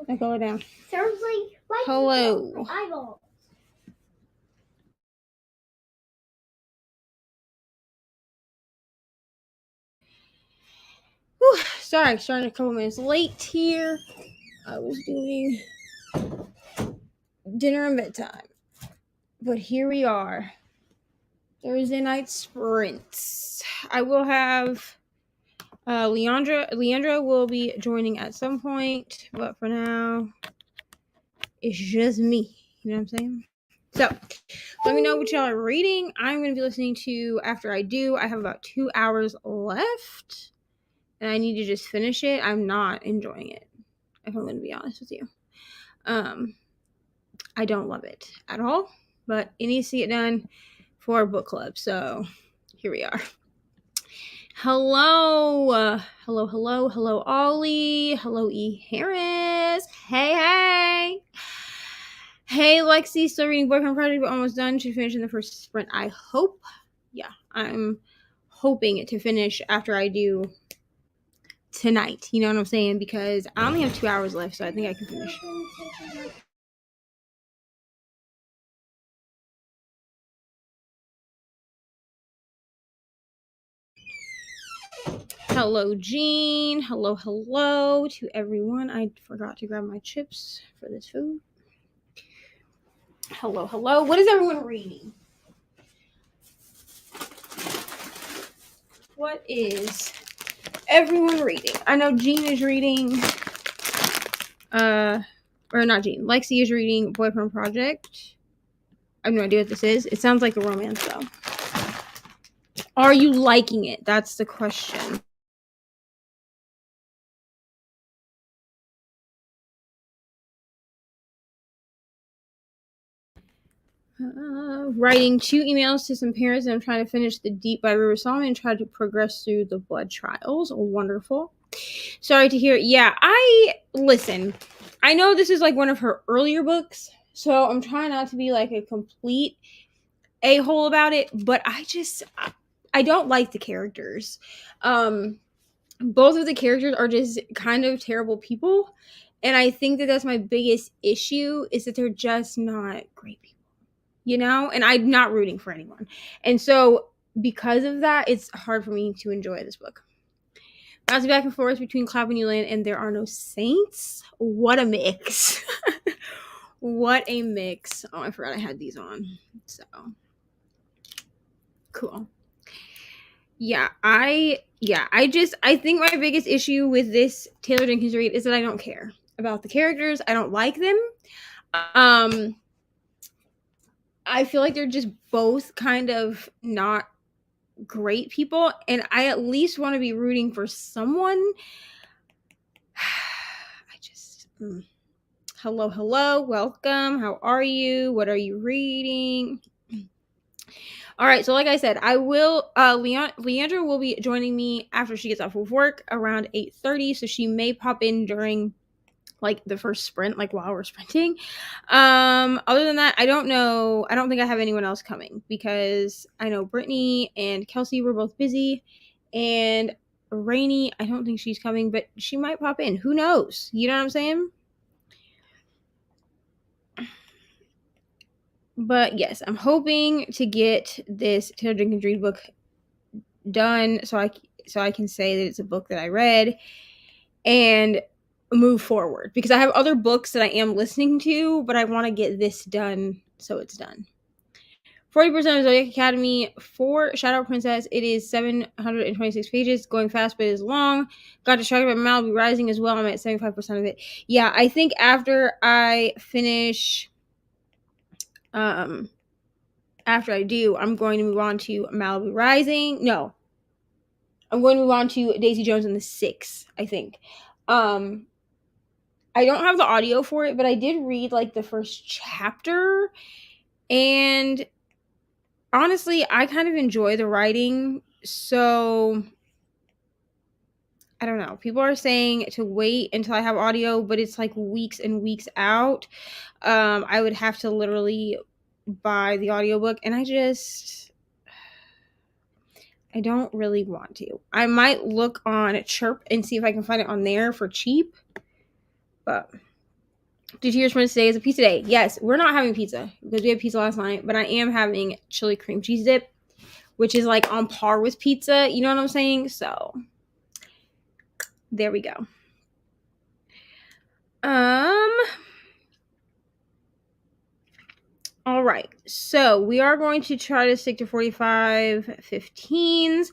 I go down. Sounds like hello. Eyeballs. Whew, sorry, starting a couple minutes late here. I was doing dinner and bedtime. But here we are. Thursday night sprints. I will have Leandra will be joining at some point, but for now, it's just me. You know what I'm saying? So, let me know what y'all are reading. I'm going to be listening to After I Do. I have about 2 hours left, and I need to just finish it. I'm not enjoying it, if I'm going to be honest with you. I don't love it at all, but it needs to get done for a book club. So, here we are. Hello, hello, Ollie. Hello, E. Harris. Hey. Hey, Lexi, still reading Boyfriend Project, but almost done. Should finish in the first sprint, I hope. Yeah, I'm hoping to finish After I Do tonight. You know what I'm saying? Because I only have 2 hours left, so I think I can finish. Hello, Jean. Hello to everyone. I forgot to grab my chips for this food. Hello. What is everyone reading? What is everyone reading? I know Jean is reading, or not Jean. Lexi is reading Boyfriend Project. I have no idea what this is. It sounds like a romance, though. Are you liking it? That's the question. Writing 2 emails to some parents, and I'm trying to finish The Deep by River Song and try to progress through the blood trials. Wonderful. Sorry to hear. Yeah, listen. I know this is like one of her earlier books, so I'm trying not to be like a complete a-hole about it, but I don't like the characters. Both of the characters are just kind of terrible people, and I think that that's my biggest issue, is that they're just not great people. You know, and I'm not rooting for anyone. And so because of that, it's hard for me to enjoy this book. Bouncing back and forth between Cloud and Newland and There Are No Saints. What a mix. What a mix. Oh, I forgot I had these on. So cool. Yeah, I think my biggest issue with this Taylor Jenkins read is that I don't care about the characters. I don't like them. I feel like they're just both kind of not great people, and I at least want to be rooting for someone. I just hello, welcome. How are you? What are you reading? All right, so like I said, I will Leandra will be joining me after she gets off of work around 8:30, so she may pop in during like the first sprint, like while we're sprinting. Other than that, I don't know. I don't think I have anyone else coming, because I know Brittany and Kelsey were both busy, and Reni, I don't think she's coming, but she might pop in. Who knows? You know what I'm saying? But yes, I'm hoping to get this Taylor Jenkins Reid book done, so I can say that it's a book that I read and move forward, because I have other books that I am listening to, but I want to get this done so it's done. 40% of Zodiac Academy for Shadow Princess. It is 726 pages, going fast, but it is long. Got distracted by Malibu Rising as well. I'm at 75% of it. Yeah, I think after I finish, after I do, I'm going to move on to Malibu Rising. No, I'm going to move on to Daisy Jones and the Six, I think. I don't have the audio for it, but I did read like the first chapter, and honestly, I kind of enjoy the writing. So I don't know. People are saying to wait until I have audio, but it's like weeks and weeks out. I would have to literally buy the audiobook, and I don't really want to. I might look on Chirp and see if I can find it on there for cheap, but Did you hear from today is a pizza day? Yes, we're not having pizza because we had pizza last night, but I am having chili cream cheese dip, which is like on par with pizza. You know what I'm saying? So there we go. All right. So we are going to try to stick to 45-15s.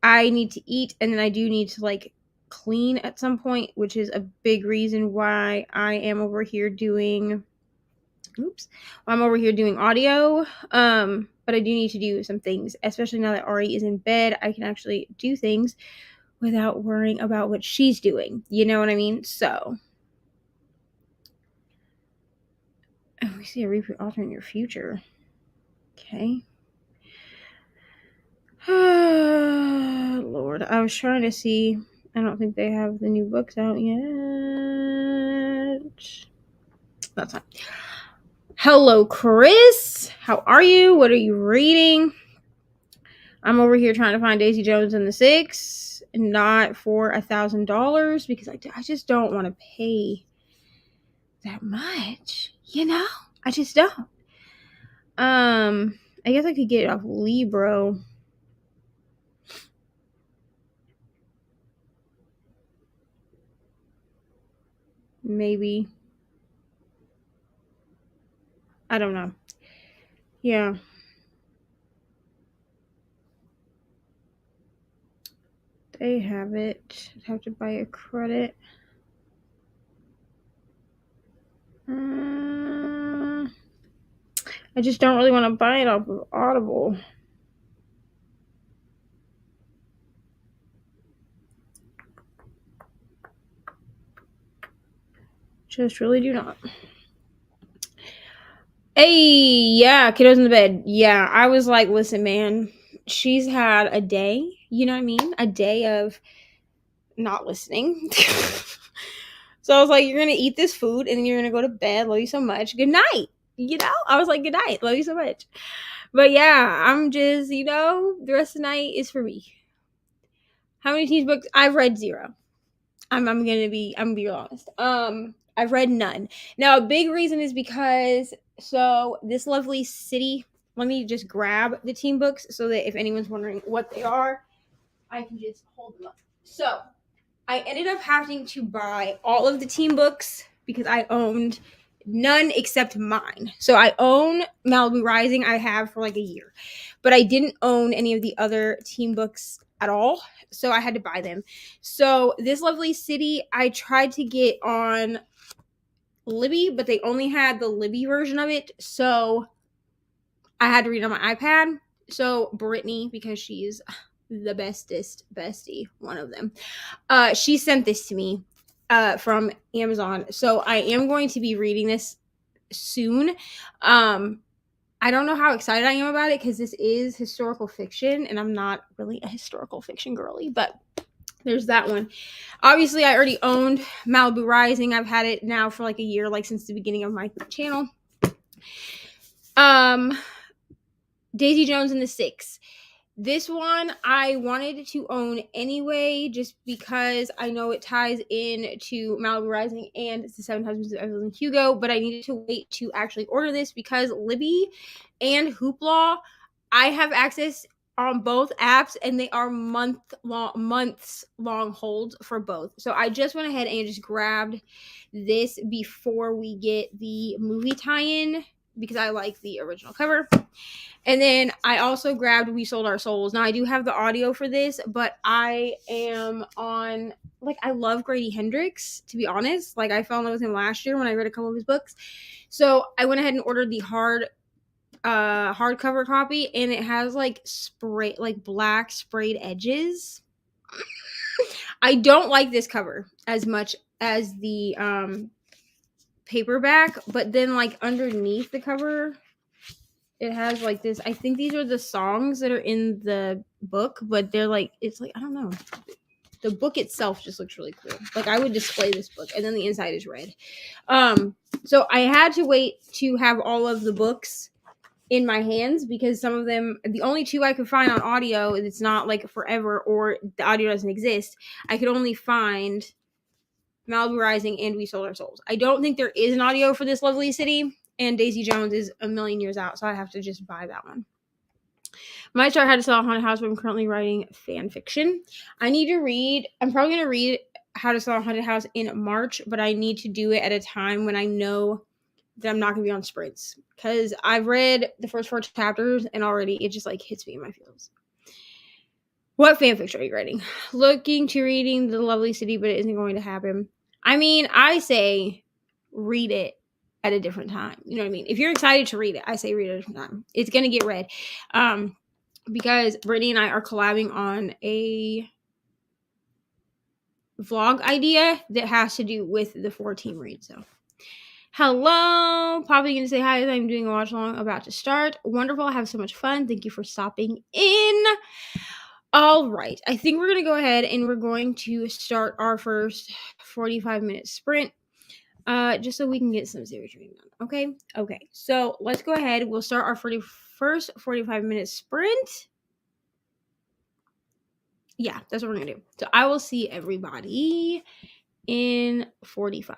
I need to eat, and then I do need to like clean at some point, which is a big reason why I am over here doing audio. But I do need to do some things, especially now that Ari is in bed. I can actually do things without worrying about what she's doing. You know what I mean? So we see a repeat alternate your future. Okay. Lord, I was trying to see. I don't think they have the new books out yet. That's fine. Hello, Chris. How are you? What are you reading? I'm over here trying to find Daisy Jones and the Six, not for $1,000 because I just don't want to pay that much. You know, I just don't. I guess I could get it off Libro. Maybe. I don't know. Yeah. They have it. I'd have to buy a credit. I just don't really want to buy it off of Audible. Just really do not. Hey, yeah, kiddos in the bed. Yeah, I was like, listen, man, she's had a day, you know what I mean? A day of not listening. So I was like, you're going to eat this food and then you're going to go to bed. Love you so much. Good night. You know, I was like, good night. Love you so much. But yeah, I'm just, the rest of the night is for me. How many teens books? I've read 0. I'm gonna be real honest. I've read none. Now, a big reason is because this lovely city. Let me just grab the teen books so that if anyone's wondering what they are, I can just hold them up. So I ended up having to buy all of the teen books because I owned none except mine. So I own Malibu Rising. I have for like a year, but I didn't own any of the other teen books at all. So I had to buy them. So this lovely city, I tried to get on Libby, but they only had the Libby version of it. So I had to read on my iPad. So Brittany, because she's the bestest bestie, one of them, she sent this to me from Amazon. So I am going to be reading this soon. I don't know how excited I am about it because this is historical fiction and I'm not really a historical fiction girly, but there's that one. Obviously, I already owned Malibu Rising. I've had it now for like a year, like since the beginning of my channel. Daisy Jones and the Six. This one I wanted to own anyway, just because I know it ties in to Malibu Rising and it's the 7 Husbands of Evelyn Hugo, but I needed to wait to actually order this because Libby and Hoopla, I have access on both apps and they are months long holds for both. So I just went ahead and just grabbed this before we get the movie tie-in because I like the original cover. And then I also grabbed We Sold Our Souls. Now, I do have the audio for this, but I am on, like, I love Grady Hendrix, to be honest. Like, I fell in love with him last year when I read a couple of his books. So I went ahead and ordered the hardcover copy, and it has, like, black sprayed edges. I don't like this cover as much as the paperback, but then, like, underneath the cover, it has like this. I think these are the songs that are in the book, but they're like, it's like, I don't know. The book itself just looks really cool. Like I would display this book and then the inside is red. So I had to wait to have all of the books in my hands because some of them, the only 2 I could find on audio, it's not like forever or the audio doesn't exist. I could only find Malibu Rising, and We Sold Our Souls. I don't think there is an audio for This Lovely City, and Daisy Jones is a million years out, so I have to just buy that one. Might start How to Sell a Haunted House, but I'm currently writing fan fiction. I'm probably going to read How to Sell a Haunted House in March, but I need to do it at a time when I know that I'm not going to be on sprints, because I've read the first 4 chapters and already it just like hits me in my feels. What fanfiction are you writing? Looking to reading The Lovely City, but it isn't going to happen. I mean, I say read it at a different time. You know what I mean? If you're excited to read it, I say read it at a different time. It's going to get read. Because Brittany and I are collabing on a vlog idea that has to do with the 4-team read. So, hello, Poppy, going to say hi as I'm doing a watch along about to start. Wonderful, I have so much fun. Thank you for stopping in. All right, I think we're going to go ahead and we're going to start our first 45-minute sprint. Just so we can get some serious reading done. Okay. So let's go ahead. We'll start our first 45-minute sprint. Yeah, that's what we're gonna do. So I will see everybody in 45.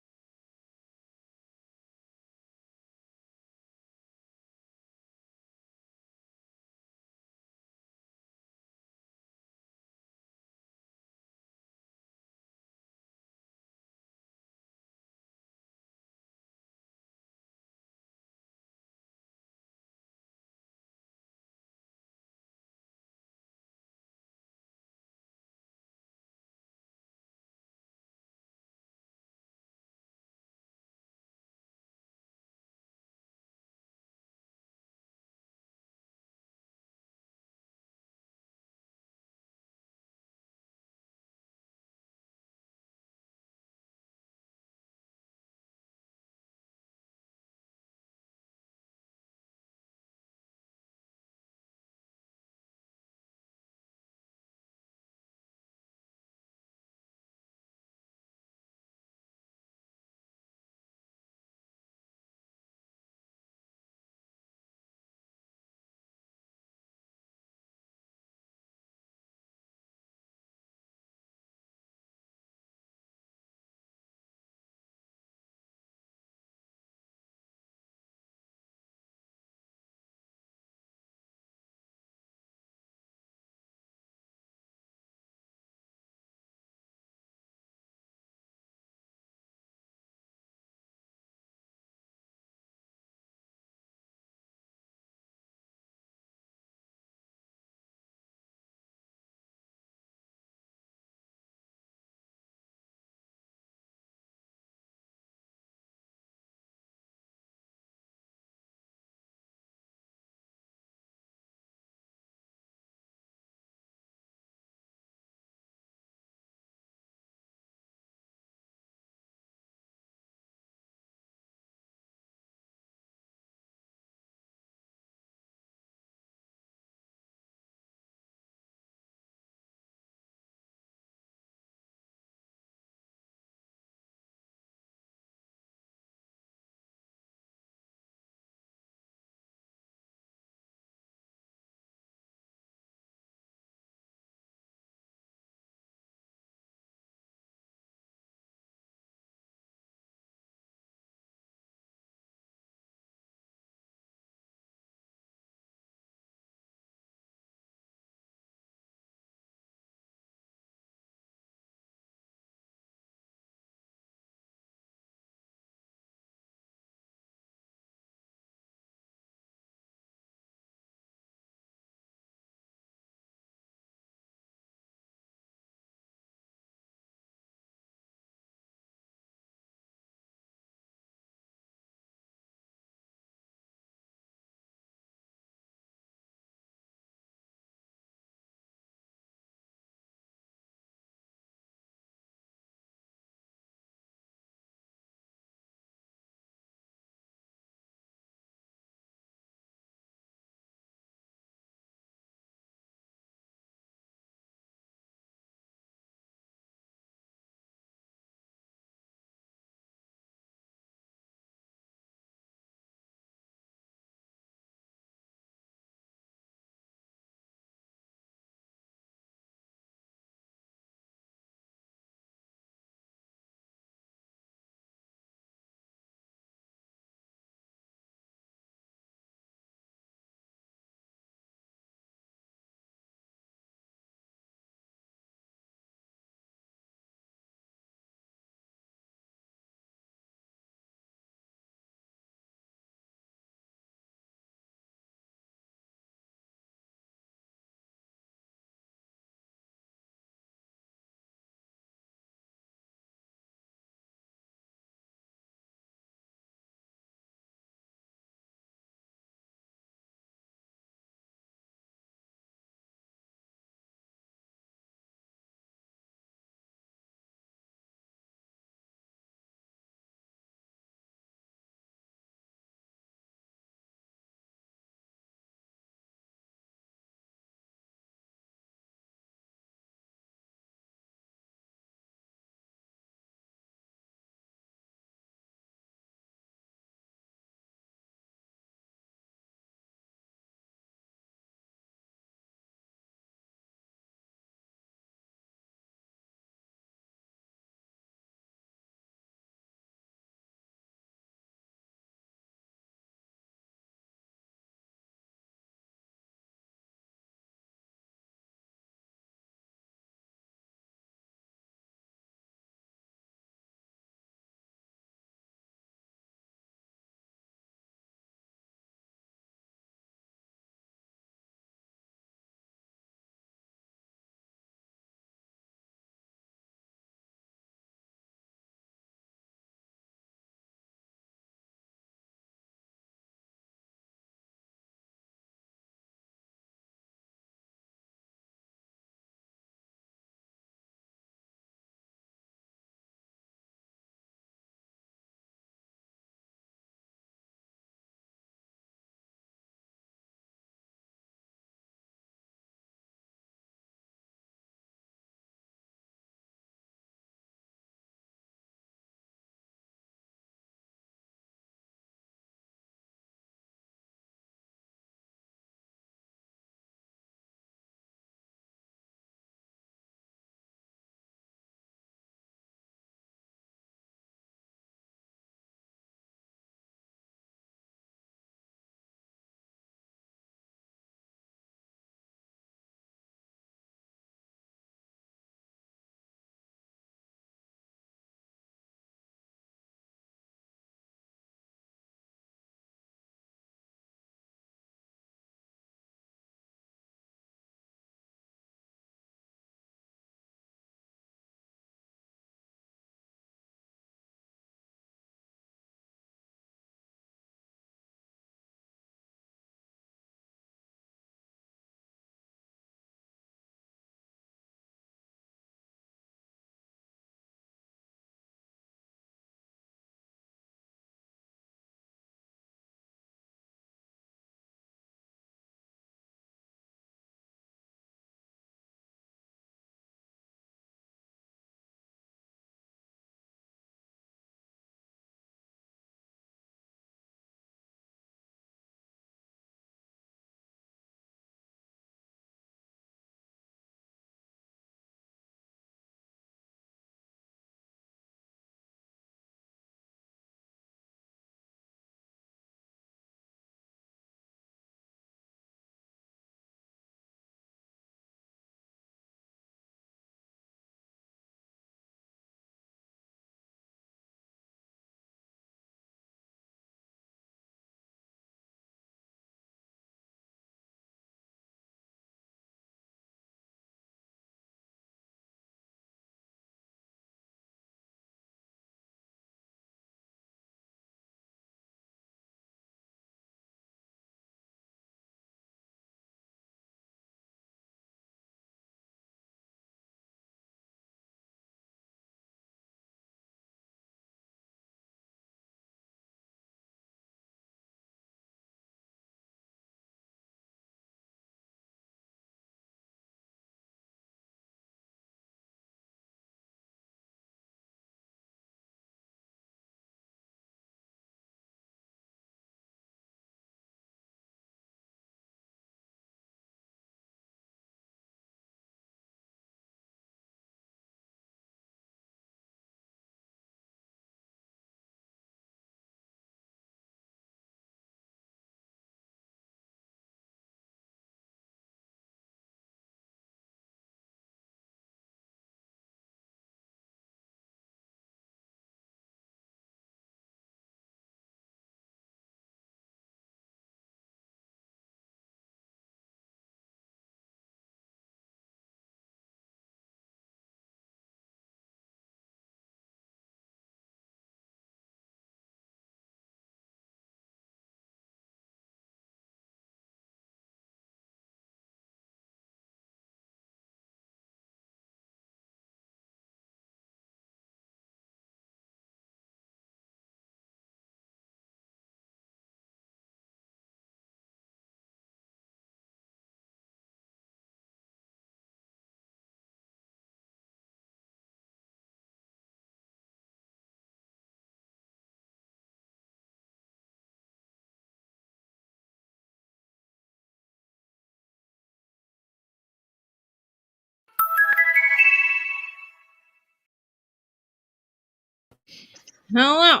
Hello.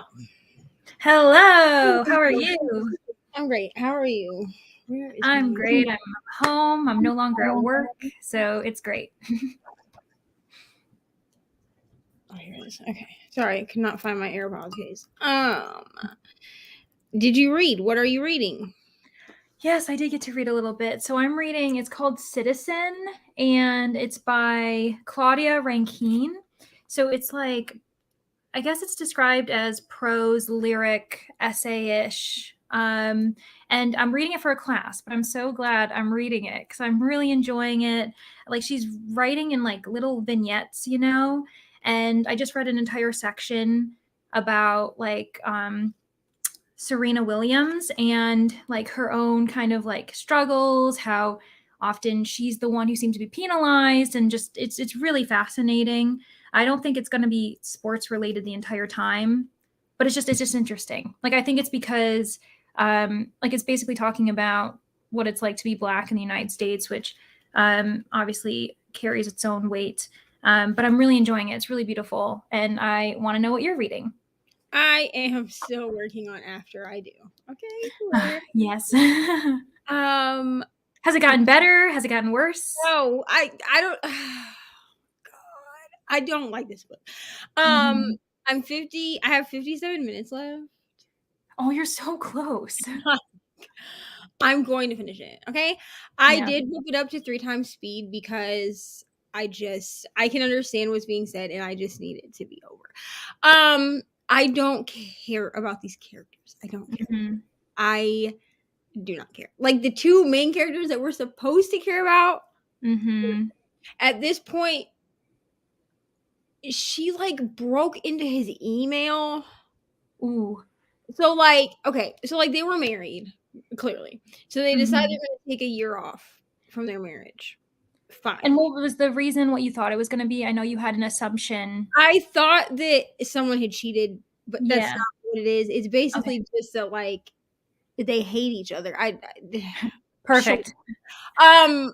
Hello, how are you? I'm great. How are you? Where is my I'm great. I'm home. I'm no longer at work, so it's great. Oh, here it is. Okay. Sorry, I could not find my AirPods case. Did you read? What are you reading? Yes, I did get to read a little bit. So I'm reading, it's called Citizen, and it's by Claudia Rankine. So it's like, I guess it's described as prose, lyric, essay-ish. And I'm reading it for a class, but I'm so glad I'm reading it because I'm really enjoying it. Like she's writing in like little vignettes, and I just read an entire section about like Serena Williams and like her own kind of like struggles, how often she's the one who seems to be penalized, and just it's really fascinating. I don't think it's going to be sports related the entire time, but it's just interesting. Like I think it's because like it's basically talking about what it's like to be Black in the United States, which obviously carries its own weight. But I'm really enjoying it. It's really beautiful, and I want to know what you're reading. I am still working on After I Do. Okay. Yes. Um. Has it gotten better? Has it gotten worse? No, I don't. God, I don't like this book. Mhm. I'm 50. I have 57 minutes left. Oh, you're so close. I'm going to finish it. Okay. I Yeah. did move it up to 3 times speed because I can understand what's being said and I just need it to be over. I don't care about these characters. I don't care. Mhm. I do not care. Like the two main characters that we're supposed to care about Mhm. at this point, she like broke into his email. Ooh. So like, okay, so like they were married, clearly. So they decided Mhm. they're gonna take a year off from their marriage. And Fine. what was the reason, what you thought it was gonna be? I know you had an assumption. I thought that someone had cheated, but that's Yeah. not what it is. It's Okay. basically just that like they hate each other. Sure. Perfect. Um,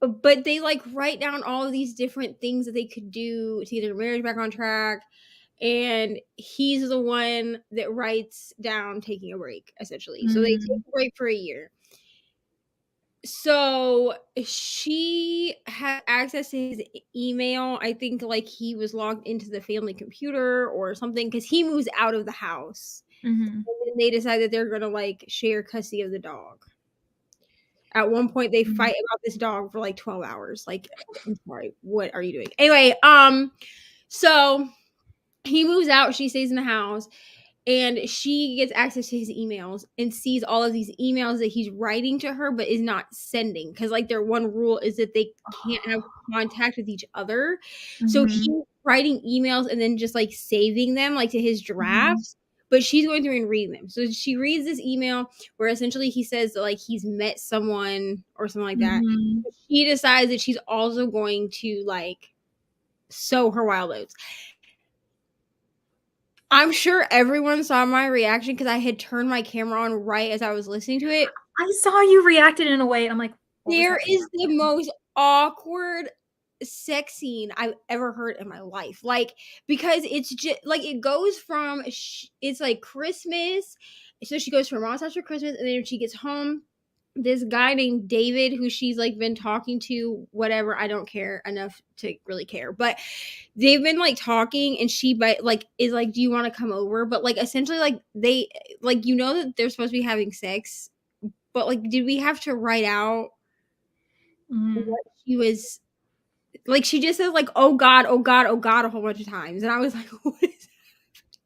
but they like write down all of these different things that they could do to get their marriage back on track. And he's the one that writes down taking a break, essentially. So they take Mm. a break for a year. So she had access to his email. I think like he was logged into the family computer or something because he moves out of the house. Mhm. And then they decide that they're gonna like share custody of the dog. At one point, they Mhm. fight about this dog for like 12 hours. Like, I'm sorry, what are you doing? Anyway, so he moves out. She stays in the house and she gets access to his emails and sees all of these emails that he's writing to her but is not sending because like their one rule is that they can't have contact with each other. So he's Mhm. writing emails and then just like saving them like to his Mhm. drafts, but she's going through and reading them. So she reads this email where essentially he says that like he's met someone or something like that. Mhm. She decides that she's also going to like sow her wild oats. I'm sure everyone saw my reaction because I had turned my camera on right as I was listening to it. I saw you reacted in a way, and I'm like, "What was There that is the reaction?" most awkward sex scene I've ever heard in my life. Like, because it's just like it goes from it's like Christmas. So she goes to her mom's house for Christmas, and then when she gets home, this guy named David, who she's like been talking to, whatever, I don't care enough to really care. But they've been like talking and she like is like, do you want to come over? But like essentially like they like that they're supposed to be having sex, but like did we have to write out Mm. what she was like? She just says like, oh god, oh god, oh god a whole bunch of times. And I was like, what is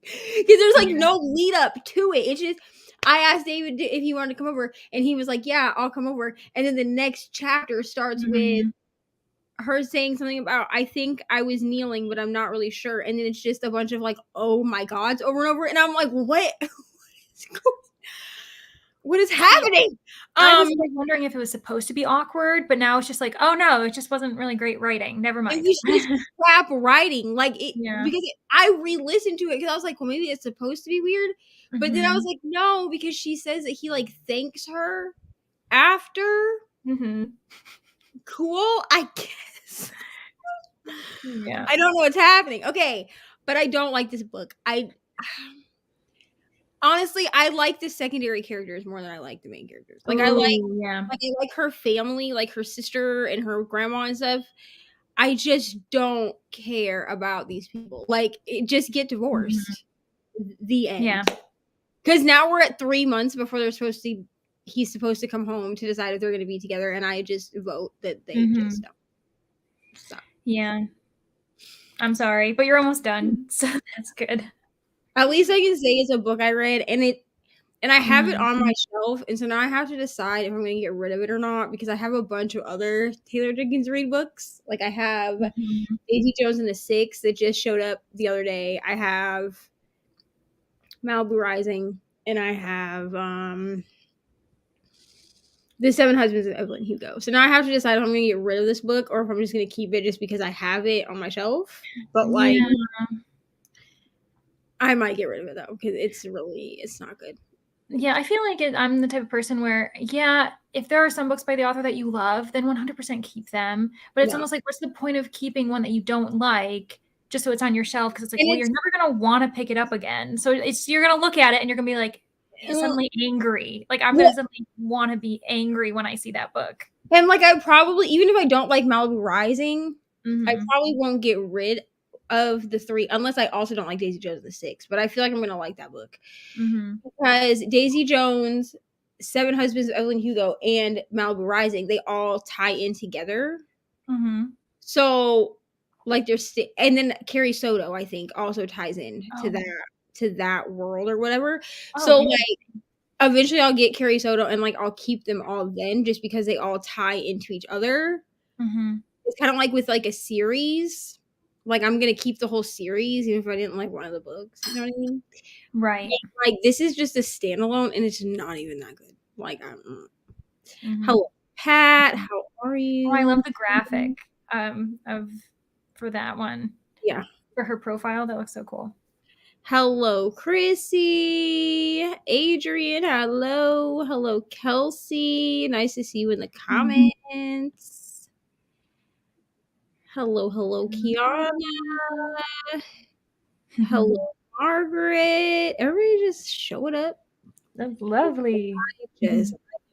because there's like Yeah. no lead up to it. It's just I asked David if he wanted to come over and he was like, yeah, I'll come over. And then the next chapter starts with Mhm. her saying something about I think I was kneeling, but I'm not really sure. And then it's just a bunch of like, oh my gods over and over. And I'm like, what is See, happening? I Um was, like, wondering if it was supposed to be awkward, but now it's just like, "Oh, no, it just wasn't really great writing. Never it mind." was just crap writing. Like it Yeah. because I re-listened to it because I was like, well, maybe it's supposed to be weird. But then I was Mhm. like, no, because she says that he like thanks her after. Mhm. Cool, I guess. Yeah. I don't know what's happening. Okay. but I don't like this book. Honestly, I like the secondary characters more than I like the main characters. Like I like her family, like her sister and her grandma and stuff. I just don't care about these people. Like, just get divorced. The end. Yeah. Because now we're at 3 months before he's supposed to come home to decide if they're going to be together, and I just vote that they just don't. Stop. Yeah. I'm sorry, but you're almost done, so that's good. At least I can say it's a book I read, and I have it on my shelf, and so now I have to decide if I'm going to get rid of it or not, because I have a bunch of other Taylor Jenkins Reid books. Like, I have Daisy Jones and the Six that just showed up the other day. I have Malibu Rising, and I have The Seven Husbands of Evelyn Hugo. So now I have to decide if I'm going to get rid of this book or if I'm just going to keep it just because I have it on my shelf. But, like, I might get rid of it, though, because it's not good. Yeah, I feel like I'm the type of person where, if there are some books by the author that you love, then 100% keep them. But it's almost like, what's the point of keeping one that you don't like just so it's on your shelf? Because it's like, you're never going to want to pick it up again. So you're going to look at it and you're going to be like, suddenly angry. Like, I'm going to suddenly want to be angry when I see that book. And, like, I probably, even if I don't like Malibu Rising, I probably won't get rid of the 3 unless I also don't like Daisy Jones and the Six. But I feel like I'm going to like that book. Because Daisy Jones, Seven Husbands of Evelyn Hugo, and Malibu Rising, they all tie in together. So, like, and then Carrie Soto, I think, also ties in to that world or whatever. So, like, eventually I'll get Carrie Soto and, like, I'll keep them all then just because they all tie into each other. It's kind of like with, like, a series. Like, I'm going to keep the whole series even if I didn't like one of the books. You know what I mean? Right. Like, this is just a standalone and it's not even that good. Like, hello, Pat. How are you? Oh, I love the graphic for that one. Yeah. For her profile. That looks so cool. Hello, Chrissy. Adrian, hello. Hello, Kelsey. Nice to see you in the comments. Hello, Kiana. Hello, Margaret. Everybody just showed up. That's lovely.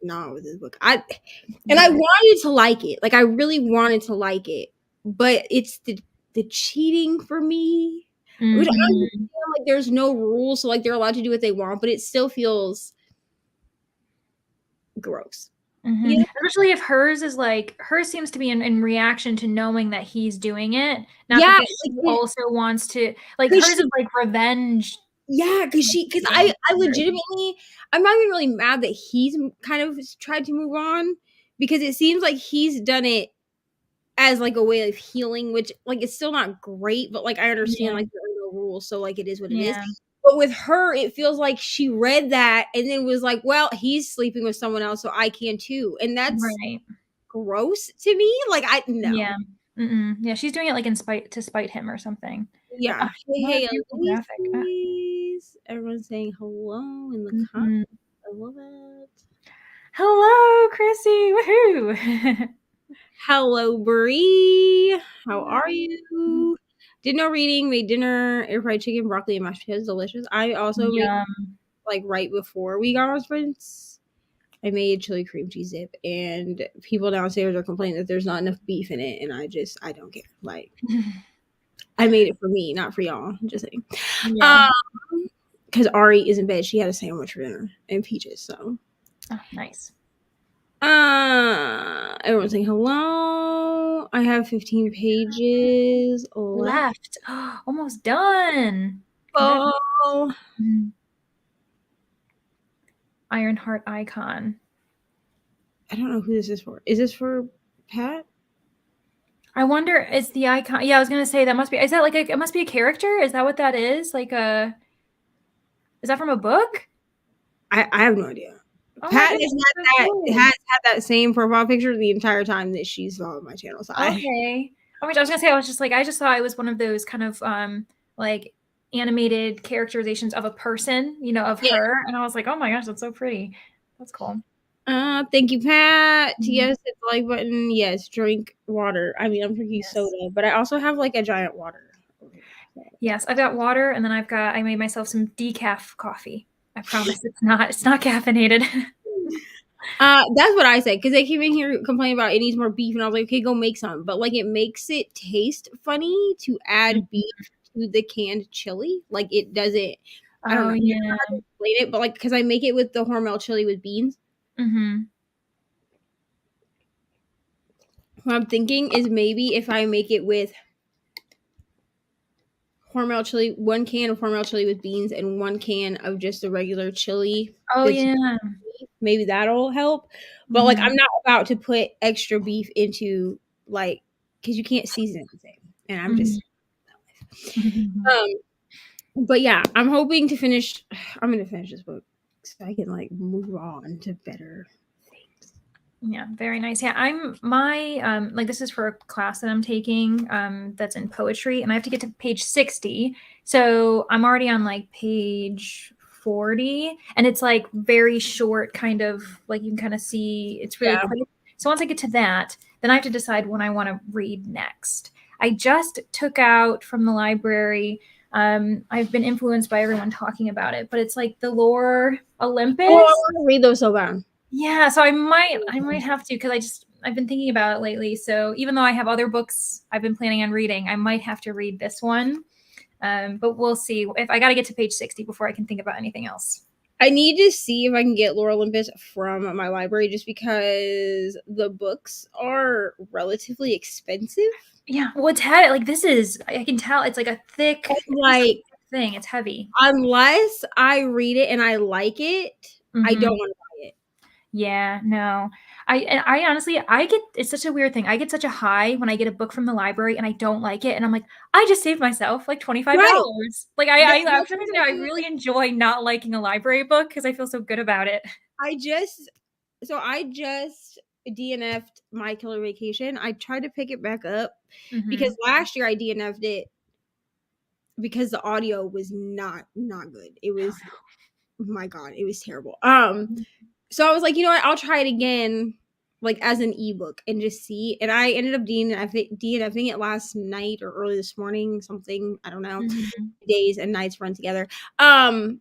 Not with this book. I wanted to like it. Like, I really wanted to like it, but it's the cheating for me. Which I understand, like, there's no rules, so, like, they're allowed to do what they want, but it still feels gross. Yeah. Especially if hers seems to be in reaction to knowing that he's doing it. Not because she also wants to, like, hers is like revenge. Yeah, because I legitimately, I'm not even really mad that he's kind of tried to move on, because it seems like he's done it as, like, a way of healing, which, like, it's still not great, but, like, I understand, like, there are no rules, so, like, it is what it is. But with her, it feels like she read that and then was like, well, he's sleeping with someone else, so I can too. And that's gross to me. Like, no. Yeah. Yeah, she's doing it, like, to spite him or something. Yeah. Hey, please. Everyone's saying hello in the comments. I love it. Hello, Chrissy. Woohoo. Hello, Bree. How are you? Did no reading, made dinner, air fried chicken, broccoli, and mashed potatoes, delicious. I also made, like, right before we got on sprints, I made chili cream cheese dip, and people downstairs are complaining that there's not enough beef in it, and I don't care. Like, I made it for me, not for y'all. I'm just saying. Because Ari is in bed. She had a sandwich for dinner and peaches, so. Oh, nice. Everyone's saying hello. I have 15 pages left. Almost done. Oh. Ironheart icon. I don't know who this is for. Is this for Pat? I wonder, is the icon? Yeah, I was gonna say that must be. Is that like it must be a character? Is that what that is? Like is that from a book? I have no idea. Pat has had that same profile picture the entire time that she's followed my channel. So okay. I was gonna say, I just thought it was one of those kind of like animated characterizations of a person, of her, and I was like, oh my gosh, that's so pretty. That's cool. Thank you, Pat. Yes, hit the like button. Yes, drink water. I mean, I'm drinking soda, but I also have, like, a giant water. Yes, I've got water, and then I made myself some decaf coffee. I promise it's not caffeinated. That's what I said, because they came in here complaining about it needs more beef, and I was like, okay, go make some. But like, it makes it taste funny to add beef to the canned chili. Like, it doesn't. I don't know. Yeah. I don't know how to explain it, but like, because I make it with the Hormel chili with beans. What I'm thinking is maybe if I make it with Hormel chili, 1 can of Hormel chili with beans, and 1 can of just the regular chili. Oh yeah. Maybe that'll help. But like, I'm not about to put extra beef into, like, because you can't season anything, and I'm just but yeah, I'm hoping to finish. I'm gonna finish this book so I can like move on to better things. Yeah, very nice. Yeah, I'm my like this is for a class that I'm taking that's in poetry, and I have to get to page 60. So I'm already on like page 40, and it's like very short, kind of like you can kind of see it's really quick. So once I get to that, then I have to decide what I want to read next. I just took out from the library. I've been influenced by everyone talking about it, but it's like the Lore Olympus. Oh, I want to read those so bad. Yeah, so I might have to, because I've been thinking about it lately. So even though I have other books I've been planning on reading, I might have to read this one. But we'll see. If I got to get to page 60 before I can think about anything else. I need to see if I can get Lore Olympus from my library, just because the books are relatively expensive. Yeah, well, it's heavy. Like, this is, I can tell it's like a thick like thing. It's heavy. Unless I read it and I like it, I don't want to buy it. Yeah, no. I honestly, it's such a weird thing. I get such a high when I get a book from the library and I don't like it, and I'm like, I just saved myself like $25. Right. Like I really enjoy not liking a library book because I feel so good about it. I just DNF'd My Killer Vacation. I tried to pick it back up because last year I DNF'd it because the audio was not good. It was, oh my God, it was terrible. So I was like, you know what? I'll try it again, like as an ebook, and just see. And I ended up DNFing it last night or early this morning, something, I don't know. Days and nights run together. And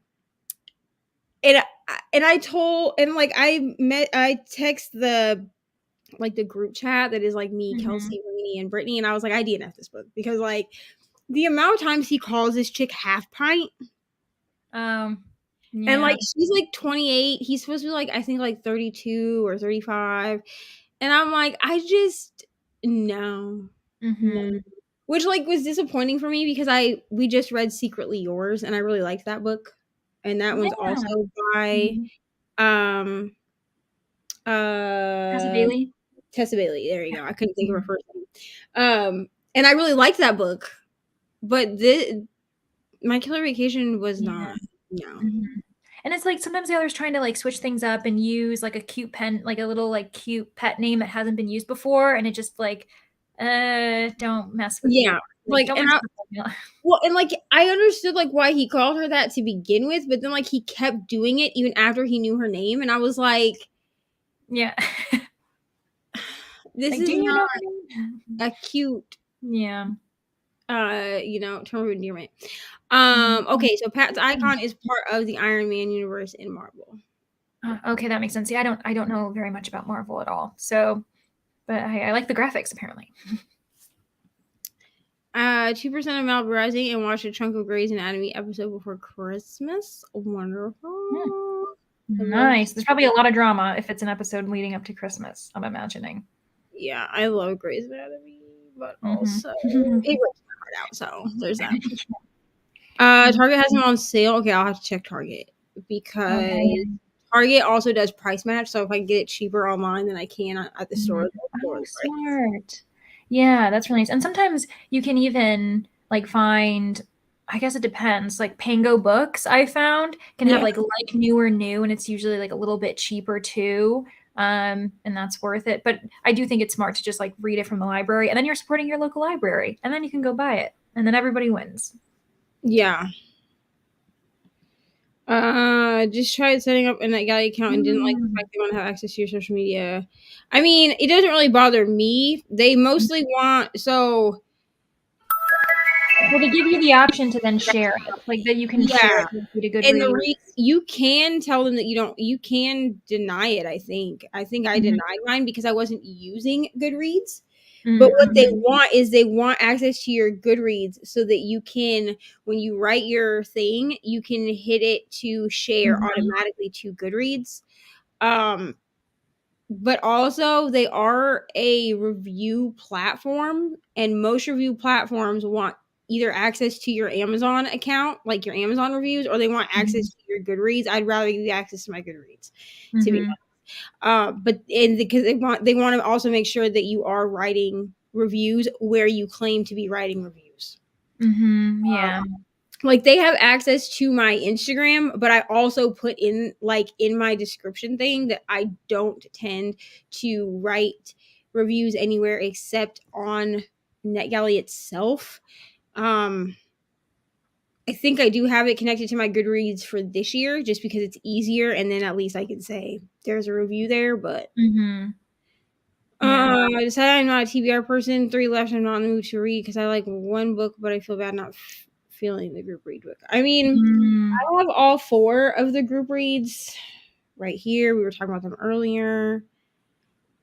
I text the group chat that is like me, Kelsey, Reni, and Brittany, and I was like, I DNF this book because like the amount of times he calls this chick half pint. Yeah. And like she's like 28. He's supposed to be like, I think like 32 or 35. And I'm like, I just no. Which like was disappointing for me because we just read Secretly Yours and I really liked that book. And that one's also by Tessa Bailey. Tessa Bailey. There you go. I couldn't think of her first name. And I really liked that book. But My Killer Vacation was not. No. And it's like sometimes the author's trying to like switch things up and use like a cute pen, like a little like cute pet name that hasn't been used before, and it just like don't mess with me. Like and like I understood like why he called her that to begin with, but then like he kept doing it even after he knew her name, and I was like, yeah. This is not a cute term of endearment. Okay, so Pat's icon is part of the Iron Man universe in Marvel. Okay, that makes sense. See, I don't know very much about Marvel at all. So, but I like the graphics apparently. 2% of Malibu Rising and watched a chunk of Grey's Anatomy episode before Christmas. Wonderful. Nice. There's probably a lot of drama if it's an episode leading up to Christmas, I'm imagining. Yeah, I love Grey's Anatomy, but also it breaks my heart out. So there's that. Target has them on sale. Okay, I'll have to check Target because Target also does price match. So if I can get it cheaper online than I can at the store, smart. Yeah, that's really nice. And sometimes you can even like find, I guess it depends, like Pango Books I found can have like new, and it's usually like a little bit cheaper too. And that's worth it. But I do think it's smart to just like read it from the library, and then you're supporting your local library, and then you can go buy it, and then everybody wins. Yeah. Just tried setting up an Galley account and didn't like the fact they want to have access to your social media. I mean, it doesn't really bother me. They mostly want Well, they give you the option to then share it, like that you can share it to good And read. you can tell them that you can deny it. I think I denied mine because I wasn't using Goodreads. But what they want is they want access to your Goodreads so that you can, when you write your thing, you can hit it to share automatically to Goodreads. But also they are a review platform, and most review platforms want either access to your Amazon account, like your Amazon reviews, or they want access to your Goodreads. I'd rather give you access to my Goodreads, to be honest. But because they want to also make sure that you are writing reviews where you claim to be writing reviews. Yeah. Like they have access to my Instagram, but I also put in my description thing that I don't tend to write reviews anywhere except on NetGalley itself. I think I do have it connected to my Goodreads for this year just because it's easier, and then at least I can say there's a review there. But I decided I'm not a TBR person. 3 left. I'm not in the mood to read because I like one book, but I feel bad not feeling the group read book. I mean, I have all 4 of the group reads right here. We were talking about them earlier.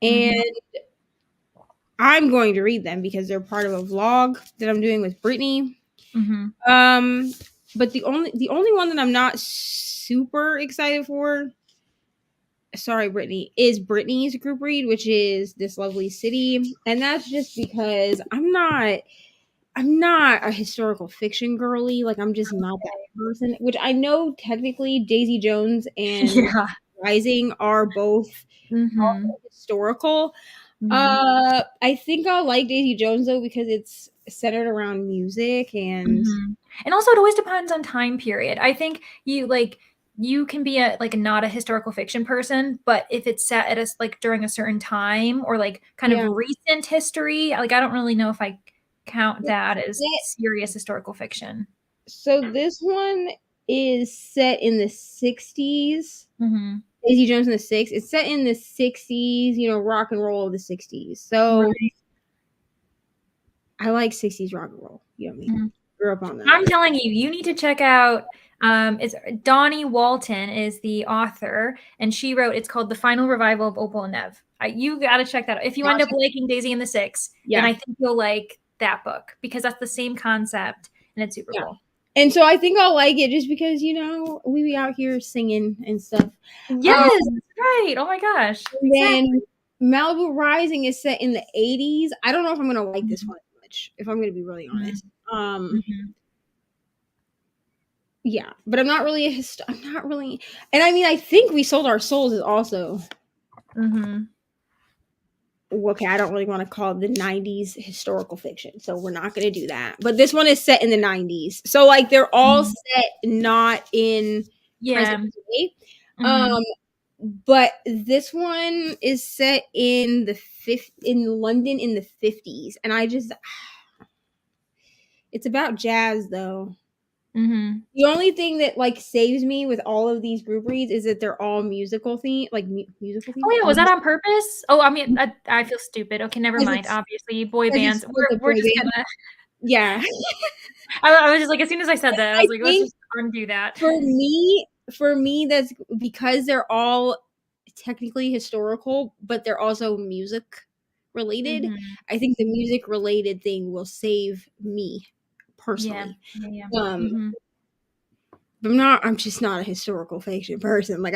And I'm going to read them because they're part of a vlog that I'm doing with Brittany. But the only one that I'm not super excited for, sorry, Brittany, is Brittany's group read, which is This Lovely City. And that's just because I'm not a historical fiction girly. Like, I'm just not that person, which I know technically Daisy Jones and Rising are both historical. I think I'll like Daisy Jones though because it's centered around music and also it always depends on time period. I think you can be not a historical fiction person, but if it's set at during a certain time or kind of recent history, like I don't really know if I count that as serious historical fiction. So this one is set in the 60s. Daisy Jones in the 60s. It's set in the 60s, rock and roll of the 60s. So I like 60s rock and roll. You know what I mean? Grew up on that. I'm telling you, you need to check out it's Donnie Walton is the author, and she wrote, it's called The Final Revival of Opal and Nev. You got to check that out. If you end up liking Daisy and the Six, then I think you'll like that book because that's the same concept and it's super cool. And so I think I'll like it just because, we be out here singing and stuff. Yes, that's right. Oh my gosh. And then Malibu Rising is set in the 80s. I don't know if I'm going to like this one much, if I'm going to be really honest. Yeah, but I'm not really I'm not really, and I mean, I think We Sold Our Souls is also okay. I don't really want to call it the 90s historical fiction, so we're not going to do that. But this one is set in the 90s, so like they're all set not in present day. But this one is set in in London in the 50s, and it's about jazz though. The only thing that saves me with all of these group reads is that they're all musical theme, musical theme. Oh yeah, was that on purpose? Oh, I mean, I feel stupid. Okay, never mind. Obviously, boy bands. We're just gonna. Yeah. I was just like, as soon as I said that, I was like, let's just undo that. For me, that's because they're all technically historical, but they're also music related. I think the music related thing will save me personally. I'm just not a historical fiction person. Like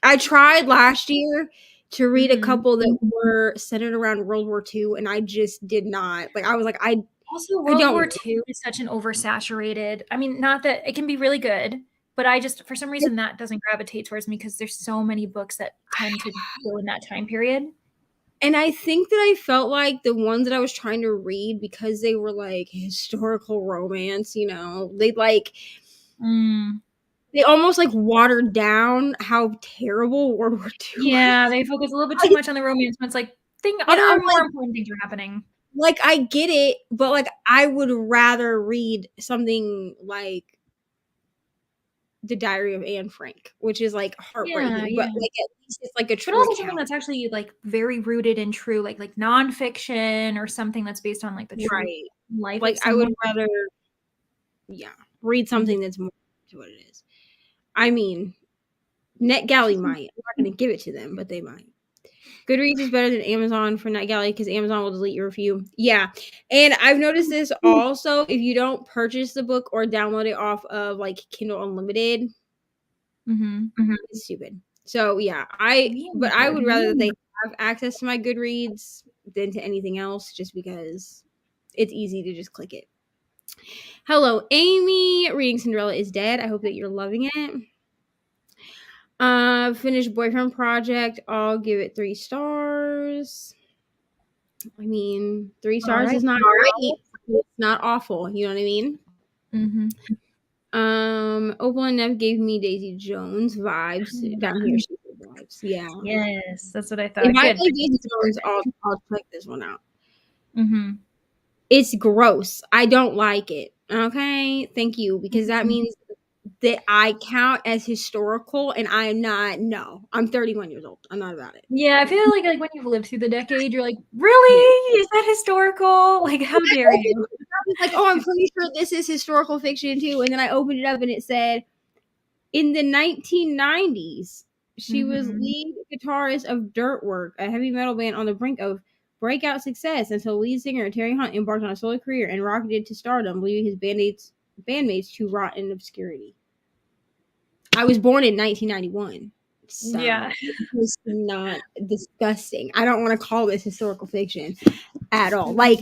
I tried last year to read a couple that were centered around World War II, and I just did not. Like I was like, also World War II is such an oversaturated. I mean, not that it can be really good, but I just for some reason that doesn't gravitate towards me because there's so many books that tend to go in that time period. And I think that I felt like the ones that I was trying to read, because they were like historical romance, they they almost watered down how terrible World War II. Yeah, they focus a little bit too much on the romance, but it's other more important things are happening. Like I get it, but I would rather read something like The Diary of Anne Frank, which is like heartbreaking, but like at least it's like a but true also something account. that's actually like very rooted in true, like nonfiction or something that's based on like the true Right. life Like of I would someone. rather, read something that's more to what it is. I mean, NetGalley might. I'm not going to give it to them, but they might. Goodreads is better than Amazon for NetGalley because Amazon will delete your review. Yeah. And I've noticed this also. If you don't purchase the book or download it off of like Kindle Unlimited, it's stupid. So yeah, but I would rather that they have access to my Goodreads than to anything else just because it's easy to just click it. Hello, Amy. Reading Cinderella is Dead. I hope that you're loving it. Finished Boyfriend Project. I'll give it 3 stars. I mean, 3 stars is not great. It's not awful. You know what I mean? Opal and Nev gave me Daisy Jones vibes. Down here, she said vibes. Yeah. Yes, that's what I thought. If I like Daisy Jones, I'll check this one out. It's gross. I don't like it. Okay, thank you, because that means that I count as historical, and I'm not. No, I'm 31 years old. I'm not about it. Yeah, I feel like when you've lived through the decade, you're like, really? Is that historical? Like, how dare you? I was like, oh, I'm pretty sure this is historical fiction too. And then I opened it up and it said, in the 1990s, she was lead guitarist of Dirtwork, a heavy metal band on the brink of breakout success until lead singer Terry Hunt embarked on a solo career and rocketed to stardom, leaving his bandmates to rot in obscurity. I was born in 1991. So it's not disgusting. I don't want to call this historical fiction at all. Like,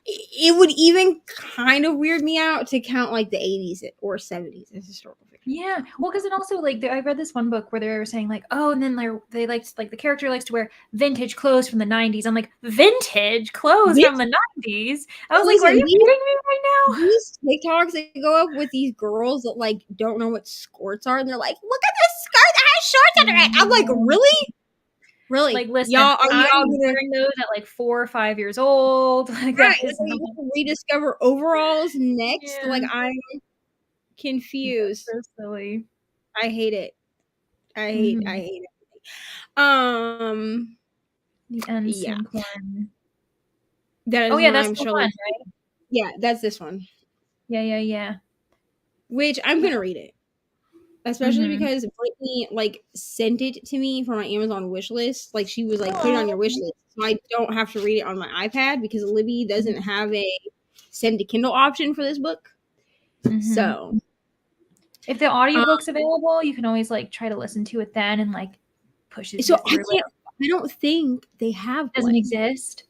it would even kind of weird me out to count like the 80s or 70s as historical fiction. Yeah, well, because it also like I read this one book where they were saying like, oh, and then they liked like the character likes to wear vintage clothes from the 90s. I'm like, vintage clothes from the 90s? I was like, are you kidding me right now? These TikToks that go up with these girls that like don't know what skirts are, and they're like, look at this skirt that has shorts under it. I'm like, really? Like, listen, y'all, are I'm y'all wearing those at like 4 or 5 years old. Like, right, are you gonna rediscover overalls next? Yeah. Like, I'm confused. That's so silly. I hate it. I hate it. The NSYNC one. That is oh yeah, one that's I'm the sure. one, right? Yeah, that's this one. Yeah. Which I'm gonna read it. Especially because Brittany like sent it to me for my Amazon wish list. Like, she was like, put it on your wish list, so I don't have to read it on my iPad because Libby doesn't have a send to Kindle option for this book. So if the audiobook's available, you can always like try to listen to it then and like pushes so you through I don't think they have doesn't one. exist.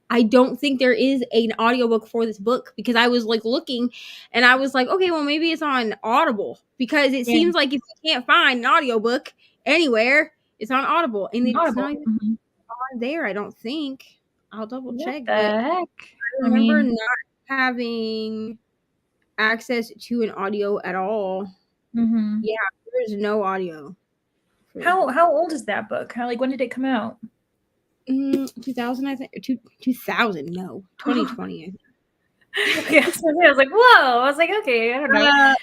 I don't think there is an audiobook for this book because I was like looking and I was like, okay, well, maybe it's on Audible because it seems like if you can't find an audiobook anywhere, it's on Audible, and it's not even on there. I don't think. I'll double check. What the heck? I remember not having access to an audio at all. Yeah, there's no audio. How old is that book? When did it come out? 2000, I think. 2000, no, 2020. I think. Yeah, I was like, whoa. I was like, okay, I don't know. Yeah,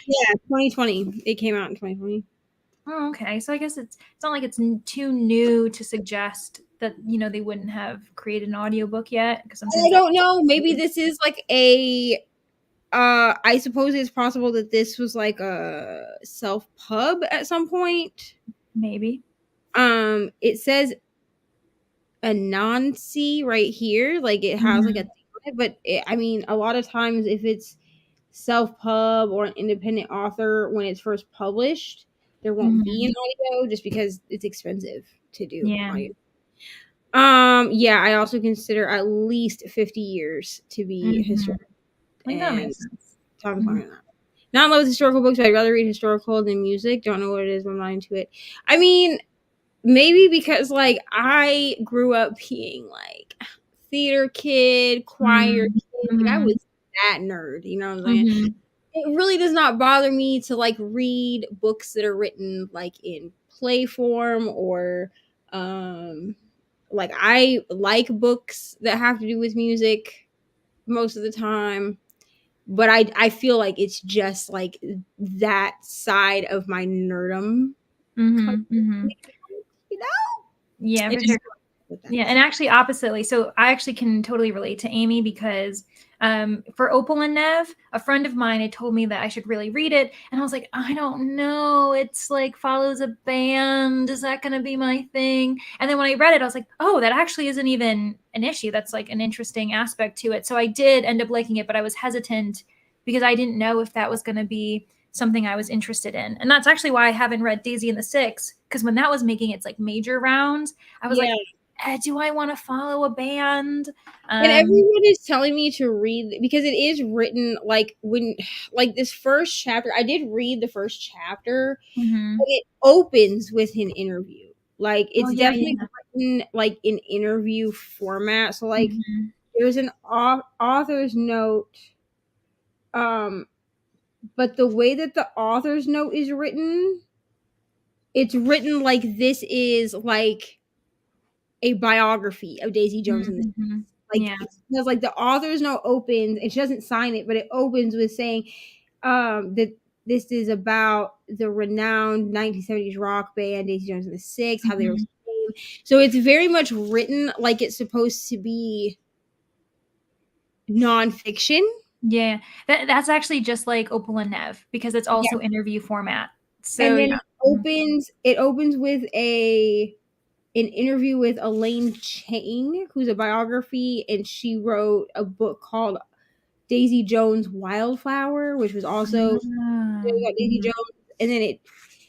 2020. It came out in 2020. Oh, okay. So I guess it's not like it's too new to suggest that they wouldn't have created an audiobook yet. Because I don't know. Maybe this is like a. I suppose it's possible that this was like a self-pub at some point. Maybe. It says Anansi right here, like it has like a thing on it, but I mean, a lot of times if it's self-pub or an independent author, when it's first published, there won't be an audio just because it's expensive to do audio. Yeah, I also consider at least 50 years to be historical. Like, that makes sense. Not in love with historical books, but I'd rather read historical than music. Don't know what it is, but I'm not into it. I mean, maybe because like I grew up being like theater kid, choir kid. Like, I was that nerd, you know what I'm saying? It really does not bother me to like read books that are written like in play form or like I like books that have to do with music most of the time. but I feel like it's just like that side of my nerdum, Mm-hmm. you know. Yeah, It for just sure. Yeah, and actually oppositely. So I actually can totally relate to Amy because for Opal and Nev, a friend of mine had told me that I should really read it. And I was like, I don't know. It's like follows a band. Is that going to be my thing? And then when I read it, I was like, oh, that actually isn't even an issue. That's like an interesting aspect to it. So I did end up liking it, but I was hesitant because I didn't know if that was going to be something I was interested in. And that's actually why I haven't read Daisy and the Six, because when that was making its like major rounds, I was like, do I want to follow a band? And everyone is telling me to read because it is written like when like this first chapter. I did read the first chapter. Mm-hmm. But it opens with an interview. Like it's definitely Yeah. written like in interview format. So like Mm-hmm. there's an author's note. But the way that the author's note is written, it's written like this is like a biography of Daisy Jones and the Mm-hmm. like Yeah. because like the author's note opens and she doesn't sign it, but it opens with saying that this is about the renowned 1970s rock band Daisy Jones and the Six, how they were. So it's very much written like it's supposed to be nonfiction. Yeah. That's actually just like Opal and Nev because it's also interview format. So And then yeah. it opens with an interview with Elaine Chang, who's a biography, and she wrote a book called Daisy Jones Wildflower, which was also about Daisy Jones, and then it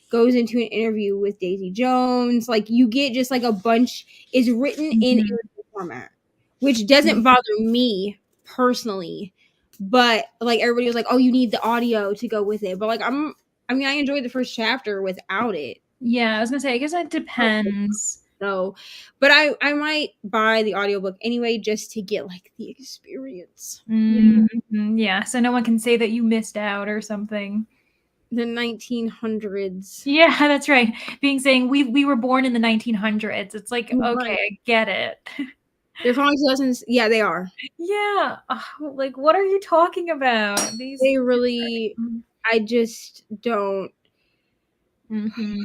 goes into an interview with Daisy Jones. Like you get just like a bunch. It's written in interview format, which doesn't bother me personally, but like everybody was like, "Oh, you need the audio to go with it." But like I mean, I enjoyed the first chapter without it. Yeah, I was gonna say, I guess it depends. So, but I might buy the audiobook anyway just to get like the experience. Mm-hmm. Yeah, so no one can say that you missed out or something. The 1900s. Yeah, that's right. Being saying we were born in the 1900s. It's like, okay, Right. I get it. They're calling lessons. Yeah, they are. Yeah. Like, what are you talking about? They really. I just don't. Mm-hmm.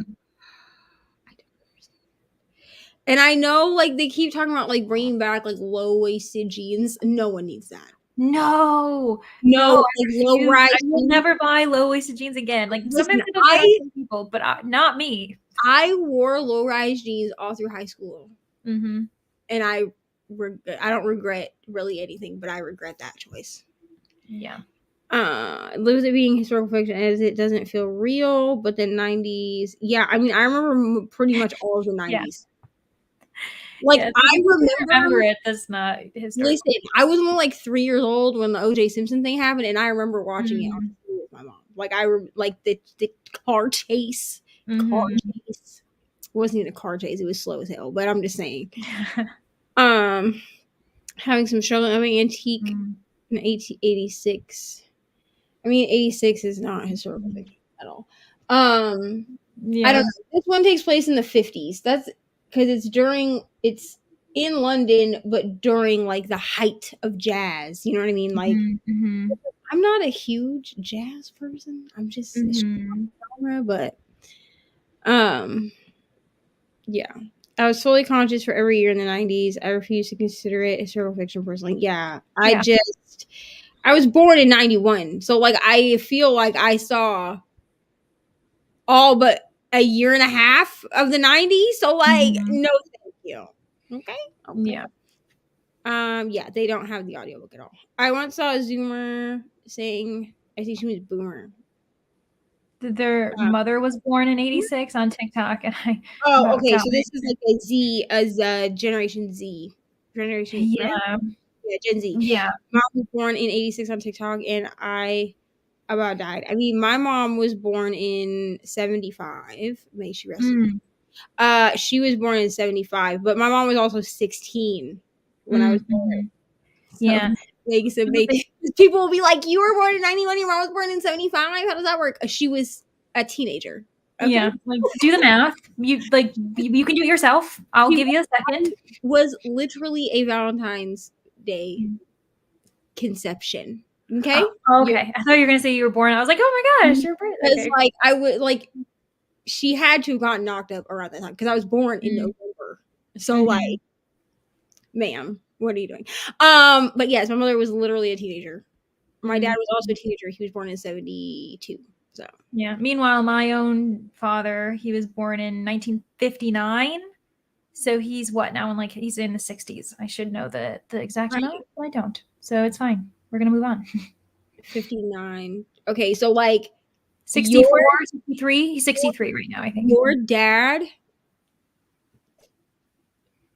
And I know, like they keep talking about like bringing back like low waisted jeans. No one needs that. No, No, I like low refuse. rise. I will never buy low waisted jeans again. Like Listen, sometimes they look good on some people, but not me. I wore low rise jeans all through high school, Mm-hmm. and I don't regret really anything, but I regret that choice. Yeah. Lives it being historical fiction as it doesn't feel real, but the 90s. Yeah, I mean, I remember pretty much all of the 90s. Yeah. Like, Yeah, I remember it. That's not historical. Listen, I was only like 3 years old when the O.J. Simpson thing happened, and I remember watching it on TV with my mom. Like, like the car chase. Car chase. It wasn't even a car chase. It was slow as hell, but I'm just saying. Having some Shola Ozg antique in 1886. I mean, 86 is not historical fiction at all. I don't know. This one takes place in the 50s. That's because it's in London, but during like the height of jazz. You know what I mean? Like, I'm not a huge jazz person. I'm just genre, but yeah. I was fully conscious for every year in the 90s. I refuse to consider it historical fiction personally. Yeah. I was born in 91. So like I feel like I saw all but a year and a half of the 90s. So like no thank you. Okay. Yeah. Yeah, they don't have the audiobook at all. I once saw a Zoomer saying I think she was Boomer. Their mother was born in 86 on TikTok, and I okay. So this is like a Z as a Generation Z. Generation right? Yeah, Gen Z. Yeah. Mom was born in 86 on TikTok, and I about died. I mean, my mom was born in 75. May she rest in peace. She was born in 75, but my mom was also 16 when I was born. So, yeah. People will be like, "You were born in 91. Your mom was born in 75. How does that work?" She was a teenager. Okay? Yeah, like do the math. You can do it yourself. I'll give you a second. Was literally a Valentine's Day conception. Okay. Oh, okay. I thought you were gonna say you were born. I was like, oh my gosh, you're born. Because Okay. like I would like she had to have gotten knocked up around that time because I was born in November. So like, ma'am, what are you doing? But yes, my mother was literally a teenager. My dad was also a teenager. He was born in 72. So yeah. Meanwhile, my own father, he was born in 1959. So he's what now? He's in the 60s. I should know the exact amount, but I don't. So it's fine. We're gonna move on. 59. Okay, so like 64, 63. He's 63 right now, I think. Your dad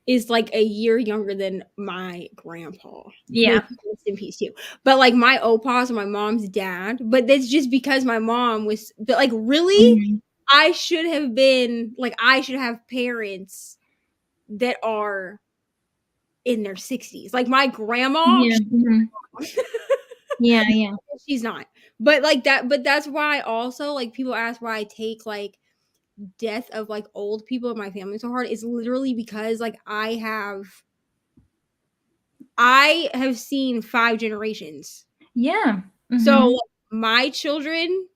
is like a year younger than my grandpa. Yeah. Rest in peace too. But like my opa's my mom's dad. But that's just because my mom was. But like really, I should have been like I should have parents that are in their 60s. Like my grandma. Yeah. Yeah. Yeah. She's not. But like that. But that's why also like people ask why I take like death of like old people in my family so hard. It's literally because like I have seen 5 generations. Yeah. So like, my children,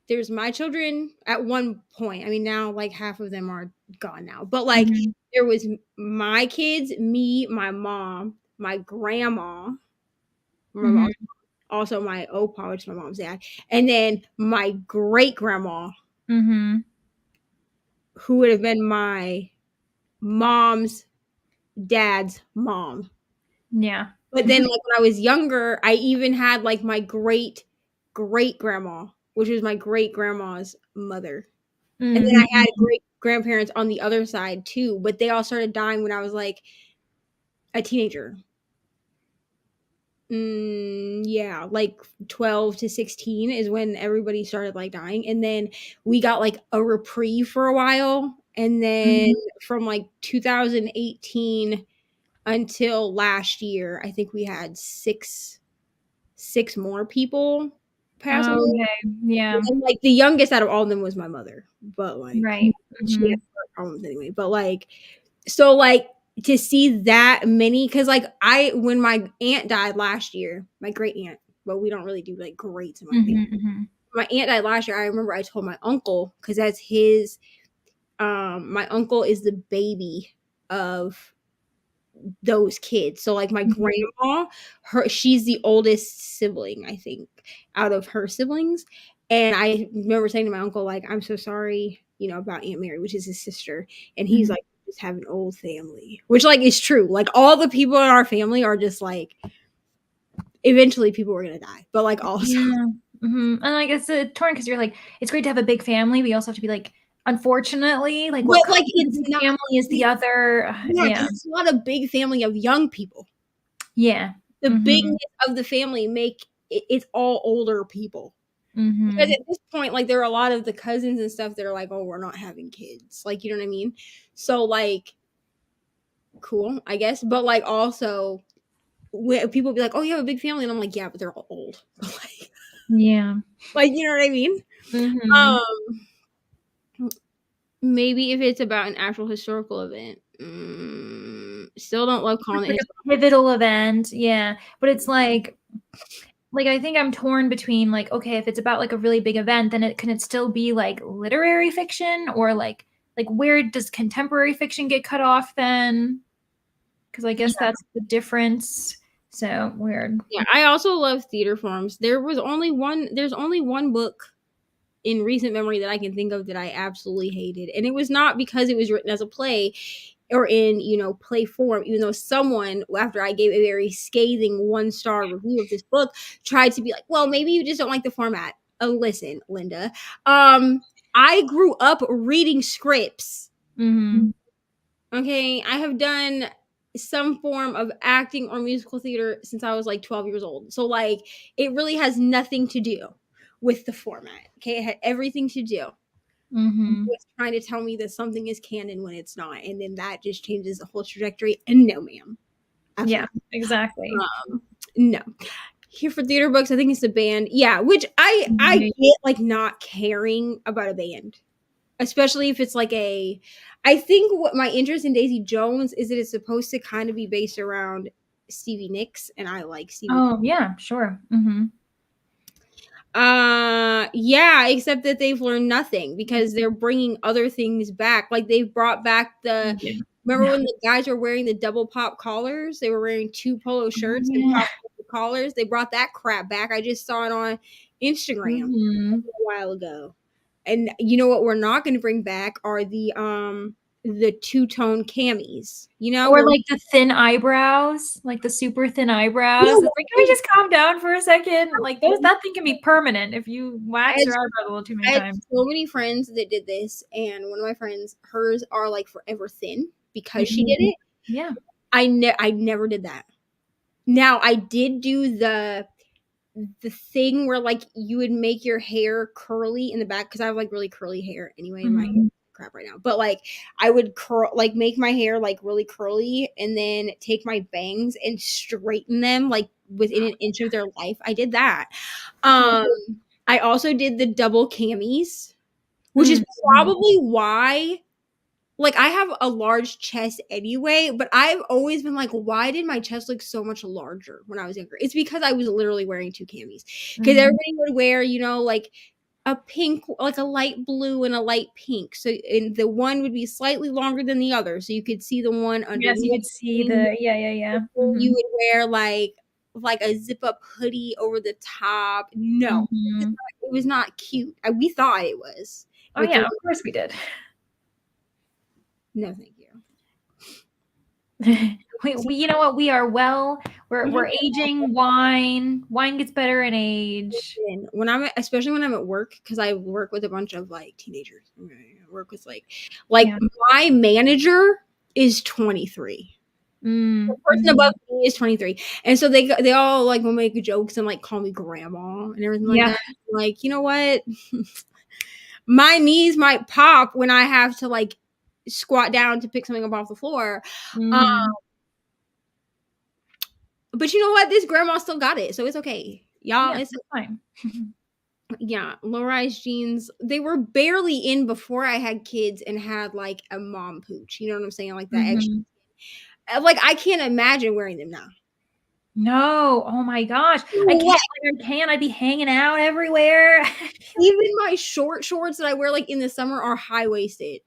there's my children at one point. I mean, now like half of them are gone now, but like there was my kids, me, my mom, my grandma, my mom, also my opa, which is my mom's dad, and then my great grandma, who would have been my mom's dad's mom. Yeah. But then, like when I was younger, I even had like my great grandma, which was my great grandma's mother, and then I had great grandparents on the other side too. But they all started dying when I was like a teenager. Yeah, like 12 to 16 is when everybody started like dying, and then we got like a reprieve for a while, and then from like 2018 until last year, I think we had six more people pass away. Okay. Yeah. And like the youngest out of all of them was my mother, but like Right. she had problems anyway. But like, so like to see that many, because like when my aunt died last year, my great aunt, but we don't really do like greats in my family. My aunt died last year. I remember I told my uncle because that's his. My uncle is the baby of those kids. So like my grandma, she's the oldest sibling, I think, out of her siblings. And I remember saying to my uncle, like, I'm so sorry, about Aunt Mary, which is his sister. And he's like, just have an old family, which like is true. Like all the people in our family are just like, eventually people are gonna die. But like also and like it's torn because you're like, it's great to have a big family, but you also have to be like, unfortunately, like what like it's not family is the other. Yeah, it's not a big family of young people. Yeah. The bigness of the family it's all older people. Because at this point, like there are a lot of the cousins and stuff that are like, oh, we're not having kids. Like, you know what I mean? So like, cool, I guess. But like also, when people be like, oh, you have a big family, and I'm like, yeah, but they're all old. Like, Yeah. like you know what I mean? Maybe if it's about an actual historical event. Still don't love calling it a pivotal event. Yeah. But it's like I think I'm torn between like, okay, if it's about like a really big event, then it still be like literary fiction, or like where does contemporary fiction get cut off then? Because I guess that's the difference. So weird. Yeah, I also love theater forms. There's only one book in recent memory that I can think of that I absolutely hated. And it was not because it was written as a play or in, play form, even though someone, after I gave a very scathing 1-star review of this book, tried to be like, well, maybe you just don't like the format. Listen, Linda, I grew up reading scripts. Okay, I have done some form of acting or musical theater since I was like 12 years old. So like it really has nothing to do with the format. Okay, it had everything to do with trying to tell me that something is canon when it's not, and then that just changes the whole trajectory. And no, ma'am. Absolutely. Yeah, exactly. No. Here for theater books, I think it's the band. Yeah, which I get like not caring about a band, especially if it's like I think what my interest in Daisy Jones is that it's supposed to kind of be based around Stevie Nicks, and I like Stevie Nicks. Oh yeah, sure. Mm-hmm. Yeah, except that they've learned nothing because they're bringing other things back. Like they've brought back the. Yeah. Remember when the guys were wearing the double pop collars? They were wearing 2 polo shirts and Yeah. pop collars. They brought that crap back. I just saw it on Instagram Mm-hmm. a while ago. And you know what we're not going to bring back are the two-tone camis. You know, Or like the thin eyebrows, like the super thin eyebrows. It's like, can we just calm down for a second? Like that thing can be permanent if you wax your eyebrows a little too many I had times. so many friends that did this, and one of my friends, hers are like forever thin because she did it. Yeah. I never did that. Now I did do the thing where like you would make your hair curly in the back because I have like really curly hair anyway in my hair crap right now. But like I would make my hair like really curly and then take my bangs and straighten them like within an inch of their life. I did that. I also did the double camis, which is probably why like I have a large chest anyway, but I've always been like, why did my chest look so much larger when I was younger? It's because I was literally wearing 2 camis. Because everybody would wear, you know, like a pink, like a light blue and a light pink. So and the one would be slightly longer than the other, so you could see the one underneath. Yes, you could see the You would wear like a zip up hoodie over the top. No, it was not cute. We thought it was. Oh yeah, of course we did. No, thank you. we you know what? We are we're aging wine. Wine gets better in age. Especially when I'm at work, because I work with a bunch of like teenagers. I work with like my manager is 23. The person above me is 23, and so they all like will make jokes and like call me grandma and everything like that. Like, you know what? My knees might pop when I have to like squat down to pick something up off the floor. But you know what? This grandma still got it, so it's okay. Y'all, it's fine. Yeah, low-rise jeans. They were barely in before I had kids and had like a mom pooch. You know what I'm saying? Like that extra. Like I can't imagine wearing them now. No, oh my gosh, I'd be hanging out everywhere. Even my short shorts that I wear like in the summer are high-waisted.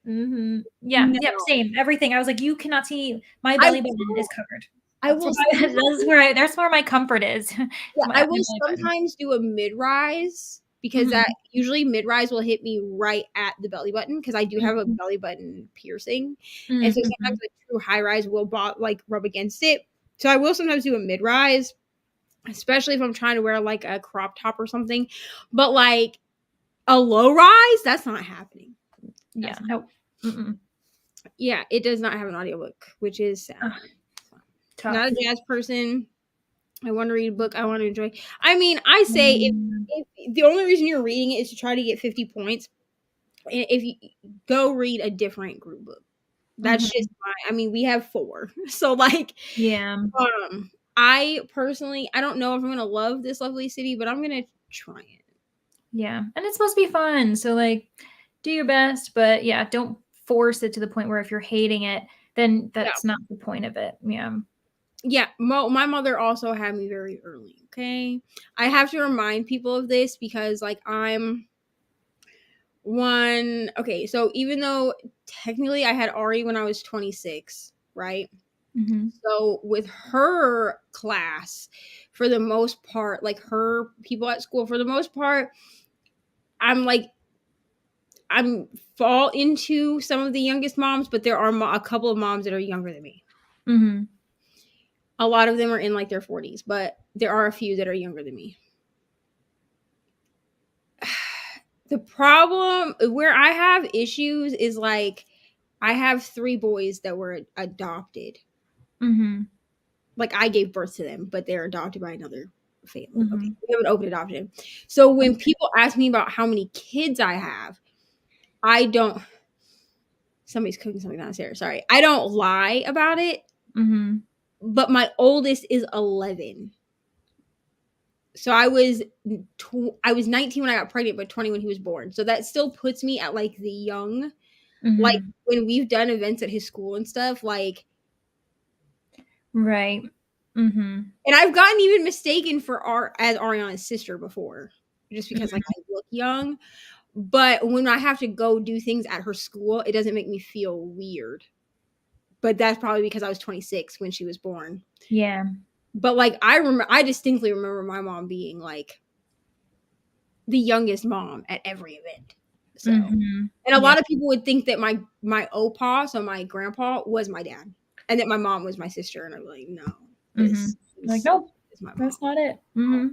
Yeah, yep, same. Everything. I was like, you cannot see my belly button is covered. That's where my comfort is. Yeah, I will sometimes do a mid-rise because that usually mid-rise will hit me right at the belly button because I do have a belly button piercing, and so sometimes a true high-rise will like rub against it. So I will sometimes do a mid-rise, especially if I'm trying to wear like a crop top or something. But like a low-rise, that's not happening. Yeah, no. Yeah, it does not have an audiobook, which is sad. Tough. Not a jazz person. I want to read a book. I want to enjoy. I mean, I say if the only reason you're reading it is to try to get 50 points, if you go read a different group book, that's just fine. I mean, we have 4, so like, I personally, I don't know if I'm gonna love This Lovely City, but I'm gonna try it. Yeah, and it's supposed to be fun, so like, do your best, but yeah, don't force it to the point where if you're hating it, then that's not the point of it. Yeah, my mother also had me very early, okay? I have to remind people of this because, like, okay, so even though technically I had Ari when I was 26, right? So with her class, for the most part, like her people at school, for the most part, I'm fall into some of the youngest moms, but there are a couple of moms that are younger than me. A lot of them are in like their 40s, but there are a few that are younger than me. The problem where I have issues is like I have 3 boys that were adopted. Like I gave birth to them, but they're adopted by another family. Okay, we have an open adoption. So when people ask me about how many kids I have, I don't. Somebody's cooking something downstairs. Sorry, I don't lie about it. But my oldest is 11. So I was 19 when I got pregnant, but 20 when he was born. So that still puts me at like the young. Like when we've done events at his school and stuff, like. Right. Mm-hmm. And I've gotten even mistaken as Ariana's sister before, just because Mm-hmm. like I look young. But when I have to go do things at her school, it doesn't make me feel weird. But that's probably because I was 26 when she was born. Yeah. But like I distinctly remember my mom being like the youngest mom at every event. So, Mm-hmm. and a Yeah. lot of people would think that my opa, so my grandpa, was my dad, and that my mom was my sister. And I'm like, no, Mm-hmm. Like, nope, is my mom. that's not it. Mm-hmm.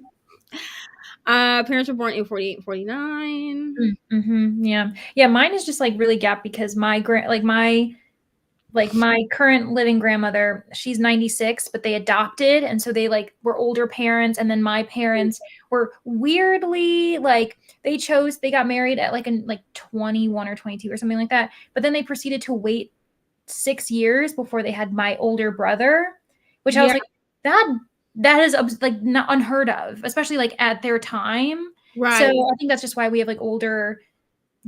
Parents were born in 48 and 49. Mm-hmm. Yeah. Yeah. Mine is just like really gap because my current living grandmother, she's 96, but they adopted. And so they like were older parents. And then my parents were weirdly like, they got married at like 21 or 22 or something like that. But then they proceeded to wait 6 years before they had my older brother, which I was like, that is like not unheard of, especially like at their time. Right. So I think that's just why we have like older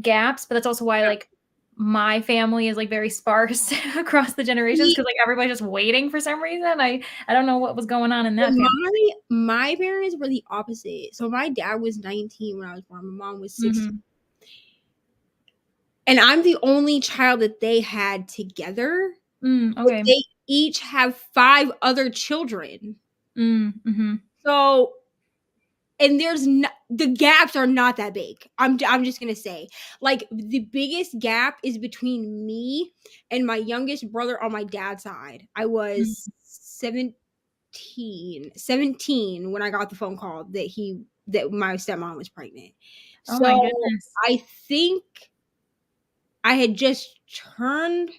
gaps, but that's also why like my family is like very sparse across the generations because like everybody's just waiting for some reason. I don't know what was going on in that family. My parents were the opposite. So my dad was 19 when I was born. My mom was 16. Mm-hmm. And I'm the only child that they had together. Okay. They each have 5 other children. Mm-hmm. So, and the gaps are not that big. I'm just gonna say, like, the biggest gap is between me and my youngest brother on my dad's side. I was 17 when I got the phone call that my stepmom was pregnant. Oh my So goodness. I think I had just turned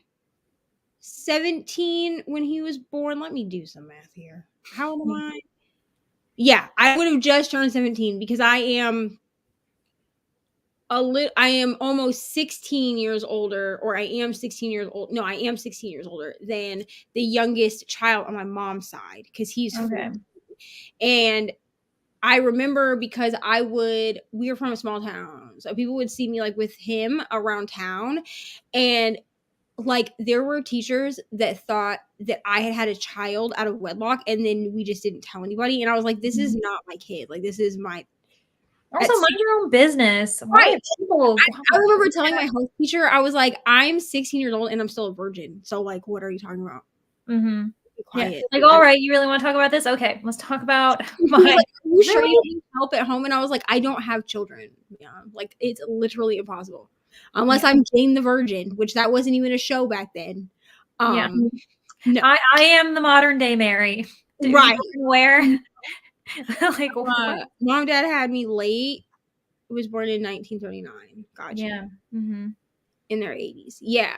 17 when he was born. Let me do some math here. How old am I? Yeah, I would have just turned 17 because I am almost 16 years older, or I am 16 years old. No, I am 16 years older than the youngest child on my mom's side because he's 14. And I remember because we were from a small town, so people would see me like with him around town, and like there were teachers that thought that I had a child out of wedlock, and then we just didn't tell anybody. And I was like, this is not my kid. Like, this is my. Also, mind your own business. Why Right. people? I remember telling my health teacher, I was like, I'm 16 years old and I'm still a virgin. So like, what are you talking about? Mm-hmm. Be quiet. Yeah. Like, all right, you really want to talk about this? Okay, let's talk about my. Like, are you sure you need help at home? And I was like, I don't have children. Yeah, like it's literally impossible, unless I'm Jane the Virgin, which that wasn't even a show back then. Yeah, no, I am the modern day Mary. Right? Where? Like, mom and dad had me late. Was born in 1939. Gotcha. Yeah. Mm-hmm. In their 80s. Yeah.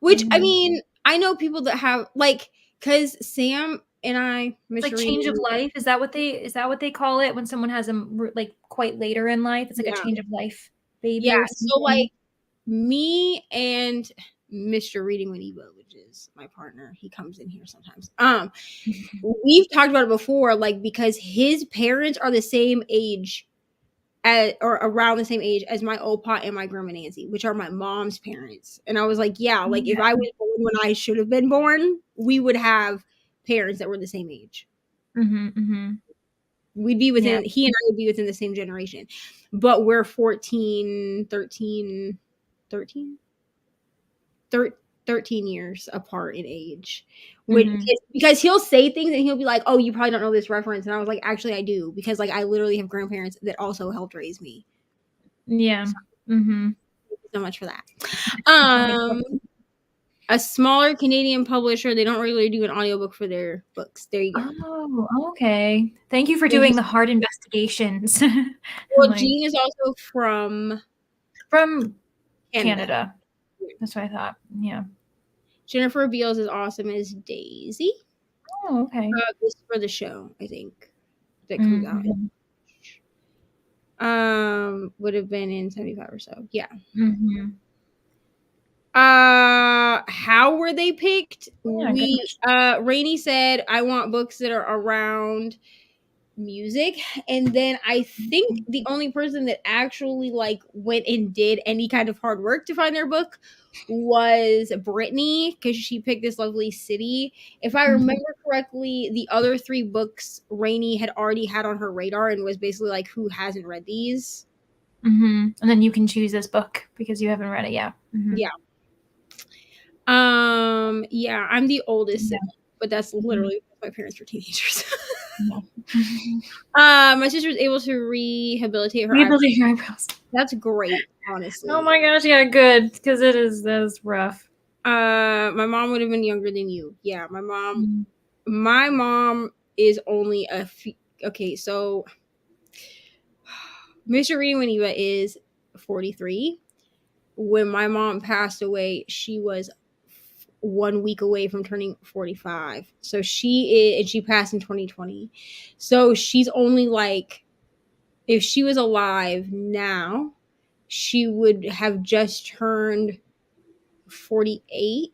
Which I mean, I know people that have like, because Sam and I, it's like change of life. Is that what they call it when someone has them like quite later in life? It's like a change of life baby. Yeah. So like me and Mr. Reading with Evo, which is my partner, he comes in here sometimes. We've talked about it before, like because his parents are the same age or around the same age as my opa and my grandma Nancy, which are my mom's parents. And I was like, yeah, like if I was born when I should have been born, we would have parents that were the same age. We'd be within, he and I would be within the same generation. But we're 13 years apart in age. Which because he'll say things and he'll be like, oh, you probably don't know this reference. And I was like, actually I do, because like I literally have grandparents that also helped raise me. Yeah. Thank you so much for that. A smaller Canadian publisher, they don't regularly do an audiobook for their books. There you go. Oh, okay. Thank you for doing the hard investigations. Well, Jean is also from Canada. That's what I thought. Yeah. Jennifer Beals is awesome as Daisy. Oh, okay. This is for the show, I think, that comes out. Would have been in 75 or so. Yeah. How were they picked? Reni said, I want books that are around music. And then I think the only person that actually like went and did any kind of hard work to find their book was Brittany, because she picked this lovely city. If I remember correctly, the other 3 books Reni had already had on her radar and was basically like, who hasn't read these? And then you can choose this book because you haven't read it yet. Yeah. Yeah, I'm the oldest sibling, but that's literally my parents were teenagers. My sister was able to rehabilitate her eyebrows. That's great, honestly. Oh my gosh, yeah, good, because that is rough. My mom would have been younger than you. Yeah, my mom is only a few. Okay, so Mr. Reni Winiva is 43. When my mom passed away, she was 1 week away from turning 45. So she passed in 2020. So she's only like, if she was alive now, she would have just turned 48.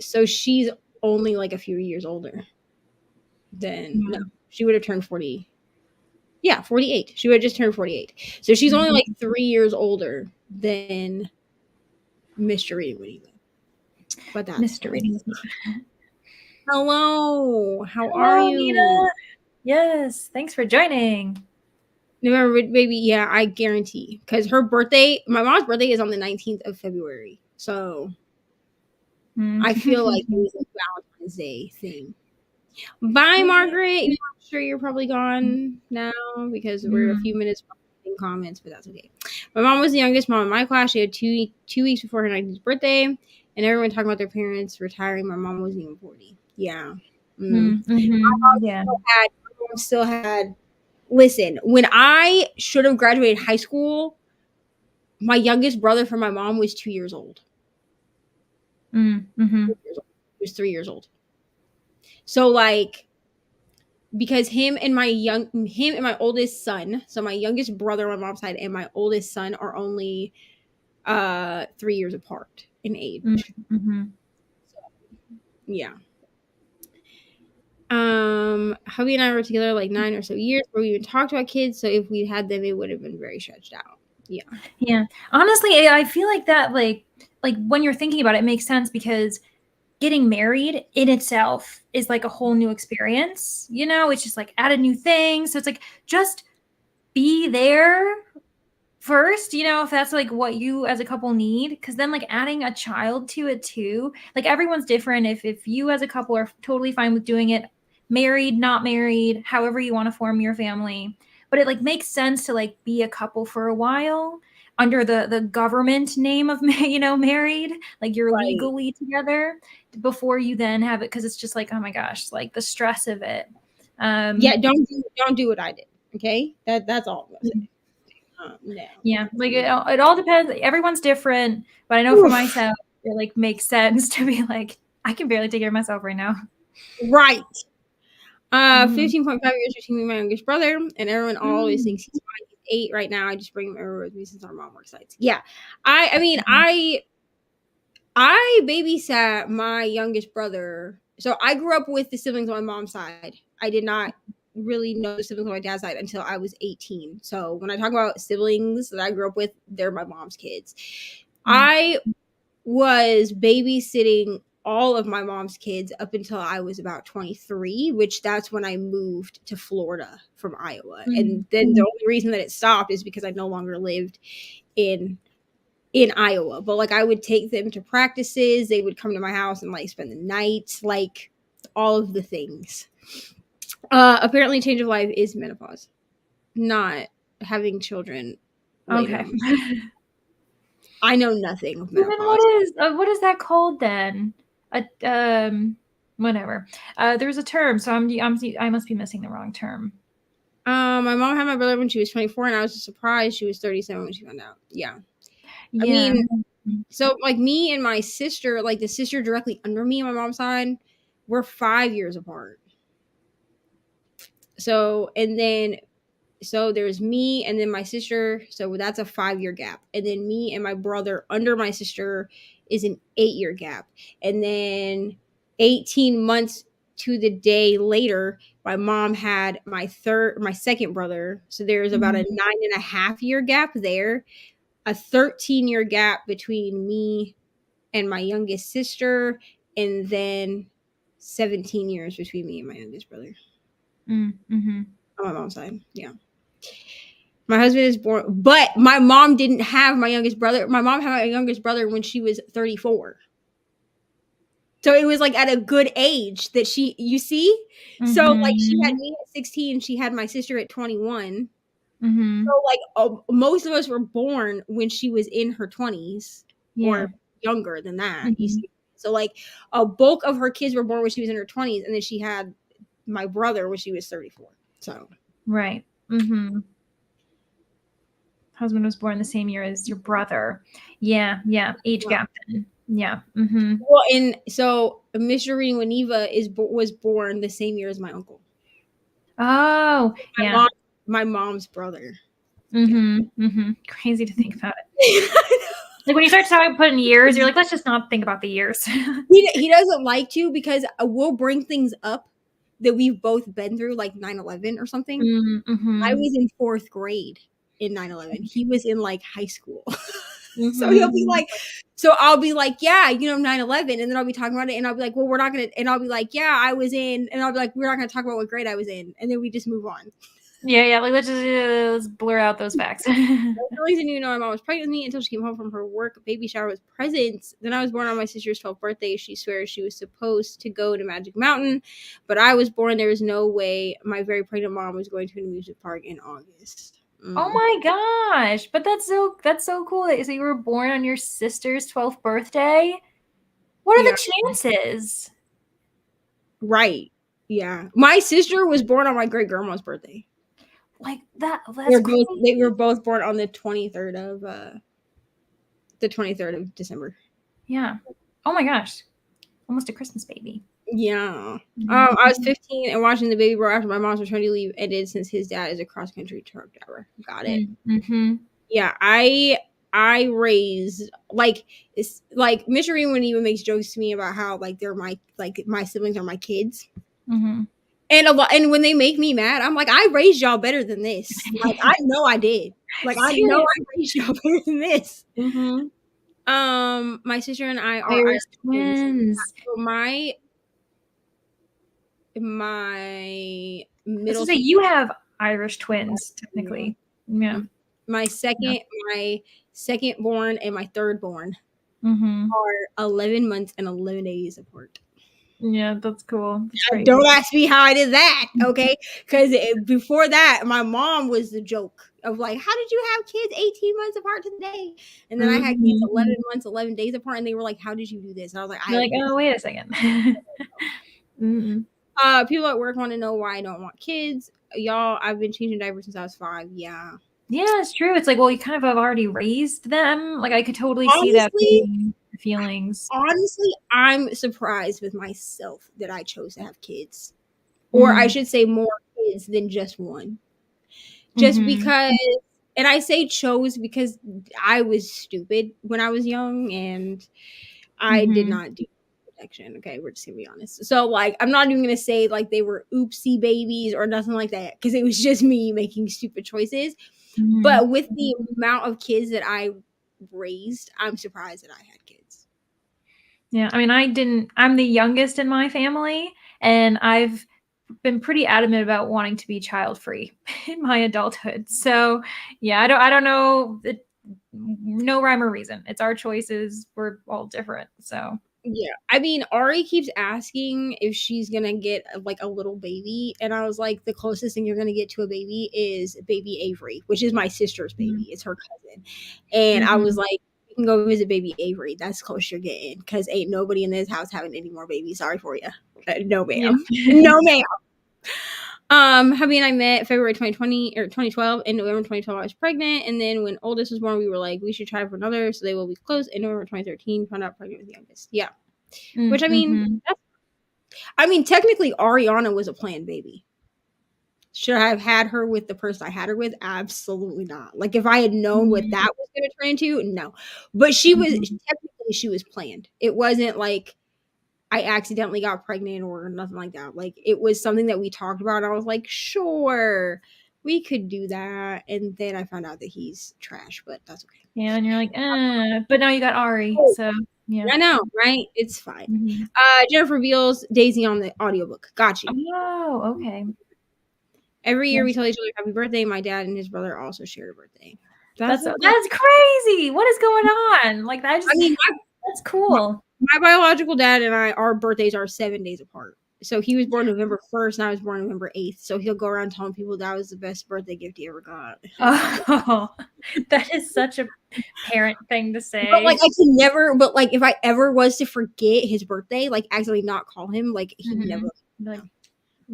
So she's only like a few years older than, no, she would have turned 40. Yeah, 48. She would have just turned 48. So she's only like 3 years older than Mr. Reni Winiva. But that's Mr. Reni. Hello, how are you? Nina. Yes, thanks for joining. November, baby. Yeah, I guarantee. Because her birthday, my mom's birthday is on the 19th of February. So I feel like it was a Valentine's Day thing. Bye, Margaret. I'm sure you're probably gone now because we're a few minutes in comments, but that's okay. My mom was the youngest mom in my class. She had two weeks before her 19th birthday, and everyone talking about their parents retiring. My mom wasn't even 40. Yeah. My mom still had. Listen, when I should have graduated high school, my youngest brother from my mom was 2 years old. He was 3 years old. So like, because him and my oldest son, so my youngest brother on my mom's side and my oldest son are only 3 years apart in age. So, yeah. Hubby and I were together like 9 or so years where we even talked about kids. So if we had them, it would have been very stretched out. Yeah. Yeah. Honestly, I feel like that, like when you're thinking about it, it makes sense because getting married in itself is like a whole new experience. You know, it's just like added new things. So it's like, just be there first, you know, if that's like what you as a couple need, because then like adding a child to it too, like everyone's different. If you as a couple are totally fine with doing it, married, not married, however you want to form your family, but it like makes sense to like be a couple for a while under the government name of, you know, married, like you're legally together before you then have it, because it's just like, oh my gosh, like the stress of it. Yeah, don't do what I did. Okay, that's all I'm gonna say. No. Yeah, like it all depends. Everyone's different, but I know for myself, it like makes sense to be like, I can barely take care of myself right now. Right. 15.5 years between me and my youngest brother, and everyone always thinks he's fine. He's 8 right now. I just bring him everywhere with me since our mom works sites. Yeah, I mean, I babysat my youngest brother. So I grew up with the siblings on my mom's side. I did not really know the siblings on my dad's side until I was 18. So when I talk about siblings that I grew up with, they're my mom's kids. I was babysitting all of my mom's kids up until I was about 23, which that's when I moved to Florida from Iowa. And then the only reason that it stopped is because I no longer lived in Iowa. But like, I would take them to practices. They would come to my house and like spend the night, like all of the things. Apparently change of life is menopause, not having children later. Okay. I know nothing of menopause. What is that called then? Whatever. There's a term, so I must be missing the wrong term. My mom had my brother when she was 24, and I was just surprised she was 37 when she found out. Yeah. I mean, so like me and my sister, like the sister directly under me on my mom's side, we're 5 years apart. So there's me and then my sister. So that's a 5-year gap. And then me and my brother under my sister is an 8-year gap. And then 18 months to the day later, my mom had my second brother. So there's about a 9.5 year gap there, a 13-year gap between me and my youngest sister, and then 17 years between me and my youngest brother. Mm-hmm. On my mom's side. Yeah. My husband is born, but my mom didn't have my youngest brother. My mom had my youngest brother when she was 34. So it was like at a good age that you see? So like she had me at 16, she had my sister at 21. Mm-hmm. So like most of us were born when she was in her 20s or younger than that. You see? So like a bulk of her kids were born when she was in her 20s, and then she had my brother when she was 34. So right. Husband was born the same year as your brother. Yeah. Age gap then. Yeah. Well, and so Mr. Reni Waniva was born the same year as my uncle. Oh, My mom's brother. Crazy to think about it. Like when you start talking putting years, you're like, let's just not think about the years. He doesn't like to, because we'll bring things up that we've both been through, like 9/11 or something. I was in 4th grade in 9/11. He was in like high school. So he'll be like, so I'll be like, yeah, 9/11, and then I'll be talking about it, and I'll be like, well, we're not gonna, and I'll be like, yeah, I was in, and I'll be like, we're not gonna talk about what grade I was in, and then we just move on. Yeah, like let's blur out those facts. The reason my mom was pregnant with me until she came home from her work baby shower with presents. Then I was born on my sister's 12th birthday. She swears she was supposed to go to Magic Mountain, but I was born. There was no way my very pregnant mom was going to an amusement park in August. Oh my gosh! But that's so cool. So you were born on your sister's 12th birthday. What are the chances? Right. Yeah. My sister was born on my great grandma's birthday. Like that. They were both born on the 23rd of December. Yeah. Oh my gosh. Almost a Christmas baby. Yeah. I was 15 and watching the baby grow after my mom's maternity leave ended, since his dad is a cross-country truck driver. Got it. Yeah. I raised it's like Mr. Reni when he even makes jokes to me about how like they're my siblings are my kids. And when they make me mad, I'm like, I raised y'all better than this. Like I know I did. Like I know I raised y'all better than this. My sister and I are Irish twins. So my middle. So you have Irish twins technically. Yeah. My second born and my third born are 11 months and 11 days apart. Yeah, that's cool. That's Don't ask me how I did that, okay? Because before that, my mom was the joke of like, how did you have kids 18 months apart today? And then I had kids 11 months, 11 days apart, and they were like, how did you do this? And I was like, oh, wait a second. People at work want to know why I don't want kids. Y'all, I've been changing diapers since I was 5. Yeah. Yeah, it's true. It's like, well, you kind of have already raised them. Like, I could totally see that feelings. Honestly, I'm surprised with myself that I chose to have kids. Or I should say more kids than just one. Just because, and I say chose because I was stupid when I was young and I did not do protection. Okay, we're just gonna be honest. So like, I'm not even gonna say like they were oopsie babies or nothing like that, because it was just me making stupid choices. But with the amount of kids that I raised, I'm surprised that I had kids. Yeah, I mean, I'm the youngest in my family, and I've been pretty adamant about wanting to be child-free in my adulthood. So yeah, I don't know, no rhyme or reason. It's our choices. We're all different. So yeah, I mean, Ari keeps asking if she's gonna get like a little baby, and I was like, the closest thing you're gonna get to a baby is baby Avery, which is my sister's baby. It's her cousin, and I was like, you can go visit baby Avery. That's close you're getting, because ain't nobody in this house having any more babies. Sorry for you. No ma'am. No ma'am. Hubby and I met February 2020 or 2012. In November 2012, I was pregnant, and then when oldest was born, we were like, we should try for another, so they will be close. In November 2013, found out pregnant with the youngest. Yeah, which I mean, technically, Ariana was a planned baby. Should I have had her with the person I had her with? Absolutely not. Like if I had known what that was going to turn into, no. But she was technically she was planned. It wasn't like I accidentally got pregnant or nothing like that. Like, it was something that we talked about, and I was like, sure, we could do that. And then I found out that he's trash, but that's okay. Yeah, and you're like, but now you got Ari, so yeah. I know, right? It's fine. Mm-hmm. Jennifer Beals, Daisy on the audiobook. Got you. Oh, okay. Every year we tell each other happy birthday. My dad and his brother also shared a birthday. That's crazy. What is going on? Like, that just, I mean, that's cool. My biological dad and our birthdays are 7 days apart. So he was born November 1st and I was born November 8th. So he'll go around telling people that was the best birthday gift he ever got. Oh, that is such a parent thing to say. But like, I can never, but like, if I ever was to forget his birthday, like accidentally not call him, like he never. Like,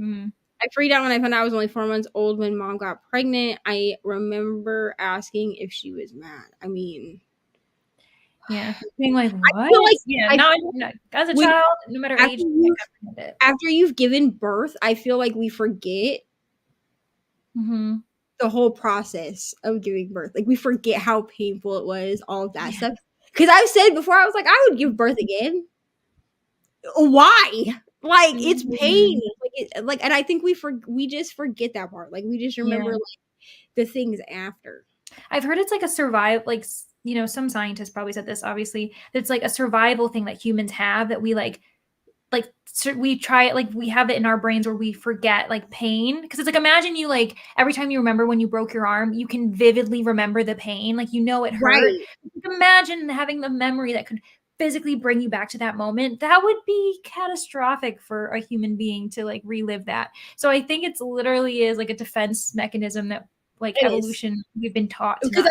I freaked out when I found out I was only 4 months old when mom got pregnant. I remember asking if she was mad. I mean, yeah, being like, what? I feel like, yeah, no, as a child, no matter age, after you've given birth, I feel like we forget the whole process of giving birth. Like, we forget how painful it was, all of that stuff. Because I've said before, I was like, I would give birth again. Why? Like, it's pain. Like, and I think we just forget that part. Like, we just remember like the things after. I've heard it's like a survive, like, you know, some scientists probably said this, obviously, it's like a survival thing that humans have, that we like we try it, like we have it in our brains where we forget like pain. Because it's like, imagine you, like, every time you remember when you broke your arm, you can vividly remember the pain, like, you know, it hurt. Right. Imagine having the memory that could physically bring you back to that moment. That would be catastrophic for a human being to like relive that. So I think it's literally is like a defense mechanism that, like, evolution, we've been taught to. Because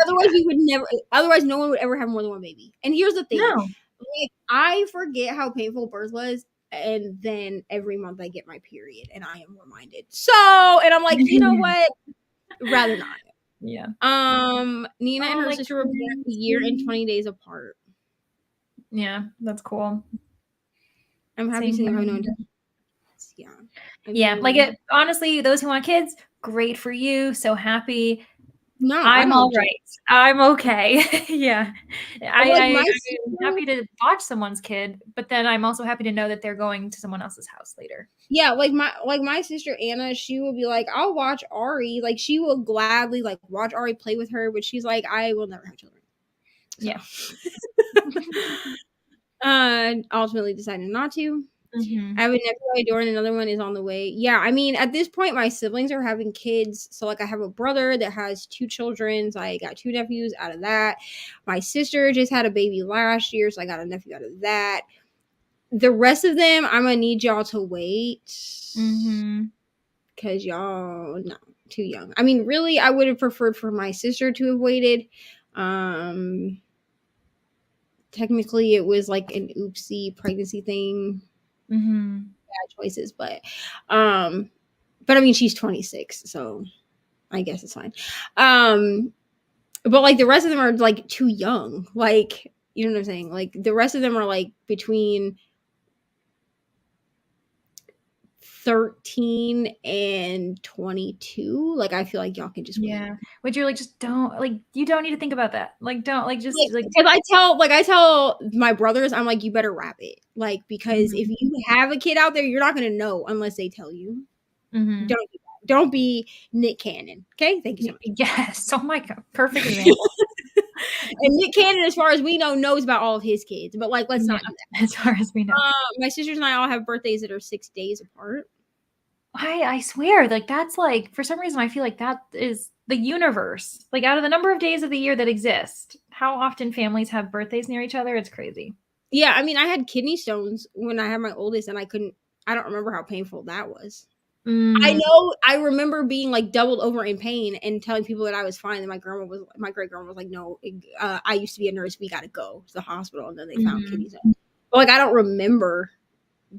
otherwise no one would ever have more than one baby. And here's the thing. Like, I forget how painful birth was, and then every month I get my period and I am reminded. So, and I'm like, you know what? Rather not. Yeah. Nina and her sister were born a year and 20 days apart. Yeah, that's cool. I'm happy seeing how no one. Yeah. Yeah, like, it, honestly, those who want kids, great for you. So happy. No, I'm all right. I'm okay. Yeah. I'm happy to watch someone's kid, but then I'm also happy to know that they're going to someone else's house later. Yeah, like my sister Anna, she will be like, I'll watch Ari. Like, she will gladly like watch Ari play with her, but she's like, I will never have children. So. Yeah. Ultimately decided not to. I have a nephew I adore and another one is on the way. Yeah, I mean, at this point, my siblings are having kids. So, like, I have a brother that has 2 children. So I got 2 nephews out of that. My sister just had a baby last year. So I got a nephew out of that. The rest of them, I'm going to need y'all to wait. Because y'all, no, too young. I mean, really, I would have preferred for my sister to have waited. Technically, it was like an oopsie pregnancy thing. Bad choices, but I mean, she's 26, so I guess it's fine. But like, the rest of them are like too young. Like, you know what I'm saying? Like, the rest of them are like between 13 and 22. Like, I feel like y'all can just wait. But you're like, just don't, like, you don't need to think about that. Like, don't, like, just like, because I tell my brothers, I'm like, you better wrap it, like, because if you have a kid out there, you're not gonna know unless they tell you. Don't be Nick Cannon. Okay, thank you so much. Yes. Oh my god, perfect example. And Nick Cannon, as far as we know, knows about all of his kids, but like, let's not do that. As far as we know, my sisters and I all have birthdays that are 6 days apart. I swear, like, that's like, for some reason I feel like that is the universe. Like, out of the number of days of the year that exist, how often families have birthdays near each other, it's crazy. Yeah, I mean, I had kidney stones when I had my oldest, and I don't remember how painful that was. I remember being like doubled over in pain and telling people that I was fine, and my great grandma was like, no, I used to be a nurse, we gotta go to the hospital, and then they found kidney stones. But like, I don't remember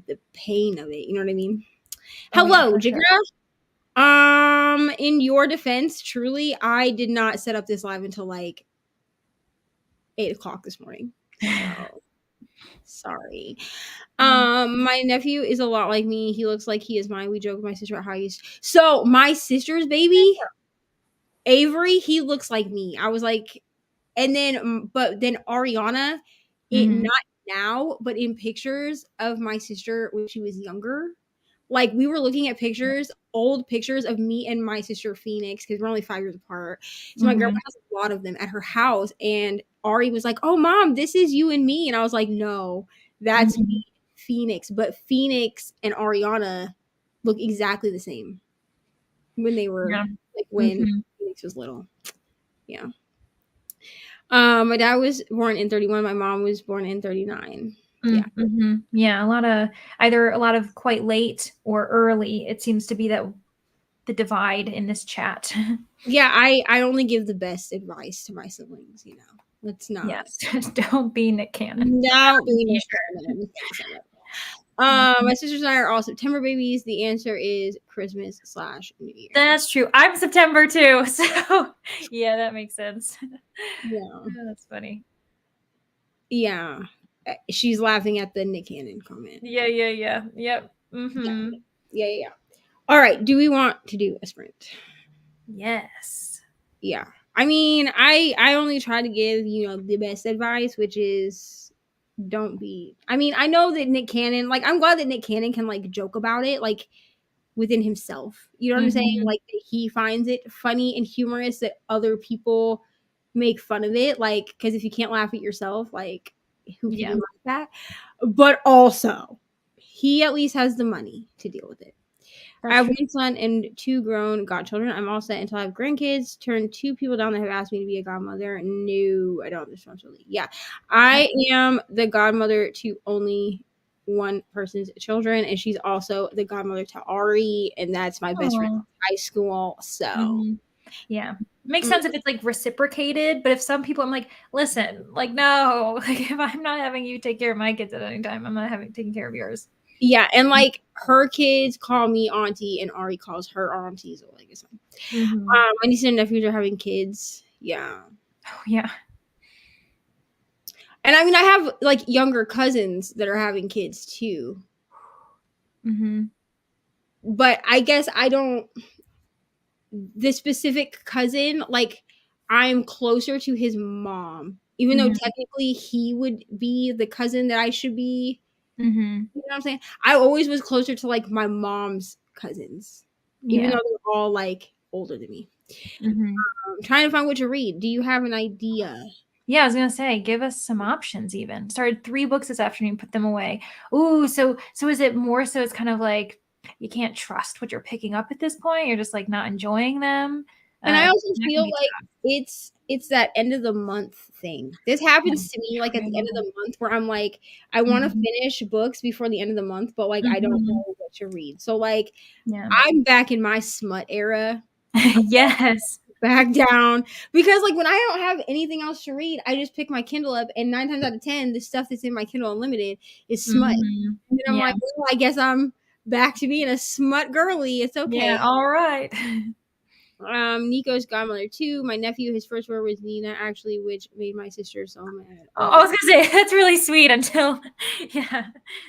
the pain of it, you know what I mean? Hello, Jigra. Sure. In your defense, truly, I did not set up this live until like 8 o'clock this morning. So, sorry. My nephew is a lot like me. He looks like he is mine. We joke with my sister about how he's. So my sister's baby, Avery, he looks like me. I was like, and then, but then Ariana, not now, but in pictures of my sister when she was younger. Like we were looking at pictures, old pictures of me and my sister Phoenix, because we're only 5 years apart. So my grandma has a lot of them at her house, and Ari was like, "Oh, mom, this is you and me," and I was like, "No, that's me, Phoenix." But Phoenix and Ariana look exactly the same when they were like when Phoenix was little. Yeah. My dad was born in 31. My mom was born in 39. Yeah. Yeah, a lot of quite late or early. It seems to be that the divide in this chat. Yeah, I only give the best advice to my siblings, you know. Let's not. Yes, don't be Nick Cannon. No, be Nick Cannon. My sisters and I are all September babies. The answer is Christmas/New Year. That's true. I'm September too, so yeah, that makes sense. Yeah. Oh, that's funny. Yeah. She's laughing at the Nick Cannon comment. Yeah. Yep. Yeah. All right. Do we want to do a sprint? Yes. Yeah. I mean, I only try to give, you know, the best advice, which is don't be. I mean, I know that Nick Cannon, like, I'm glad that Nick Cannon can, like, joke about it, like, within himself. You know what I'm saying? Like, he finds it funny and humorous that other people make fun of it. Like, because if you can't laugh at yourself, like, who can do like that? But also, he at least has the money to deal with it. I have one son and 2 grown godchildren. I'm all set until I have grandkids. Turned 2 people down that have asked me to be a godmother. No, I don't have the responsibility. Yeah, I am the godmother to only one person's children, and she's also the godmother to Ari, and that's my best friend in high school. So, yeah. Makes sense if it's like reciprocated, but if some people, I'm like, listen, like, no, like if I'm not having you take care of my kids at any time, I'm not taking care of yours. Yeah, and like her kids call me auntie, and Ari calls her auntie. So like it's fine. My niece and nephews are having kids. Yeah. Oh yeah. And I mean, I have like younger cousins that are having kids too. But I guess I don't. The specific cousin, like I'm closer to his mom, even though technically he would be the cousin that I should be. You know what I'm saying? I always was closer to like my mom's cousins, even though they're all like older than me. I'm trying to find what to read. Do you have an idea? Yeah, I was gonna say, give us some options. Even started 3 books this afternoon, put them away. Ooh, so is it more so? It's kind of like you can't trust what you're picking up at this point. You're just like not enjoying them. And I also feel like it's that end of the month thing. This happens to me like at the end of the month where I'm like, I want to finish books before the end of the month, but like I don't know what to read. So like I'm back in my smut era. Yes. Back down. Because like when I don't have anything else to read, I just pick my Kindle up, and 9 times out of 10, the stuff that's in my Kindle Unlimited is smut. And then I'm like, well, I guess I'm back to being a smut girly. It's okay. Yeah, all right. Nico's godmother too. My nephew, his first word was Nina, actually, which made my sister so mad. I was gonna say that's really sweet until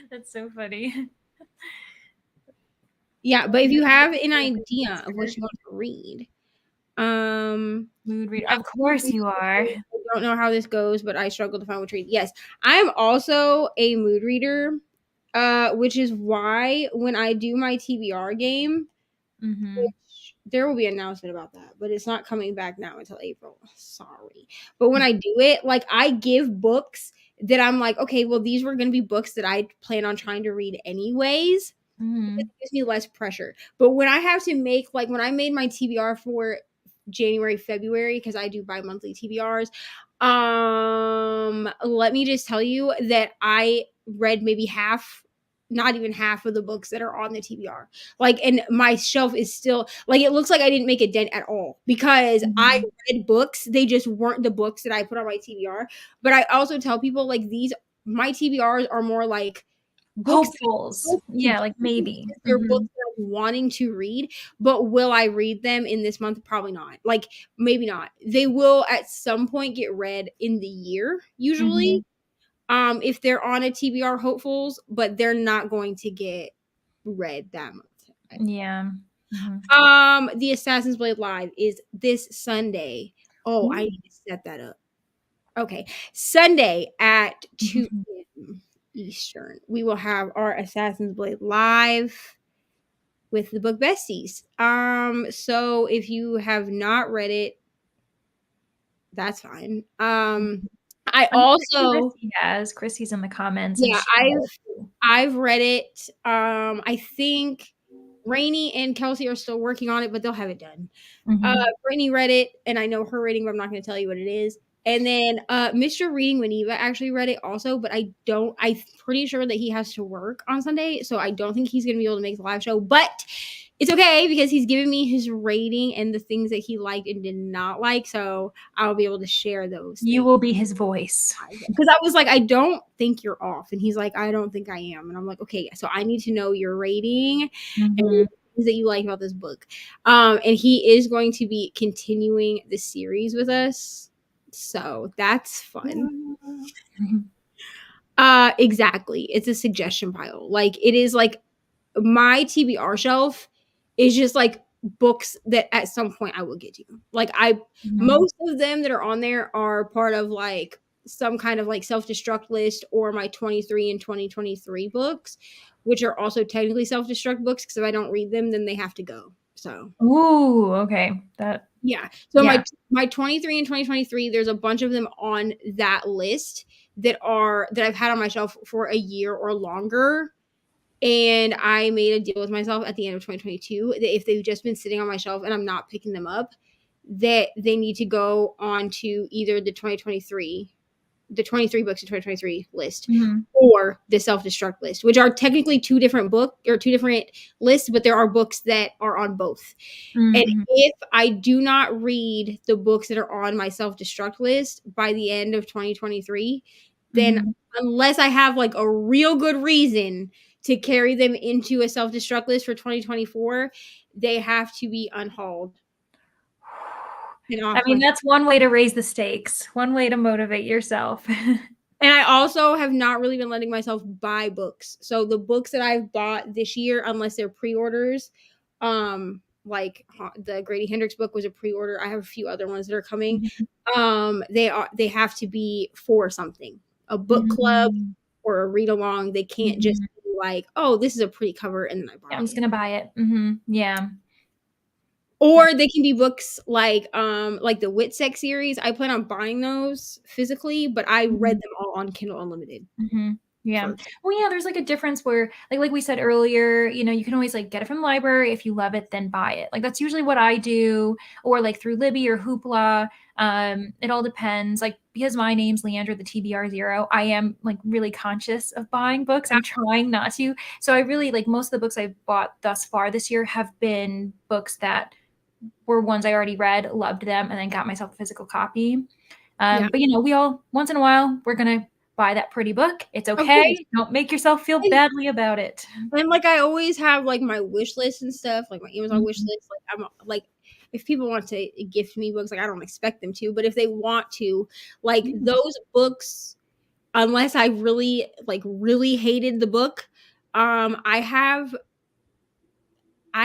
that's so funny. Yeah, but if you have an idea of what you want to read, mood reader. Of course you are. I don't know how this goes, but I struggle to find what to read. Yes, I am also a mood reader, which is why when I do my TBR game, which there will be an announcement about that, but it's not coming back now until April. Sorry. But when I do it, like I give books that I'm like, okay, well, these were going to be books that I plan on trying to read anyways. It gives me less pressure. But when I have to make, like when I made my TBR for January, February, because I do bi-monthly TBRs, let me just tell you that I read maybe half, not even half of the books that are on the TBR. Like, and my shelf is still, like, it looks like I didn't make a dent at all because I read books. They just weren't the books that I put on my TBR. But I also tell people, like, my TBRs are more like, hopefuls. Yeah, like maybe they're books that I'm wanting to read, but will I read them in this month? Probably not. Like maybe not. They will at some point get read in the year, usually. If they're on a TBR hopefuls, but they're not going to get read that month. Yeah. The Assassin's Blade Live is this Sunday. Oh, I need to set that up. Okay. Sunday at 2 Mhm. p.m. Eastern, we will have our Assassin's Blade live with the book besties. So if you have not read it, that's fine. I I'm sure also Chrissy has. Chrissy's in the comments, and yeah, she read it too. I've read it. I think Reni and Kelsey are still working on it, but they'll have it done. Mhm. Brittany read it, and I know her rating, but I'm not going to tell you what it is. And then Mr. Reading Whenever actually read it also, but I'm pretty sure that he has to work on Sunday, so I don't think he's going to be able to make the live show. But it's okay because he's given me his rating and the things that he liked and did not like, so I'll be able to share those You things. will be his voice. Because I was like, I don't think you're off, and he's like, I don't think I am, and I'm like, okay, so I need to know your rating and Mhm. things that you like about this book. And he is going to be continuing the series with us, so that's fun. Mhm. Exactly. It's a suggestion pile. Like it is like my TBR shelf is just like books that at some point I will get to. Like Mhm. most of them that are on there are part of like some kind of like self-destruct list or my 23 and 2023 books, which are also technically self-destruct books because if I don't read them, then they have to go. So Ooh, okay. That yeah. So yeah. my 23 and 2023, there's a bunch of them on that list that I've had on my shelf for a year or longer. And I made a deal with myself at the end of 2022 that if they've just been sitting on my shelf and I'm not picking them up, that they need to go on to either the 23 books in 2023 list Mhm. or the self-destruct list, which are technically two different lists, but there are books that are on both. And Mhm. if I do not read the books that are on my self-destruct list by the end of 2023, then Mhm. unless I have like a real good reason to carry them into a self-destruct list for 2024, they have to be unhauled and I off mean, my. that's one way to raise the stakes, one way to motivate yourself. And I also have not really been letting myself buy books. So the books that I've bought this year, unless they're pre-orders, like the Grady Hendrix book was a pre-order. I have a few other ones that are coming. Mhm. They have to be for something, a book club Mhm. or a read along. They can't just Mhm. be like, oh, this is a pretty cover, and then I Yeah, buy I'm just it. gonna buy it. Yeah. Yeah. Or they can be books like the Witsec series. I plan on buying those physically, but I read Mhm. them all on Kindle Unlimited Mhm. Yeah. first. Well, yeah, there's like a difference where like we said earlier, you can always like get it from the library. If you love it, then buy it. Like that's usually what I do, or like through Libby or Hoopla. It all depends. Like because my name's Leandra the TBR0, I am like really conscious of buying books. I'm trying not to. So I really like most of the books I've bought thus far this year have been books that were ones I already read, loved them, and then got myself a physical copy. Yeah, But we all once in a while we're gonna buy that pretty book. It's of course. okay. Don't make yourself feel And, badly about it. and like I always have like my wish list and stuff, like my Amazon wish Mhm. list. Like I'm like if people want to gift me books, like I don't expect them to, but if they want to, like Yeah. those books, unless I really hated the book, I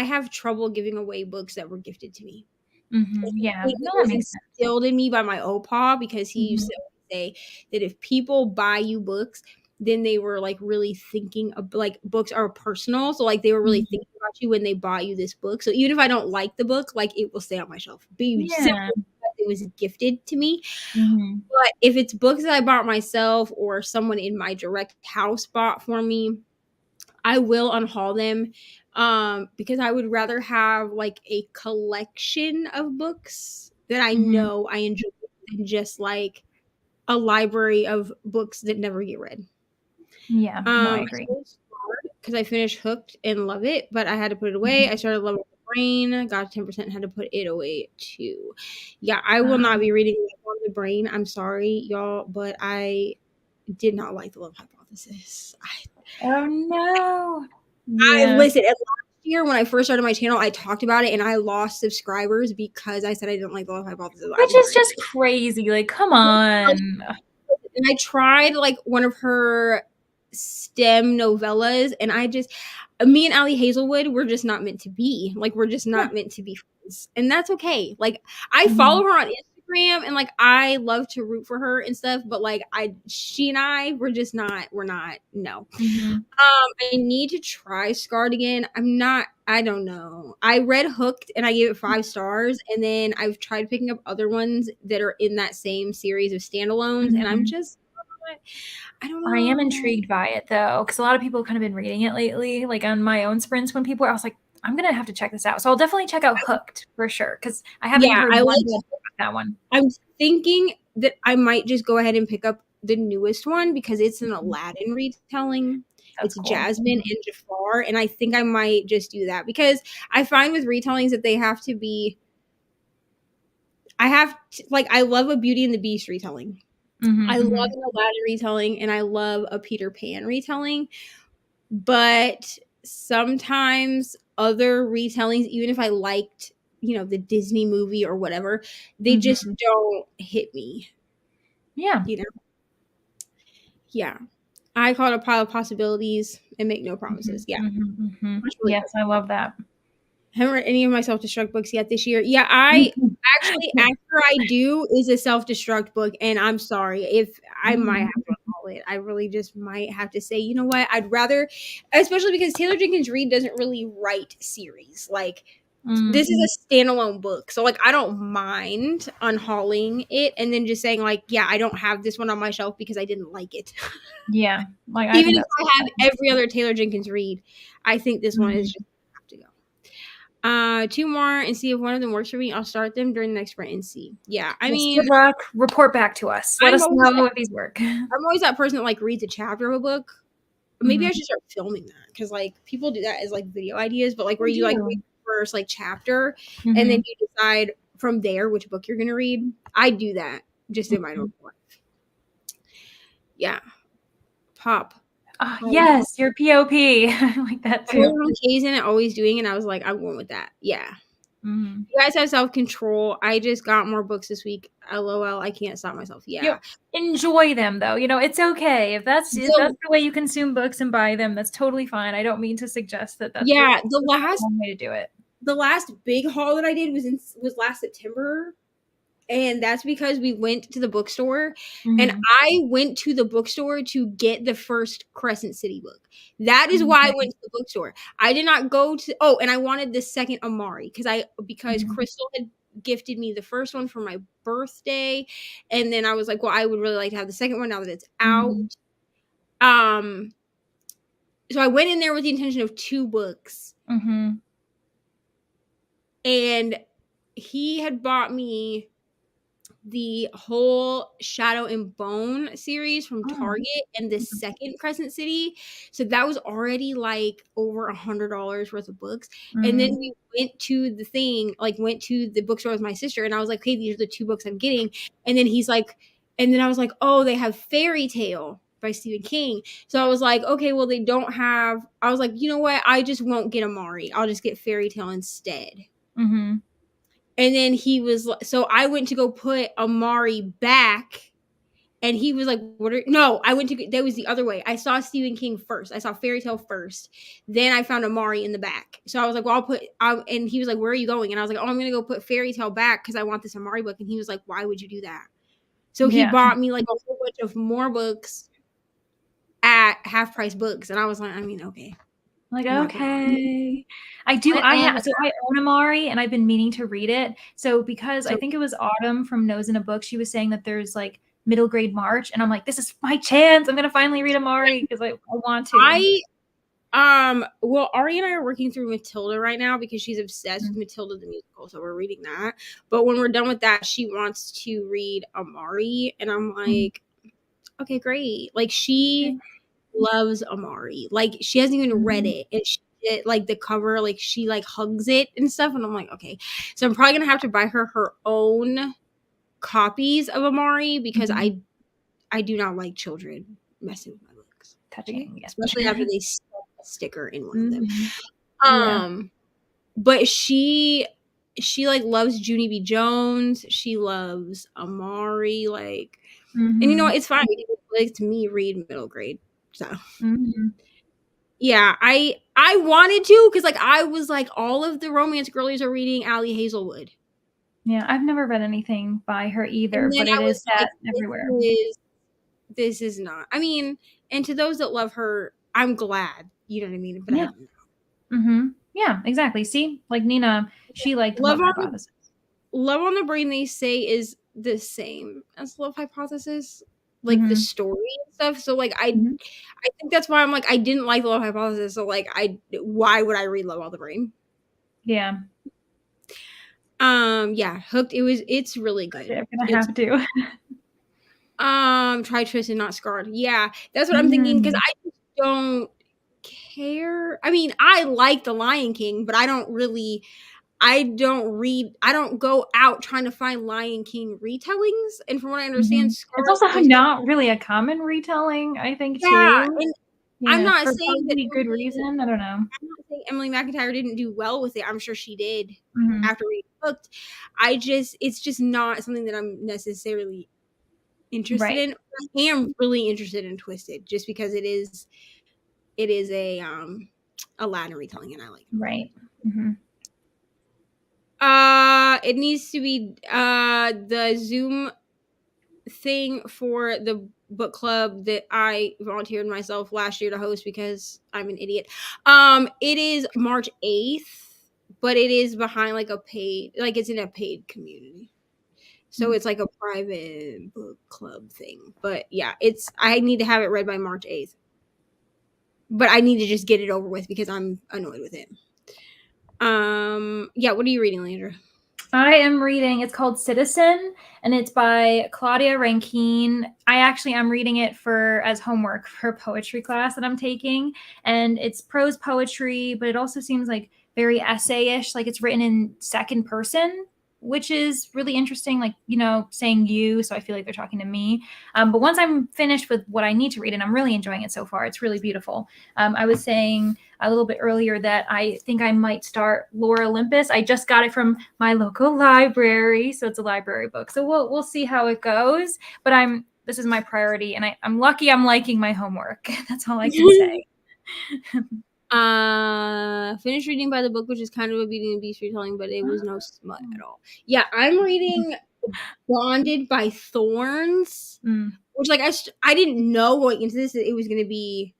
have trouble giving away books that were gifted to me. Yeah. It No, that was makes sense. instilled in me by my opa because he used Mhm. to always say that if people buy you books, then they were like really thinking of like books are personal. So like they were really Mhm. thinking about you when they bought you this book. So even if I don't like the book, like it will stay on my shelf. Be simply Yeah. because it was gifted to me. Mhm. But if it's books that I bought myself or someone in my direct house bought for me, I will unhaul them because I would rather have like a collection of books that I Mhm. know I enjoy than just like a library of books that never get read. Yeah. No, I agree. So it's hard because I finished Hooked and love it, but I had to put it away. Mhm. I started Love of the Brain, got 10%, had to put it away too. Yeah, I will not Um, be reading Love of the Brain. I'm sorry, y'all, but I did not like the Love Hypothesis. oh no. I Yeah. listen. Last year when I first started my channel, I talked about it and I lost subscribers because I said I didn't like the Love Hypothesis. Which I'm is very just crazy. Like, come on. and I tried like one of her STEM novellas, and me and Allie Hazelwood, we're just not meant to be. Like we're just Yeah. not meant to be friends, and that's okay. Like I follow Mhm. her on Instagram. Instagram, and like I love to root for her and stuff, but like she and I we're not no. Mm-hmm. I need to try Scarred again. I don't know. I read Hooked and I gave it 5 stars, and then I've tried picking up other ones that are in that same series of standalones, and I'm just I don't know. I am intrigued by it though, because a lot of people have kind of been reading it lately. Like on my own sprints, when people, I was like, I'm gonna have to check this out. So I'll definitely check out Hooked for sure, because I haven't heard one about that one. I'm thinking that I might just go ahead and pick up the newest one because it's an Aladdin retelling. That's It's cool. Jasmine and Jafar, and I think I might just do that because I find with retellings that they have to be. I love a Beauty and the Beast retelling. I love an Aladdin retelling, and I love a Peter Pan retelling. But sometimes other retellings, even if I liked, the Disney movie or whatever, they just don't hit me. Yeah. Yeah. I call it a pile of possibilities and make no promises. Yeah. Really yes, cool. I love that. I haven't read any of my self-destruct books yet this year. Yeah, I actually, after I do, is a self-destruct book, and I'm sorry if I might have to call it. I really just might have to say, you know what? I'd rather, especially because Taylor Jenkins Reid doesn't really write series. Like, this is a standalone book, so like I don't mind unhauling it and then just saying like, yeah, I don't have this one on my shelf because I didn't like it. Yeah, like even if I have every other Taylor Jenkins Reid, I think this one is just have to go. 2 more and see if one of them works for me. I'll start them during the next sprint and see. Yeah, I mean, good luck. Report back to us. Let us know if these work. I'm always that person that like reads a chapter of a book. Maybe I should start filming that because like people do that as like video ideas, but like where you like read the first like chapter and then you decide from there which book you're gonna read. I do that just in my normal life. Yeah, Pop. Yes, your POP. I like that too. Kazin and always doing, and I was like, I'm going with that. Yeah. You guys have self-control. I just got more books this week. LOL. I can't stop myself. Yeah. Enjoy them though. It's okay if that's the way you consume books and buy them. That's totally fine. I don't mean to suggest that. That's the last way to do it. The last big haul that I did was last September. And that's because we went to the bookstore and I went to the bookstore to get the first Crescent City book. That is why I went to the bookstore. I did not go to, and I wanted the second Amari because Crystal had gifted me the first one for my birthday. And then I was like, well, I would really like to have the second one now that it's out. So I went in there with the intention of 2 books. And he had bought me the whole Shadow and Bone series from Target and the second Crescent City. So that was already like over $100 worth of books. And then we went to the bookstore with my sister and I was like, hey, these are the 2 books I'm getting. And then he's like, and then I was like, oh, they have Fairy Tale by Stephen King. So I was like, okay, well, they don't have, I was like, you know what? I just won't get Amari. I'll just get Fairy Tale instead. And then he was, so I went to go put Amari back and he was like, that was the other way. I saw Stephen King first. I saw Fairy Tale first. Then I found Amari in the back. So I was like, well, and he was like, where are you going? And I was like, oh, I'm going to go put Fairy Tale back because I want this Amari book. And he was like, why would you do that? So he bought me like a whole bunch of more books at half price books. And I was like, I mean, okay. Like, okay. I own Amari and I've been meaning to read it. So because I think it was Autumn from Nose in a Book, she was saying that there's like middle grade March and I'm like, this is my chance. I'm going to finally read Amari because I want to. Well, Ari and I are working through Matilda right now because she's obsessed with Matilda the musical. So we're reading that. But when we're done with that, she wants to read Amari. And I'm like, okay, great. Like she loves Amari. Like she hasn't even read it. And like the cover, like she like hugs it and stuff. And I'm like, okay. So I'm probably going to have to buy her own copies of Amari because I do not like children messing with my books. Touching. Especially after they stuck a sticker in one of them. But she like loves Junie B. Jones. She loves Amari. Like, and you know what? It's fine. It lets me read middle grade. So, yeah, I wanted to because like I was like all of the romance girlies are reading Allie Hazelwood. Yeah, I've never read anything by her either, And then but it I was is set like, everywhere. this is not. I mean, and to those that love her, I'm glad. You know what I mean? But I Yeah. don't know. Mm-hmm. Yeah, exactly. See, like Nina, she liked Love Love on Hypothesis. Love on the Brain, they say, is the same as Love Hypothesis, like the Mm-hmm. story and stuff. So like Mm-hmm. I think that's why I'm like I didn't like Love Hypothesis. So like why would I read Love on the Brain? Yeah. Yeah, Hooked. It's really good. I'm gonna It's have to. Try Twisted Not Scarred. Yeah, that's what I'm thinking because Mm, I just don't care. I mean, I like The Lion King, but I don't go out trying to find Lion King retellings. And from what I understand, mhm. It's Scarred also Twisted. not really a common retelling, I think, Yeah, too. and I'm Yeah, not for saying that probably good reason. I don't know. I'm not saying Emily McIntyre didn't do well with it. I'm sure she did Mhm. after reading Hooked. It's just not something that I'm necessarily interested Right. in. I am really interested in Twisted just because it is a Latin retelling and I like it. Right. Mhm. It needs to be the Zoom thing for the book club that I volunteered myself last year to host because I'm an idiot. It is March 8th, but it is behind like it's in a paid community. So Mm. it's like a private book club thing. But yeah, I need to have it read by March 8th. But I need to just get it over with because I'm annoyed with it. Yeah, what are you reading, Landra? I am reading, it's called Citizen, and it's by Claudia Rankine. I'm reading it as homework for poetry class that I'm taking. And it's prose poetry, but it also seems like very essay-ish, like it's written in second person, which is really interesting, like, saying you, so I feel like they're talking to me. But once I'm finished with what I need to read, and I'm really enjoying it so far, it's really beautiful. I was saying a little bit earlier that I think I might start Lore Olympus. I just got it from my local library, so it's a library book. So we'll see how it goes. But this is my priority, and I'm lucky I'm liking my homework. That's all I can say. Finished reading by the book, which is kind of a Beauty and the Beast retelling, but it was no smut at all. Yeah, I'm reading Bonded by Thorns, which like I didn't know going into this that it was going to be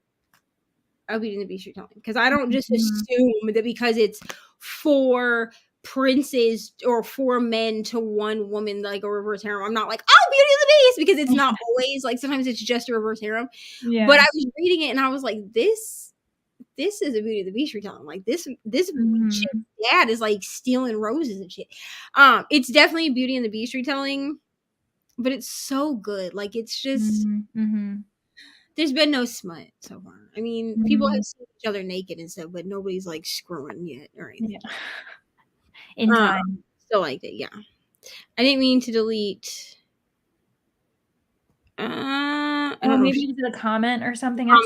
a Beauty and the Beast retelling because I don't just assume that because it's 4 princes or 4 men to 1 woman like a reverse harem. I'm not like, oh, Beauty and the Beast, because it's not always like sometimes it's just a reverse harem. Yeah. But I was reading it and I was like, this is a Beauty and the Beast retelling. Like this chick's dad is like stealing roses and shit. It's definitely a Beauty and the Beast retelling, but it's so good. Like it's just there's been no smut so far. I mean, people have seen each other naked and stuff, but nobody's like screwing yet or anything. Yeah. In time. Still liked it, yeah. I didn't mean to delete. I don't know. Maybe you did a comment or something. I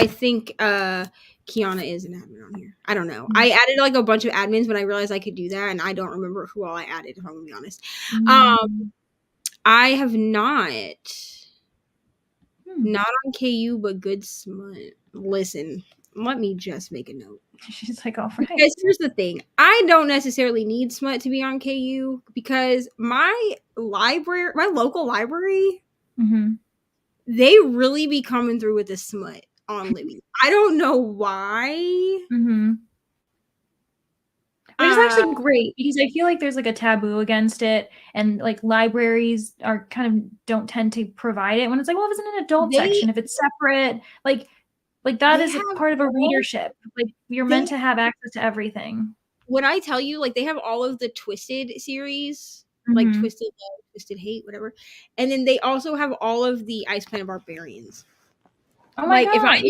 think Kiana is an admin on here. I don't know. I added like a bunch of admins when I realized I could do that, and I don't remember who all I added, if I'm gonna be honest. I have not on KU, but good smut. Listen, let me just make a note. She's like, all right. Because here's the thing. I don't necessarily need smut to be on KU because my local library, they really be coming through with the smut on Libby. I don't know why. Which is actually great because I feel like there's like a taboo against it, and like libraries don't tend to provide it when it's like, well, if it's in an adult section, if it's separate, like that is part of a readership. Like you're meant to have access to everything. When I tell you, like they have all of the Twisted series, like Twisted Love, Twisted Hate, whatever, and then they also have all of the Ice Planet Barbarians. Oh my God, if I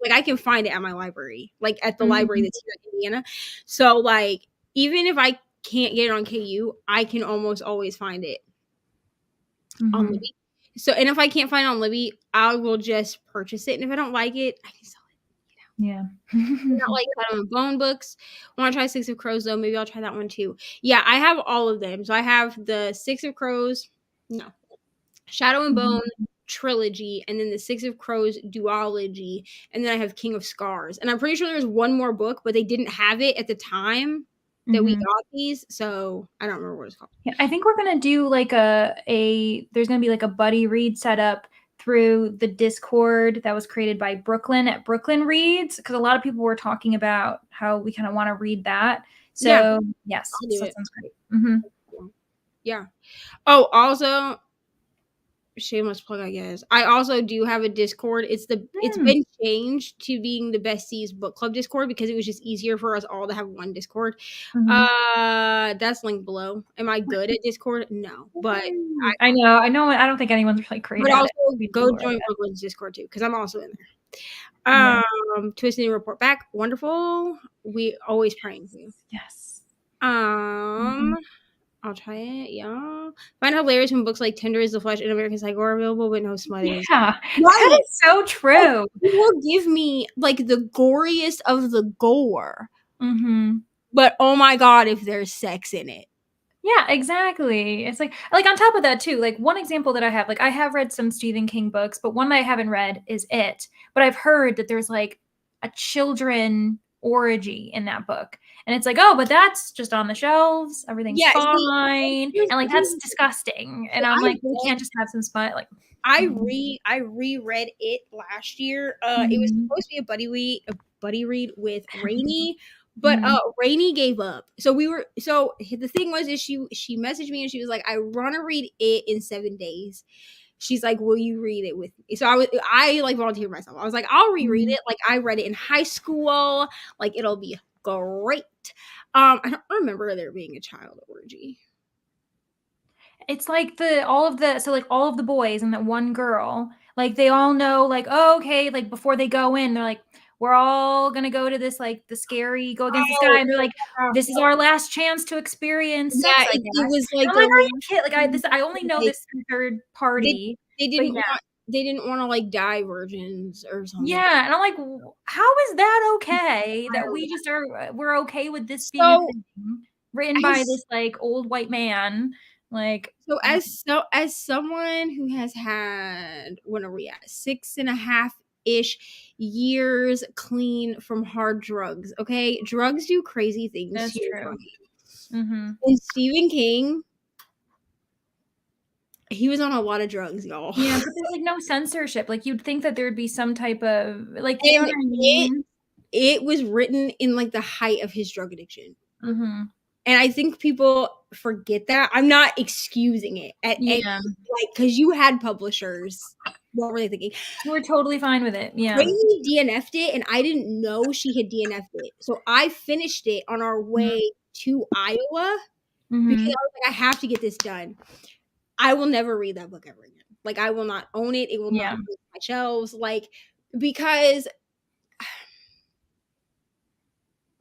like I can find it at my library, like at the library that's here in Indiana. So like even if I can't get it on KU, I can almost always find it on Libby. So and if I can't find it on Libby, I will just purchase it, and if I don't like it, I can sell it. Yeah. Not like that on Bone Books. Want to try Six of Crows though? Maybe I'll try that one too. Yeah, I have all of them. So I have the Six of Crows, Shadow and Bone trilogy, and then the Six of Crows duology, and then I have King of Scars. And I'm pretty sure there's one more book, but they didn't have it at the time. that we got these. So I don't remember what it's called. Yeah, I think we're gonna do like there's gonna be like a buddy read setup through the Discord that was created by Brooklyn at Brooklyn Reads, because a lot of people were talking about how we kind of want to read that. So yes, I'll do so it. that sounds great. Yeah. Oh, also, shameless plug, I guess. I also do have a Discord. It's been changed to being the Besties Book Club Discord because it was just easier for us all to have one Discord. That's linked below. Am I good at Discord? No, but I know. I don't think anyone's really great but at also it. go join Brooklyn's Discord too, because I'm also in there. Twisted and report back. Wonderful. We always praying for you. Yes. I'll try it. Yeah. Find it hilarious when books like Tender is the Flesh and American Psycho are available, but no smut is. Yeah, that is so true. Like, it will give me like the goriest of the gore. But oh my god, if there's sex in it. Yeah, exactly. It's like on top of that too, like one example that I have, like I have read some Stephen King books, but one that I haven't read is It. But I've heard that there's like a children orgy in that book. And it's like, oh, but that's just on the shelves. Everything's fine. And like that's disgusting. And I'm like, we can't just have some smut. Like I reread it last year. It was supposed to be a buddy read with Reni. But Reni gave up. So the thing was is she messaged me and she was like, I want to read it in 7 days. She's like, will you read it with me? So I like volunteered myself. I was like, I'll reread it. Like I read it in high school. Like it'll be great. I don't remember there being a child orgy. It's like all of the boys and that one girl, like they all know, like, oh, okay, like before they go in, they're like, we're all gonna go to this, like the scary go against this guy, and they're like, this is our last chance to experience sex. Yeah, it was like I'm like, are you kidding? Like I only know this through third party. They didn't want to like die virgins or something. Yeah, and I'm like, how is that okay? That we're okay with this being a thing written by this like old white man. Like, so as someone who has had, what are we at, 6.5-ish years clean from hard drugs, okay, drugs do crazy things. That's to your true. brain. And Stephen King, he was on a lot of drugs, y'all. Yeah, but there's like no censorship. Like you'd think that there'd be some type of like, you know what I mean? It was written in like the height of his drug addiction. And I think people forget that. I'm not excusing it. Because you had publishers. What were they thinking? We're totally fine with it. Yeah. Reni DNF'd it, and I didn't know she had DNF'd it. So I finished it on our way to Iowa because I was like, I have to get this done. I will never read that book ever again. Like, I will not own it. It will not be on my shelves. Like, because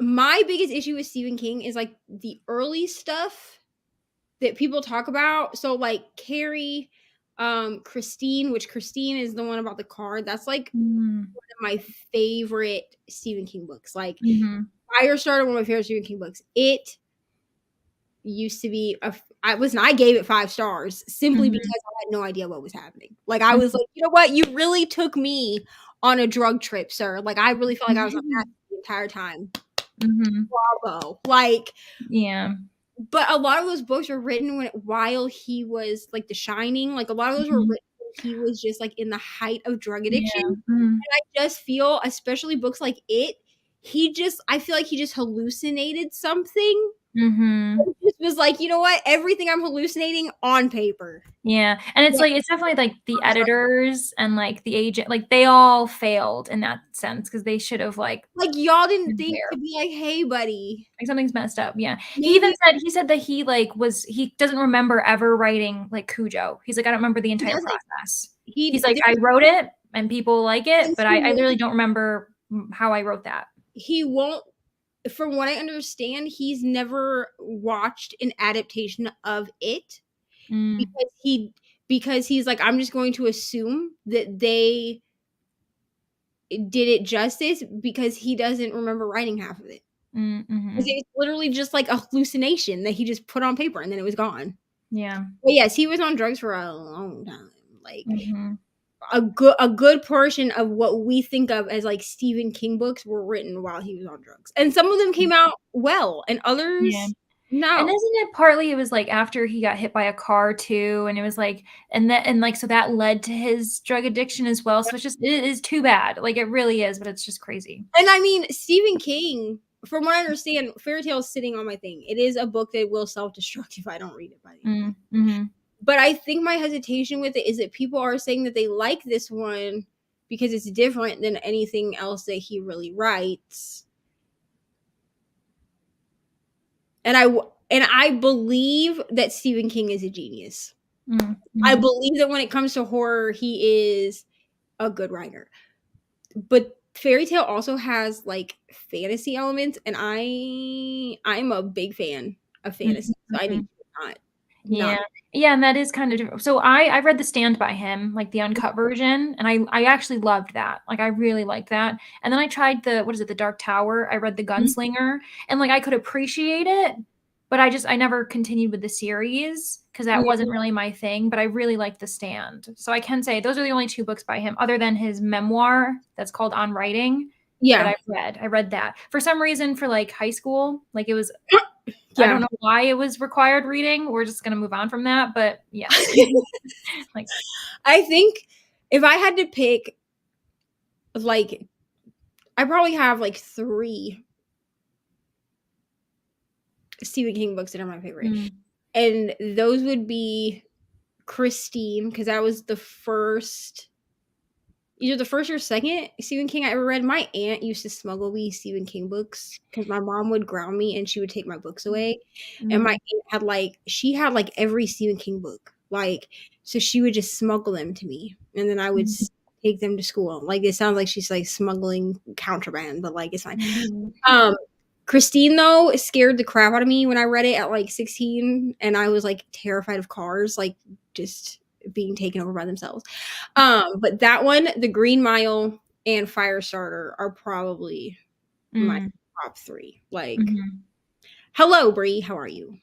my biggest issue with Stephen King is like the early stuff that people talk about. So like Carrie, Christine, which Christine is the one about the car. That's like one of my favorite Stephen King books. Like Byers started one of my favorite Stephen King books. It used to be I gave it 5 stars simply because I had no idea what was happening. Like I was like, you know what? You really took me on a drug trip, sir. Like I really felt like I was on that the entire time. Bravo. Like, yeah. But a lot of those books were written while he was like The Shining. Like a lot of those were written when he was just like in the height of drug addiction. And I just feel, especially books like It, I feel like he just hallucinated something. It just was like, you know what? Everything I'm hallucinating on paper. Yeah. And it's like, it's definitely like the editors and like the agent, like they all failed in that sense because they should have like y'all didn't think to be like, hey, buddy. Like something's messed up. Yeah. He said that he doesn't remember ever writing like Cujo. He's like, I don't remember the entire process. He's like, I wrote it and people like it, but I literally don't remember how I wrote that. He won't. From what I understand, he's never watched an adaptation of It because he's like, I'm just going to assume that they did it justice because he doesn't remember writing half of it. It's literally just like a hallucination that he just put on paper and then it was gone. Yeah. But yes, he was on drugs for a long time. Like a good portion of what we think of as like Stephen King books were written while he was on drugs, and some of them came out well, and others no. And isn't it partly it was like after he got hit by a car too, and it was like, and like so that led to his drug addiction as well. So it's just it is too bad, like it really is, but it's just crazy. And I mean, Stephen King, from what I understand, Fairy Tale is sitting on my thing. It is a book that will self-destruct if I don't read it by the end. Mm-hmm. But I think my hesitation with it is that people are saying that they like this one because it's different than anything else that he really writes. And I believe that Stephen King is a genius. Mm-hmm. I believe that when it comes to horror, he is a good writer. But Fairy Tale also has like fantasy elements, and I'm a big fan of fantasy, so I need to not. Yeah, and that is kind of different. So I read The Stand by him, like the uncut version, and I actually loved that. Like I really liked that. And then I tried the Dark Tower. I read The Gunslinger, and like I could appreciate it, but I never continued with the series because that wasn't really my thing. But I really liked The Stand. So I can say those are the only 2 books by him, other than his memoir that's called On Writing. Yeah, that I read that for some reason for like high school. Like it was. I don't know why it was required reading. We're just gonna move on from that, but yeah. Like I think if I had to pick, like, I probably have like 3 Stephen King books that are my favorite, and those would be Christine, because that was the first, either the first or second Stephen King I ever read. My aunt used to smuggle me Stephen King books because my mom would ground me and she would take my books away. And my aunt had like every Stephen King book. Like, so she would just smuggle them to me, and then I would take them to school. Like, it sounds like she's like smuggling contraband, but like it's fine. Christine, though, scared the crap out of me when I read it at like 16, and I was like terrified of cars, like just being taken over by themselves. But that one, The Green Mile and Firestarter are probably my top 3. Like, hello, Bree, how are you?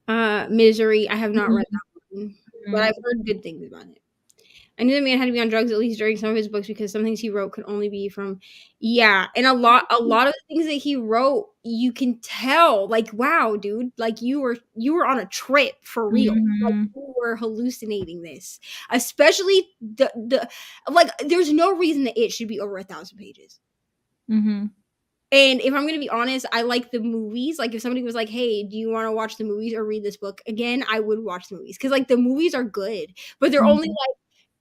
Misery, I have not read that one, but I've heard good things about it. I knew the man had to be on drugs at least during some of his books because some things he wrote could only be from, and a lot of the things that he wrote, you can tell, like, wow, dude, like you were on a trip for real. Like, you were hallucinating this, especially the like. There's no reason that it should be over 1,000 pages. And if I'm going to be honest, I like the movies. Like, if somebody was like, hey, do you want to watch the movies or read this book again? I would watch the movies because, like, the movies are good, but they're only, like,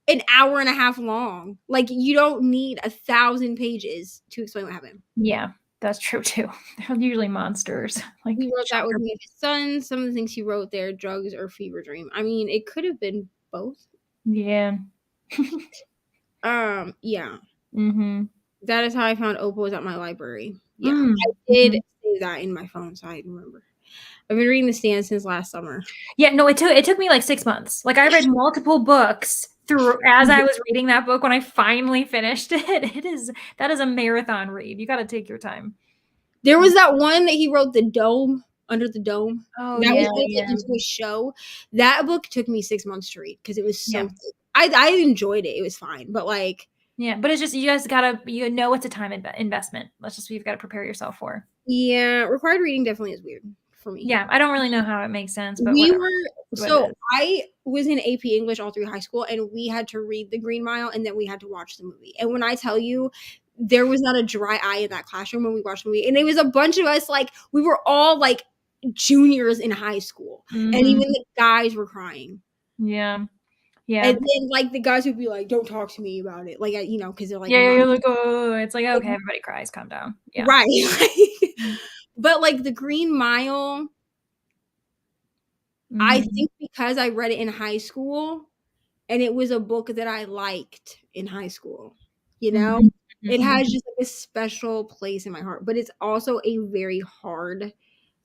an hour and a half long. Like, you don't need 1,000 pages to explain what happened. Yeah, that's true, too. They're usually monsters. Like, he wrote that with me and his son. Some of the things he wrote there, drugs or fever dream. I mean, it could have been both. Yeah. Yeah. That is how I found Opal was at my library. Yeah, I did save that in my phone, so I remember. I've been reading The Stand since last summer. Yeah, no, it took me like 6 months. Like, I read multiple books through as I was reading that book. When I finally finished it, that is a marathon read. You got to take your time. There was that one that he wrote, The Dome, Under the Dome. Oh, that was into a show. That book took me 6 months to read because it was so thick. I enjoyed it. It was fine, but like. Yeah, but it's just, you guys gotta, it's a time investment. That's just what you've got to prepare yourself for. Yeah, required reading definitely is weird for me. Yeah, I don't really know how it makes sense, but I was in AP English all through high school, and we had to read The Green Mile, and then we had to watch the movie. And when I tell you, there was not a dry eye in that classroom when we watched the movie, and it was a bunch of us, like, we were all like juniors in high school, and even the guys were crying. Yeah. And then, like, the guys would be like, don't talk to me about it. Like, because they're like, you're like, oh, it's like, okay, everybody cries, calm down. Yeah. Right. But, like, The Green Mile, I think because I read it in high school, and it was a book that I liked in high school, it has just like a special place in my heart. But it's also a very hard,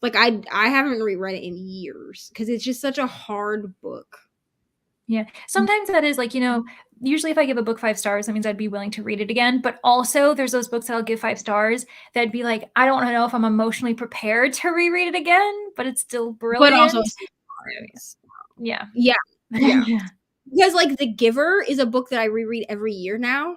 like, I haven't reread it in years because it's just such a hard book. Yeah. Sometimes that is like, usually if I give a book 5 stars, that means I'd be willing to read it again. But also there's those books that I'll give 5 stars that'd be like, I don't know if I'm emotionally prepared to reread it again, but it's still brilliant. But also, yeah. Yeah. Because, like, The Giver is a book that I reread every year now,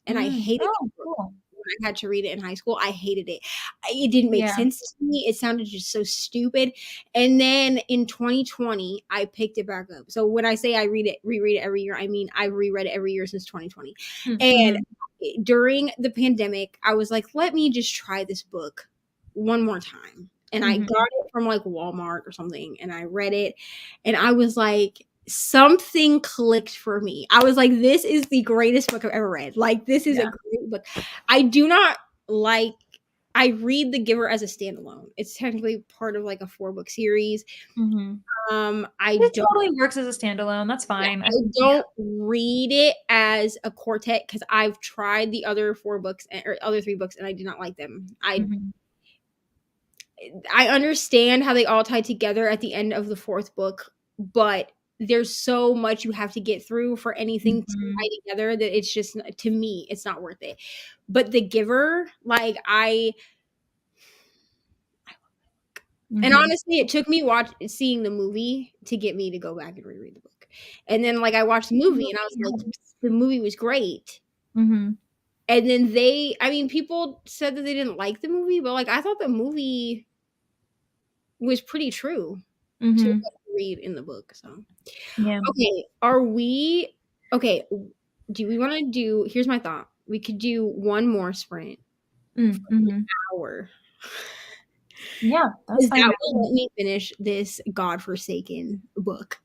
and I hated Oh, that book. cool. When I had to read it in high school, I hated it. It didn't make Yeah. sense to me. It sounded just so stupid. And then in 2020, I picked it back up. So when I say I reread it every year, I mean I've reread it every year since 2020. And during the pandemic, I was like, let me just try this book one more time. And I got it from like Walmart or something, and I read it, and I was like, something clicked for me. I was like, this is the greatest book I've ever read. Like, this is a great book. I do not like, I read The Giver as a standalone. It's technically part of like a 4-book series. It totally works as a standalone. That's fine. I don't read it as a quartet because I've tried the other 4 books or other 3 books, and I did not like them. I understand how they all tie together at the end of the 4th book, but there's so much you have to get through for anything to tie together that it's just, to me, it's not worth it. But The Giver, like, and honestly, it took me seeing the movie to get me to go back and reread the book. And then, like, I watched the movie, and I was like, the movie was great. And then people said that they didn't like the movie, but, like, I thought the movie was pretty true to what I read in the book. So, okay, do we want to do, here's my thought. We could do one more sprint for an hour. Yeah, that's fine. That will let me finish this godforsaken book.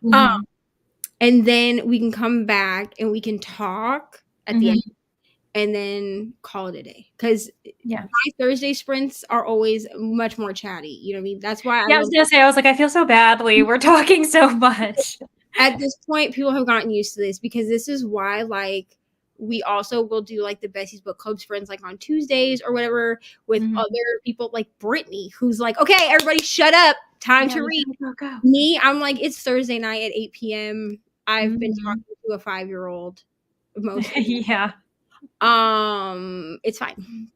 And then we can come back and we can talk at the end and then call it a day. Because my Thursday sprints are always much more chatty. You know what I mean? That's why I was going to say, I was like, I feel so badly. We're talking so much. At this point, people have gotten used to this, because this is why, like, we also will do like the Bessie's Book Club sprints like on Tuesdays or whatever with other people like Brittany, who's like, okay, everybody shut up. Time to read. Go. Me, I'm like, it's Thursday night at 8 p.m. I've been talking to a 5-year-old mostly. It's fine.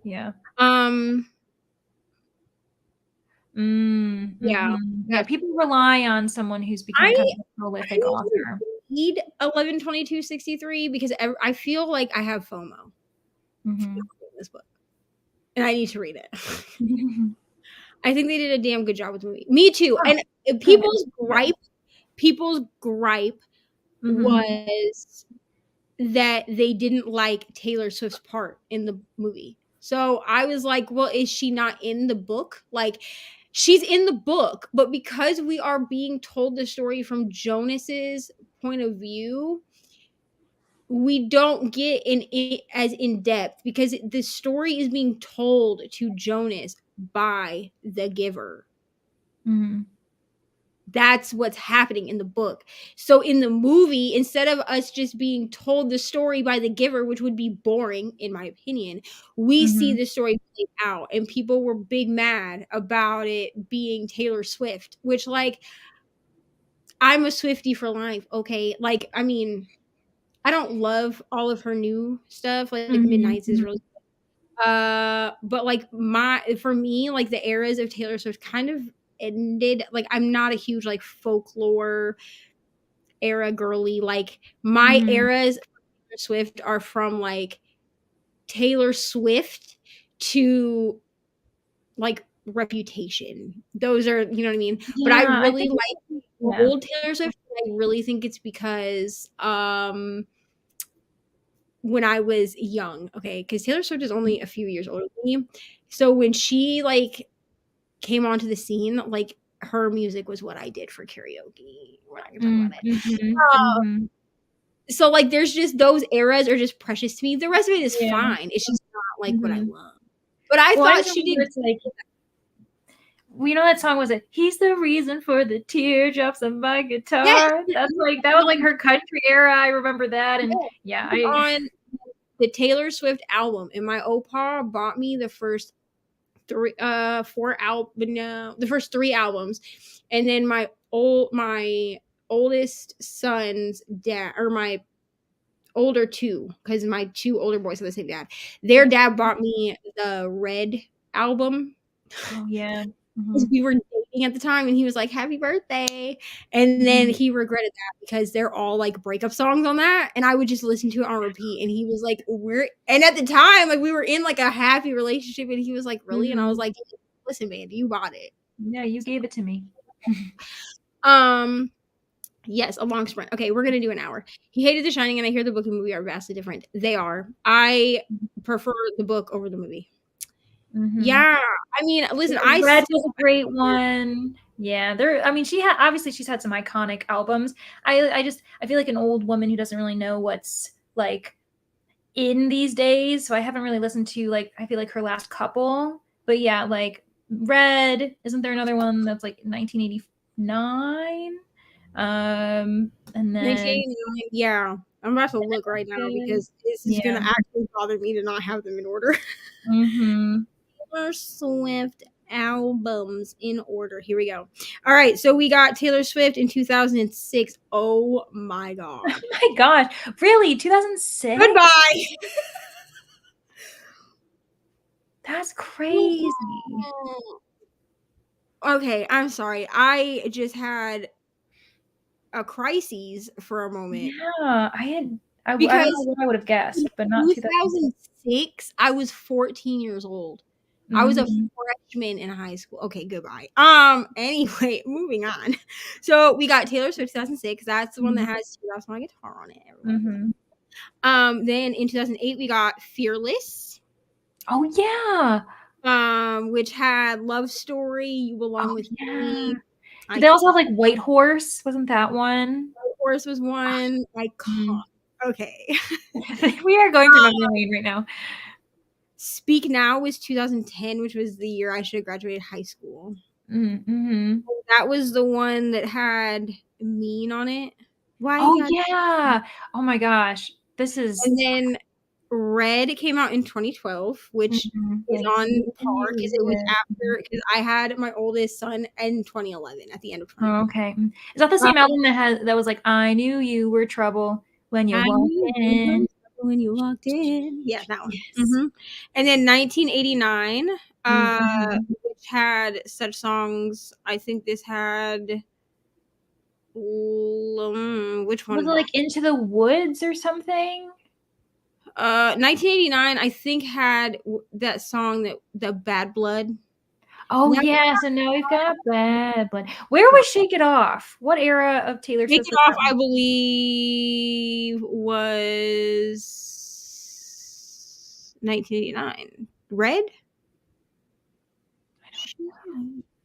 Yeah. Yeah. People rely on someone who's become kind of a prolific author. Read 11/22/63 because I feel like I have FOMO in this book, and I need to read it. I think they did a damn good job with the movie. Me too. And people's gripe was that they didn't like Taylor Swift's part in the movie. So I was like, well, is she not in the book? Like, she's in the book, but because we are being told the story from Jonas's point of view, we don't get as in depth, because the story is being told to Jonas by the giver. That's what's happening in the book. So in the movie, instead of us just being told the story by the giver, which would be boring in my opinion, we see the story played out, and people were big mad about it being Taylor Swift, which, like, I'm a Swiftie for life. Okay. Like, I mean, I don't love all of her new stuff. Like Midnight's is really but like for me, like the eras of Taylor Swift kind of ended. Like, I'm not a huge like folklore era girly. Like, my eras of Taylor Swift are from like Taylor Swift to like Reputation. Those are, you know what I mean? But I really like old Taylor Swift. I really think it's because when I was young, okay, because Taylor Swift is only a few years older than me. So when she like came onto the scene, like, her music was what I did for karaoke. We're not gonna talk about it. So like, there's just those eras are just precious to me. The rest of it is fine. It's just not like what I love. But I thought she did. Like, we know that song was it? He's the reason for the teardrops on my guitar. That's like, that was like her country era. I remember that, and on the Taylor Swift album, and my opa bought me the first the first 3 albums, and then my oldest son's dad, or my older 2, because my 2 older boys have the same dad. Their dad bought me the Red album. Oh yeah. Because we were dating working at the time, and he was like, "Happy birthday," and then he regretted that because they're all like breakup songs on that, and I would just listen to it on repeat. And he was like, and at the time, like we were in like a happy relationship, and he was like, "Really?" And I was like, "Listen, man, you bought it." Yeah, you gave it to me. Yes, a long sprint. Okay, we're gonna do an hour. He hated The Shining, and I hear the book and movie are vastly different. They are. I prefer the book over the movie. Yeah, I mean, listen, Red was a great one. Yeah, I mean, she's had some iconic albums. I feel like an old woman who doesn't really know what's like in these days, so I haven't really listened to like I feel like her last couple. But yeah, like Red, isn't there another one that's like 1989? And then yeah, I'm about to look right now because this is gonna actually bother me to not have them in order. Taylor Swift albums in order. Here we go. All right, so we got Taylor Swift in 2006. Oh my god. Oh my gosh, really? 2006? Goodbye. That's crazy. Okay, I'm sorry. I just had a crisis for a moment. Yeah, I don't know what I would have guessed, but not 2006. I was 14 years old. I was a freshman in high school. Okay, goodbye. Anyway, moving on. So we got Taylor Swift 2006. That's the one that has That's My Guitar on it. Then in 2008 we got Fearless. Oh yeah. Which had Love Story, You Belong With Me. Did they also have like White Horse? Wasn't that one? White Horse was one. Okay. We are going through my lane right now. Speak Now was 2010, which was the year I should have graduated high school. That was the one that had Mean on it. Yeah. Oh my gosh. And then Red came out in 2012, which is on par because it was because I had my oldest son in 2011 at the end of 2011. Oh, okay. Is that the same album that was like I Knew You Were Trouble When You Walked In? When you walked in. Yeah, that one. Yes. And then 1989, which had such songs. I think this had which one? Was it like Into the Woods or something? 1989, I think had that song that the Bad Blood. Oh yes, and now we've got Bad Blood. Where was Shake It Off? What era of Taylor Swift? Shake It Off, I believe, was 1989. Red?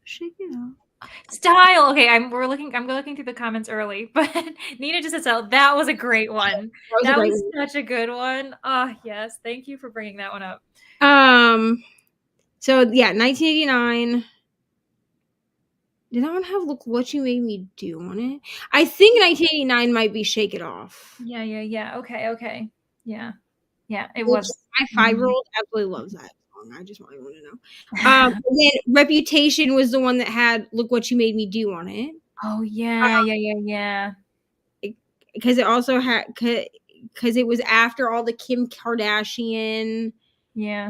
Shake It Off. Style. Okay, I'm looking through the comments early, but Nina just said that was a great one. That was such a good one. Oh yes, thank you for bringing that one up. So yeah, 1989. Did that one have Look What You Made Me Do on it? I think 1989 might be Shake It Off. Yeah. Okay. Yeah, it was. My 5-year-old absolutely loves that song. I just want everyone to know. And then Reputation was the one that had Look What You Made Me Do on it. Oh yeah. Because it also had because it was after all the Kim Kardashian. Yeah.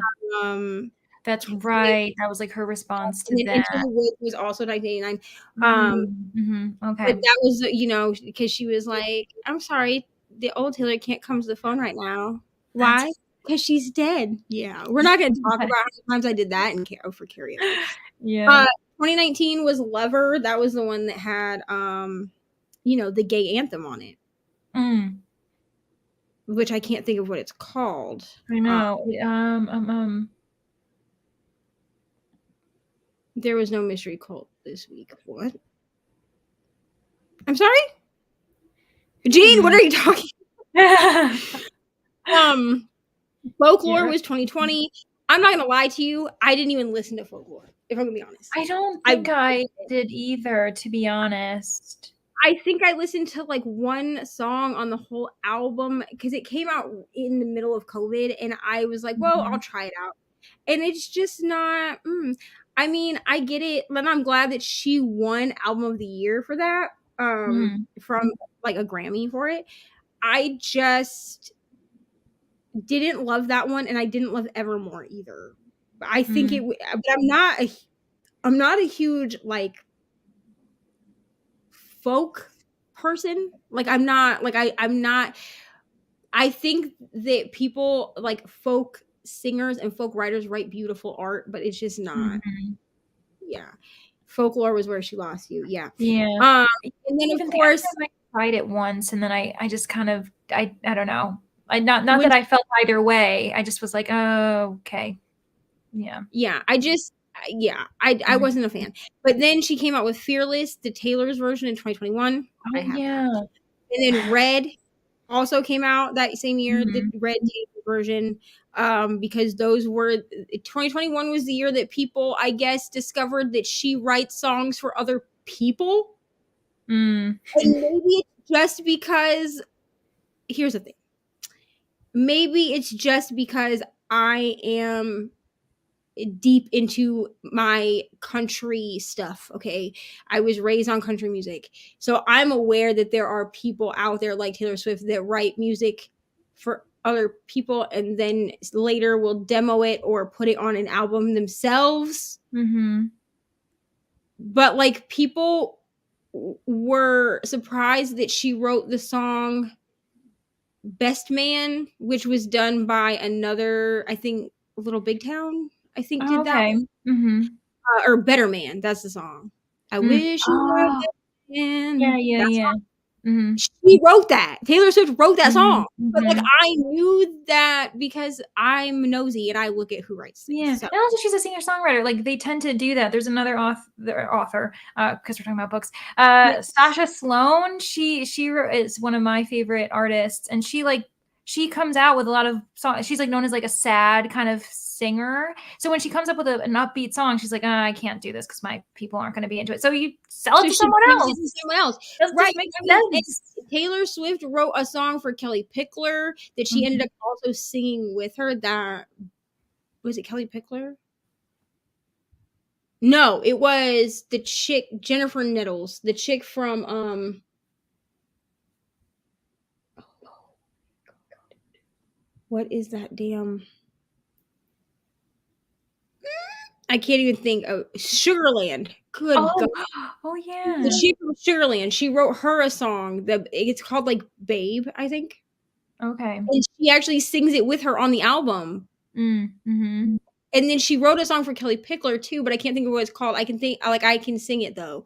That's right. That was like her response to that. Into the Woods was also 1989. Okay. But that was, because she was like, I'm sorry, the old Taylor can't come to the phone right now. Why? Because she's dead. Yeah. We're not going to talk about how many times I did that for karaoke. Yeah. 2019 was Lover. That was the one that had, the gay anthem on it. Which I can't think of what it's called. I know. There was no mystery cult this week. What? I'm sorry? Gene, what are you talking about? Folklore was 2020. I'm not gonna lie to you. I didn't even listen to Folklore, if I'm gonna be honest. I don't think I did either, to be honest. I think I listened to like one song on the whole album because it came out in the middle of COVID, and I was like, well, I'll try it out. And it's just not. I mean, I get it, and I'm glad that she won Album of the Year for that, from like a Grammy for it. I just didn't love that one, and I didn't love Evermore either. I think but I'm not a huge like folk person. Like I'm not like I'm not. I think that people like folk singers and folk writers write beautiful art, but it's just not. Mhm. Yeah. Folklore was where she lost you. Yeah. Yeah. And then Even of think I course think I tried it once, and then I just kind of I don't know. Not when that I felt either way. I just was like, oh, okay, yeah. I wasn't a fan. But then she came out with Fearless, the Taylor's version in 2021. I Oh have that. yeah. And then Red also came out that same year, the Red version. Because those were 2021 was the year that people, I guess, discovered that she writes songs for other people. Mm. And maybe it's just because here's the thing. Maybe it's just because I am deep into my country stuff. Okay. I was raised on country music. So I'm aware that there are people out there like Taylor Swift that write music for other people and then later will demo it or put it on an album themselves. Mm-hmm. But like people were surprised that she wrote the song Best Man, which was done by another, I think, Little Big Town, I think, Oh, did that okay. one. Mm-hmm. Or Better Man, that's the song. I Mm. wish you were a Oh, better yeah, man. yeah, That yeah. song. Mm-hmm. She wrote that. Taylor Swift wrote that song. But like Mm-hmm. I knew that because I'm nosy and I look at who writes things. Yeah, So and also she's a singer-songwriter. Like they tend to do that. There's another author, because we're talking about books. yeah, Sasha Sloan. Is one of my favorite artists, and she comes out with a lot of songs. She's like known as like a sad kind of singer. So when she comes up with an upbeat song, she's like, I can't do this because my people aren't going to be into it. So you sell it so to she someone gives it else. to someone else. That Right. just makes I mean, sense. Taylor Swift wrote a song for Kelly Pickler that she ended up also singing with her. That was it Kelly Pickler? No, it was the chick Jennifer Nettles, the chick from what is that damn I can't even think of Sugarland. Good God. Oh The yeah. chick from Sugarland, she wrote her a song that it's called like Babe, I think. Okay. And she actually sings it with her on the album. Mm-hmm. And then she wrote a song for Kelly Pickler too, but I can't think of what it's called. I can sing it though.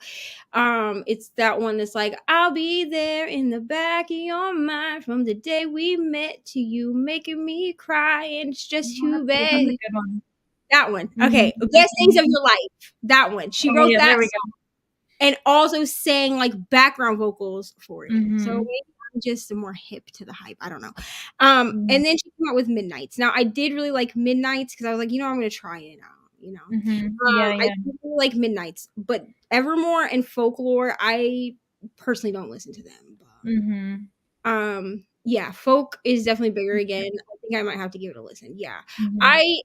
It's that one that's like, I'll be there in the back of your mind from the day we met to you making me cry, and it's just Oh, too that's bad. a good one. That one. Okay. Best Things of Mhm. Your Life. That one. She Oh wrote yeah, that there we song and also sang like background vocals for go. it. So Mhm. maybe I'm just more hip to the hype. I don't know. Mhm. And then she came out with Midnights. Now I did really like Midnights because I was like, I'm gonna try it out. Yeah, I yeah. did really like Midnights, but Evermore and Folklore, I personally don't listen to them. Mhm. But, yeah, folk is definitely bigger again. I think I might have to give it a listen. Yeah, Mhm. I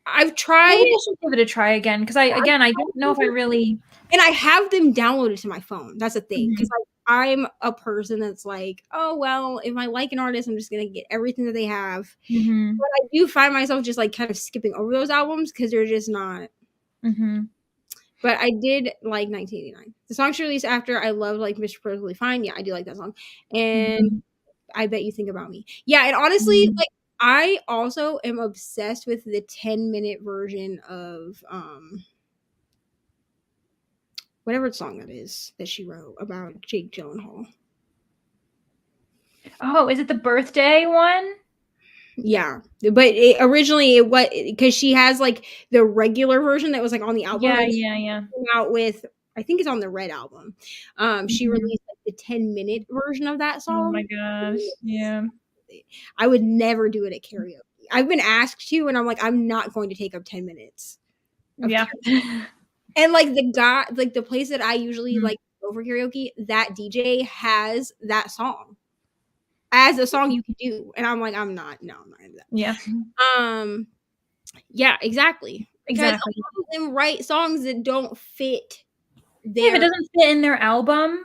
I've Maybe tried. I should give it a try again because I don't know if I really. And I have them downloaded to my phone. That's the thing. Because Mhm. I'm a person that's like, oh, well, if I like an artist, I'm just going to get everything that they have. Mhm. But I do find myself just like kind of skipping over those albums because they're just not. Mhm. But I did like 1989. The song she released after I love like Mr. Perfectly Fine. Yeah, I do like that song. And Mhm. I Bet You Think About Me. Yeah, and honestly, Mhm. like I also am obsessed with the 10-minute version of whatever song that is that she wrote about Jake Gyllenhaal. Oh, is it the birthday one? Yeah, but originally it was because she has like the regular version that was like on the album, Yeah, and she yeah, yeah. came out with I think it's on the Red album. She Mhm. released like the 10-minute version of that Oh my song. gosh. Yeah. I would never do it at karaoke. I've been asked to, and I'm like, I'm not going to take up 10 minutes of Yeah. karaoke. And like the guy, like the place that I usually Mhm. like go for karaoke, that DJ has that song as a song you can do, and I'm like, I'm not gonna do Yeah. that. Yeah, exactly. Because a Exactly. lot of them write songs that don't fit Yeah, if it their doesn't fit in their album, then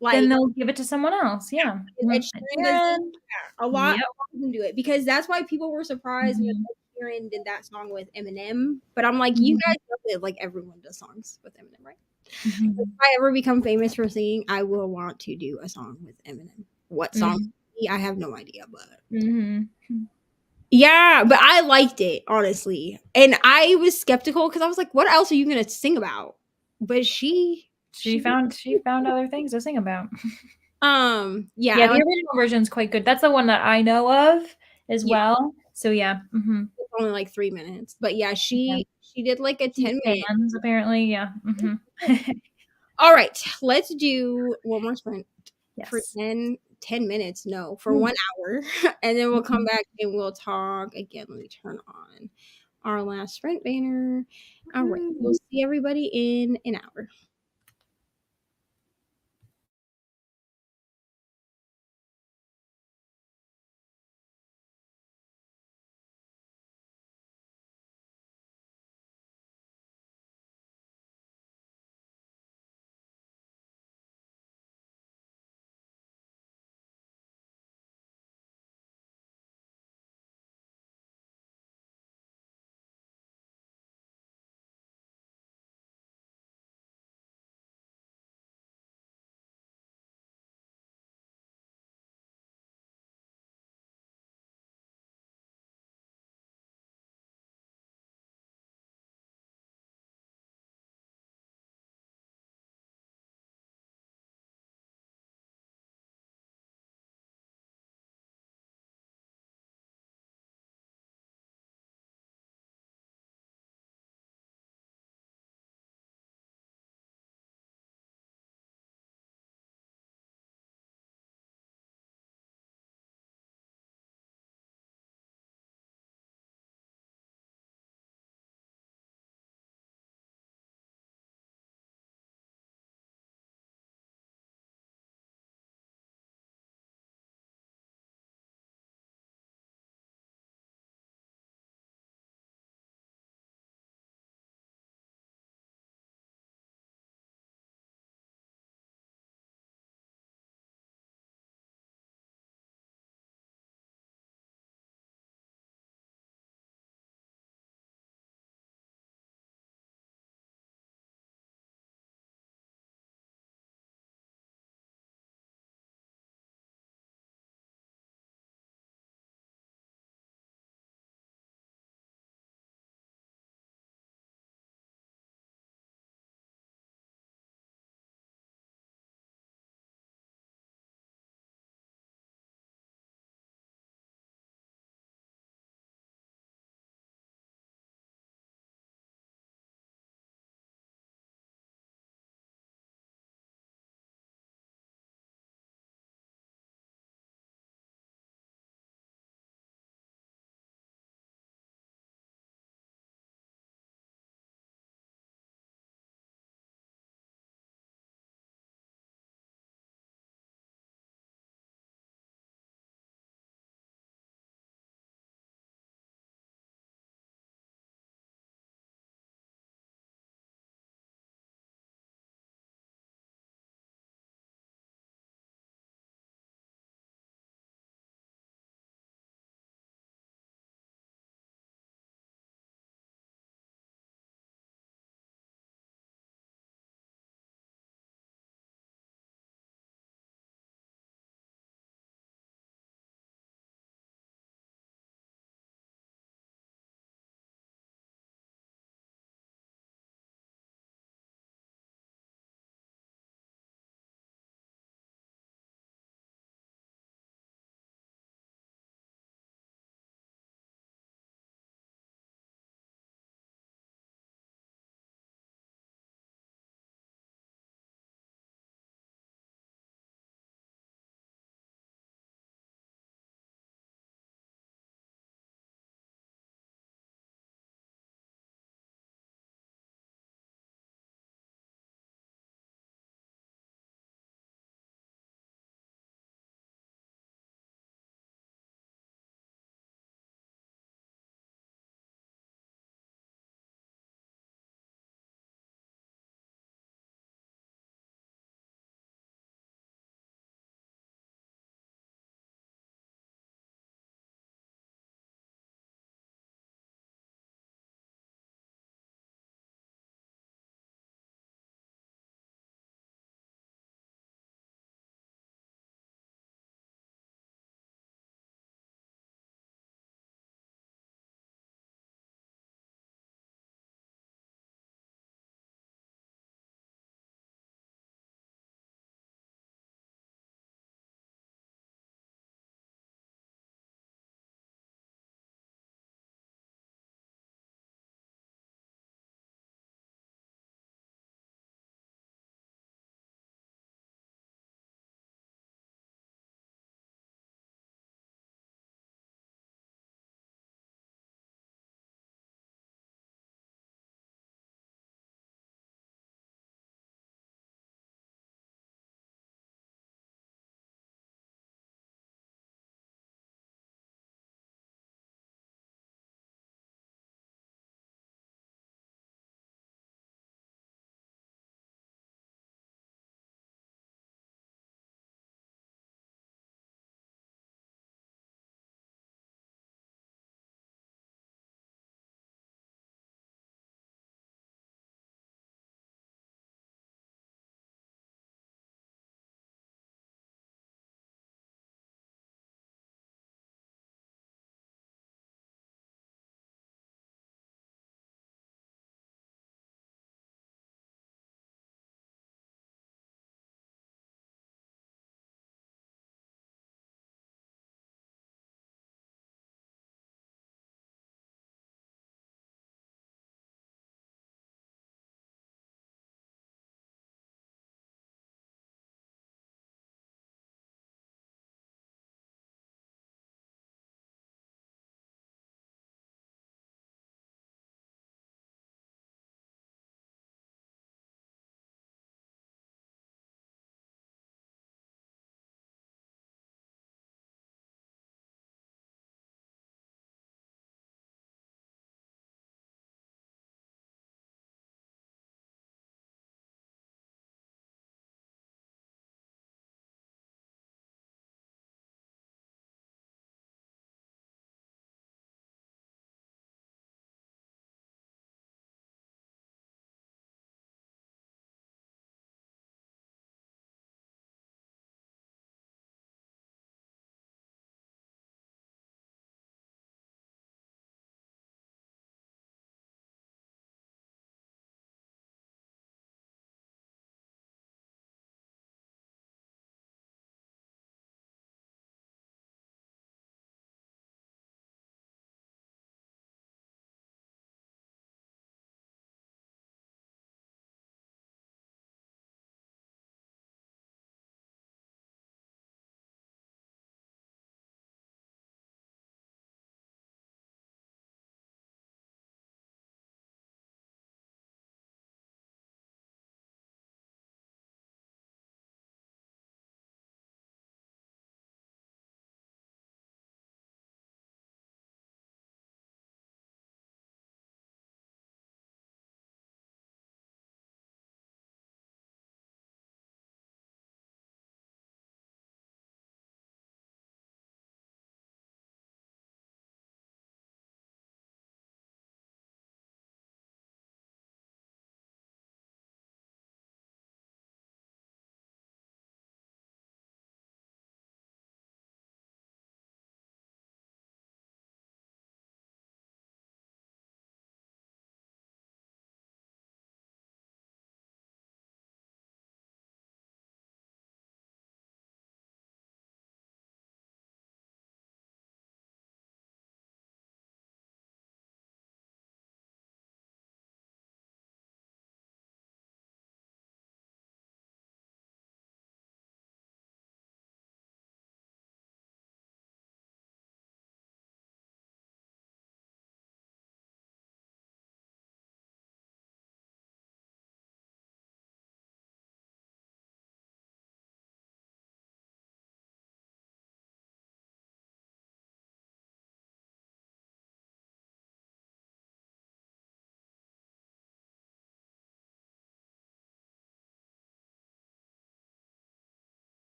like they'll give it to someone else. Yeah. Ed Mhm. Ed Sheeran does it. Sheeran. Yeah, Yep. a lot of them do it because that's why people were surprised when Mhm. Ed Sheeran did that song with Eminem. But I'm like, you Mhm. guys know that like everyone does songs with Eminem, right? If Mhm. I ever become famous for singing, I will want to do a song with Eminem. What song? Mhm. I have no idea, but Mhm. yeah, but I liked it, honestly. And I was skeptical because I was like, what else are you gonna sing about? But She found other things to sing about. yeah, Yeah, I the like original version's quite good. That's the one that I know of as yeah, well. So yeah. Mhm. it's only like 3 minutes. But yeah, Yeah. she did like a Keep 10 minute. fans apparently. Yeah. Mhm. All right, let's do one more sprint for Yes. 10 minutes. No, for Mm. 1 hour. And then we'll come Mhm. back and we'll talk again. Let me turn on our last sprint banner. All right, we'll Woo. see everybody in an hour.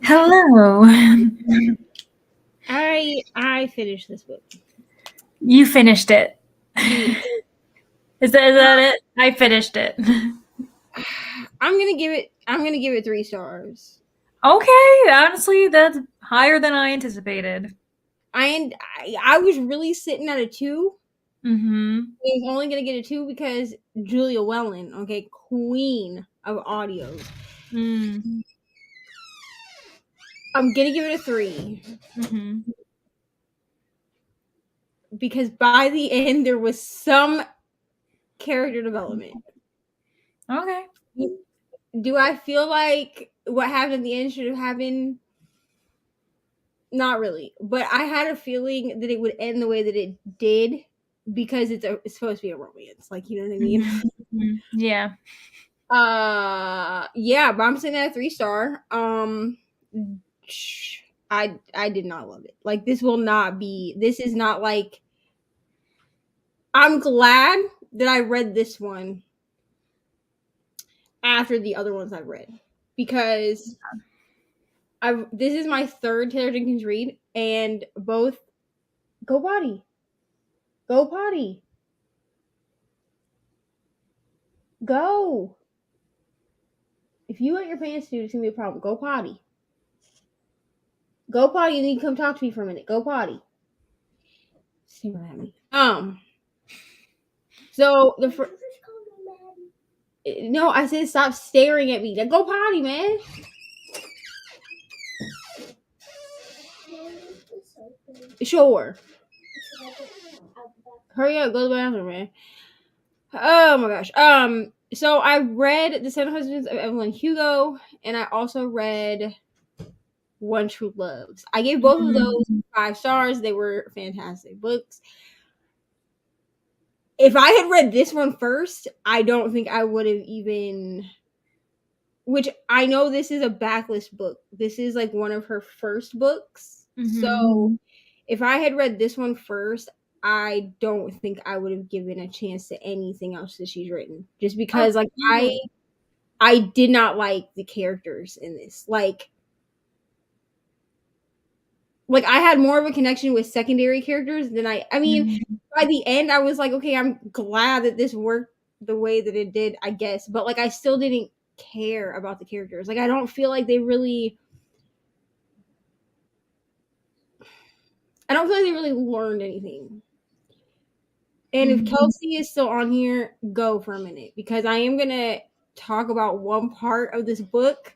Hello. I finished this book. You finished it. Yeah. Is that it? I finished it. I'm gonna give it 3 stars. Okay, honestly, that's higher than I anticipated. I was really sitting at a 2. Mm-hmm. I was only gonna get a 2 because Julia Wellen, okay, queen of audios. Mm. I'm gonna give it a 3 Mm-hmm. because by the end there was some character development. Okay. Do I feel like what happened at the end should have happened? Not really, but I had a feeling that it would end the way that it did because it's supposed to be a romance, like, you know what I mean? Mm-hmm. Yeah. Yeah, but I'm sitting at a 3 star. I did not love it. Like, this is not like, I'm glad that I read this one after the other ones I've read because this is my third Taylor Jenkins read, and both go potty. Go potty. Go. If you let your pants do, it's gonna be a problem. Go potty. Go potty, and then you come talk to me for a minute. Go potty. Stare at me. So no, I said stop staring at me. Now go potty, man. Sure. Hurry up, go to the bathroom, man. Oh my gosh. So I read The Seven Husbands of Evelyn Hugo, and I also read One True Loves. I gave both of those 5 stars. They were fantastic books. If I had read this one first, I don't think I would have even, which I know this is a backlist book. This is like one of her first books. Mm-hmm. So if I had read this one first, I don't think I would have given a chance to anything else that she's written. Just because I did not like the characters in this. Like I had more of a connection with secondary characters than I mean, by the end I was like, okay, I'm glad that this worked the way that it did, I guess. But like I still didn't care about the characters. Like I don't feel like they really learned anything. And if Kelsey is still on here, go for a minute because I am going to talk about one part of this book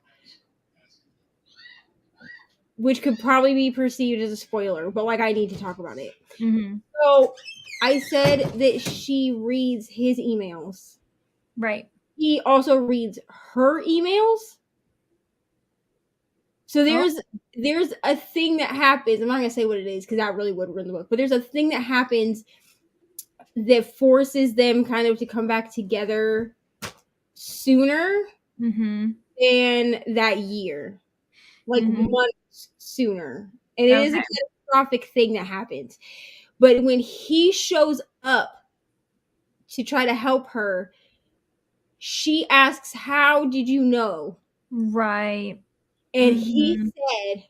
which could probably be perceived as a spoiler, but like I need to talk about it. Mm-hmm. So I said that she reads his emails. Right. He also reads her emails. So there's a thing that happens. I'm not gonna say what it is because that really would ruin the book. But there's a thing that happens that forces them kind of to come back together sooner than that year, like months sooner. And it is a catastrophic thing that happens. But when he shows up to try to help her, she asks, "How did you know?" Right. And he said,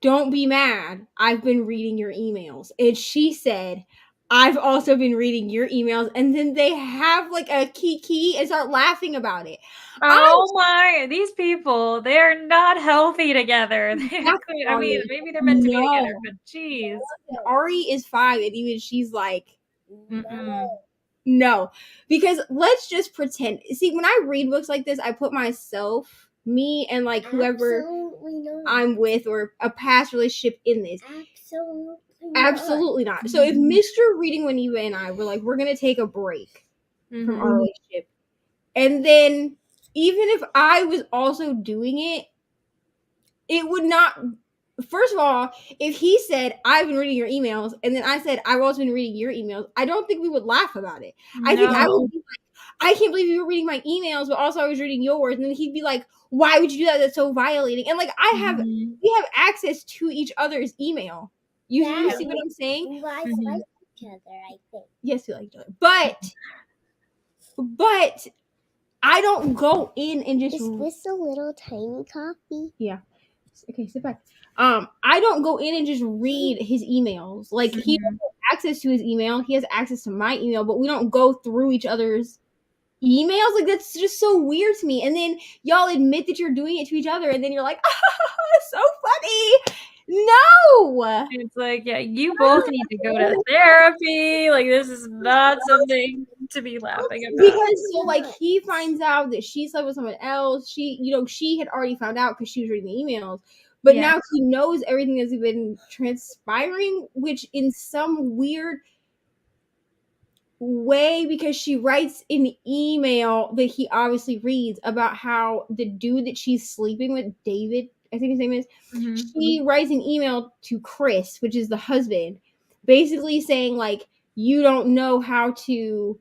"Don't be mad. I've been reading your emails." And she said, "I've also been reading your emails." And then they have like a kiki and start laughing about it. Oh my, these people, they're not healthy together. I mean, maybe they're meant to be together, but geez. Ari is 5 and even she's like, no. Because let's just pretend. See, when I read books like this, I put myself, me, and like whoever I'm with or a past relationship in this. Absolutely not. So if Mr. Reading with Eva and I were like, we're going to take a break from our relationship. And then even if I was also doing it, it would not. First of all, if he said, "I've been reading your emails," and then I said, "I've also been reading your emails," I don't think we would laugh about it. I think I would be like, "I can't believe you were reading my emails, but also I was reading yours." And then he'd be like, "Why would you do that? That's so violating." And like we have access to each other's email. You see what I'm saying? You guys like each other, I think. Yes, we like each other. But I don't go in and just. Is this a little tiny copy? Yeah. Okay, sit back. I don't go in and just read his emails. Like he has access to his email, he has access to my email, but we don't go through each other's emails. Like that's just so weird to me. And then y'all admit that you're doing it to each other, and then you're like, so funny. No, it's like, yeah, you both need to go to therapy. Like this is not something to be laughing about. Because so like he finds out that she slept with someone else. She had already found out because she was reading the emails. But now he knows everything that's been transpiring, which in some weird way, because she writes an email that he obviously reads about how the dude that she's sleeping with, David, I think his name is, she writes an email to Chris, which is the husband, basically saying like, you don't know how to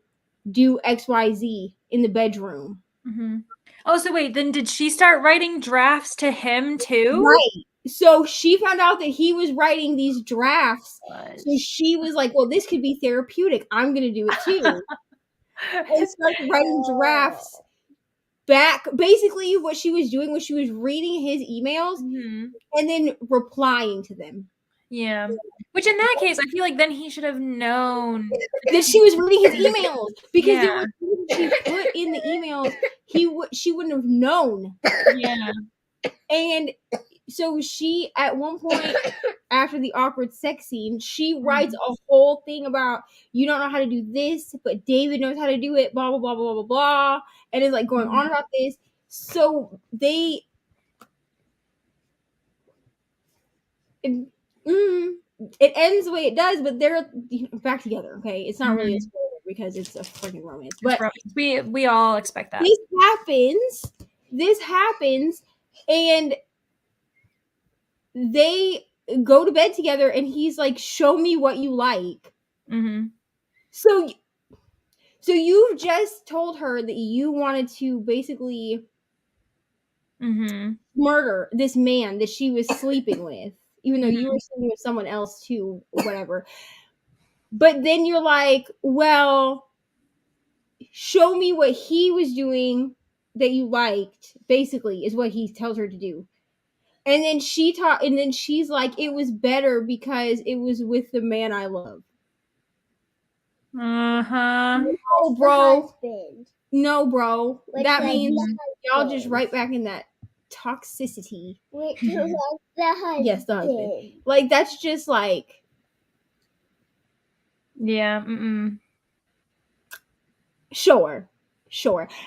do XYZ in the bedroom. Oh, so wait, then did she start writing drafts to him too? Right. So she found out that he was writing these drafts. So she was like, well, this could be therapeutic. I'm going to do it too. And started writing drafts back. Basically, what she was doing was she was reading his emails and then replying to them. Yeah. Which in that case, I feel like then he should have known that she was reading his emails, because there were things she put in the emails she wouldn't have known. Yeah. And so she, at one point, after the awkward sex scene, she writes a whole thing about, you don't know how to do this, but David knows how to do it, blah, blah, blah, blah, blah, blah, and is like going on about this. So it ends the way it does, but they're back together, okay? It's not really a spoiler because it's a freaking romance. But we all expect that. This happens, and they go to bed together, and he's like, show me what you like. So you've just told her that you wanted to basically murder this man that she was sleeping with, even though you were sleeping with someone else too, or whatever. But then you're like, well, show me what he was doing that you liked, basically, is what he tells her to do. And then she's like, it was better because it was with the man I love. No, bro. No, bro. That means y'all just right back in that toxicity. Which was the husband. Yes, the husband. Like, that's just like... Yeah. Sure.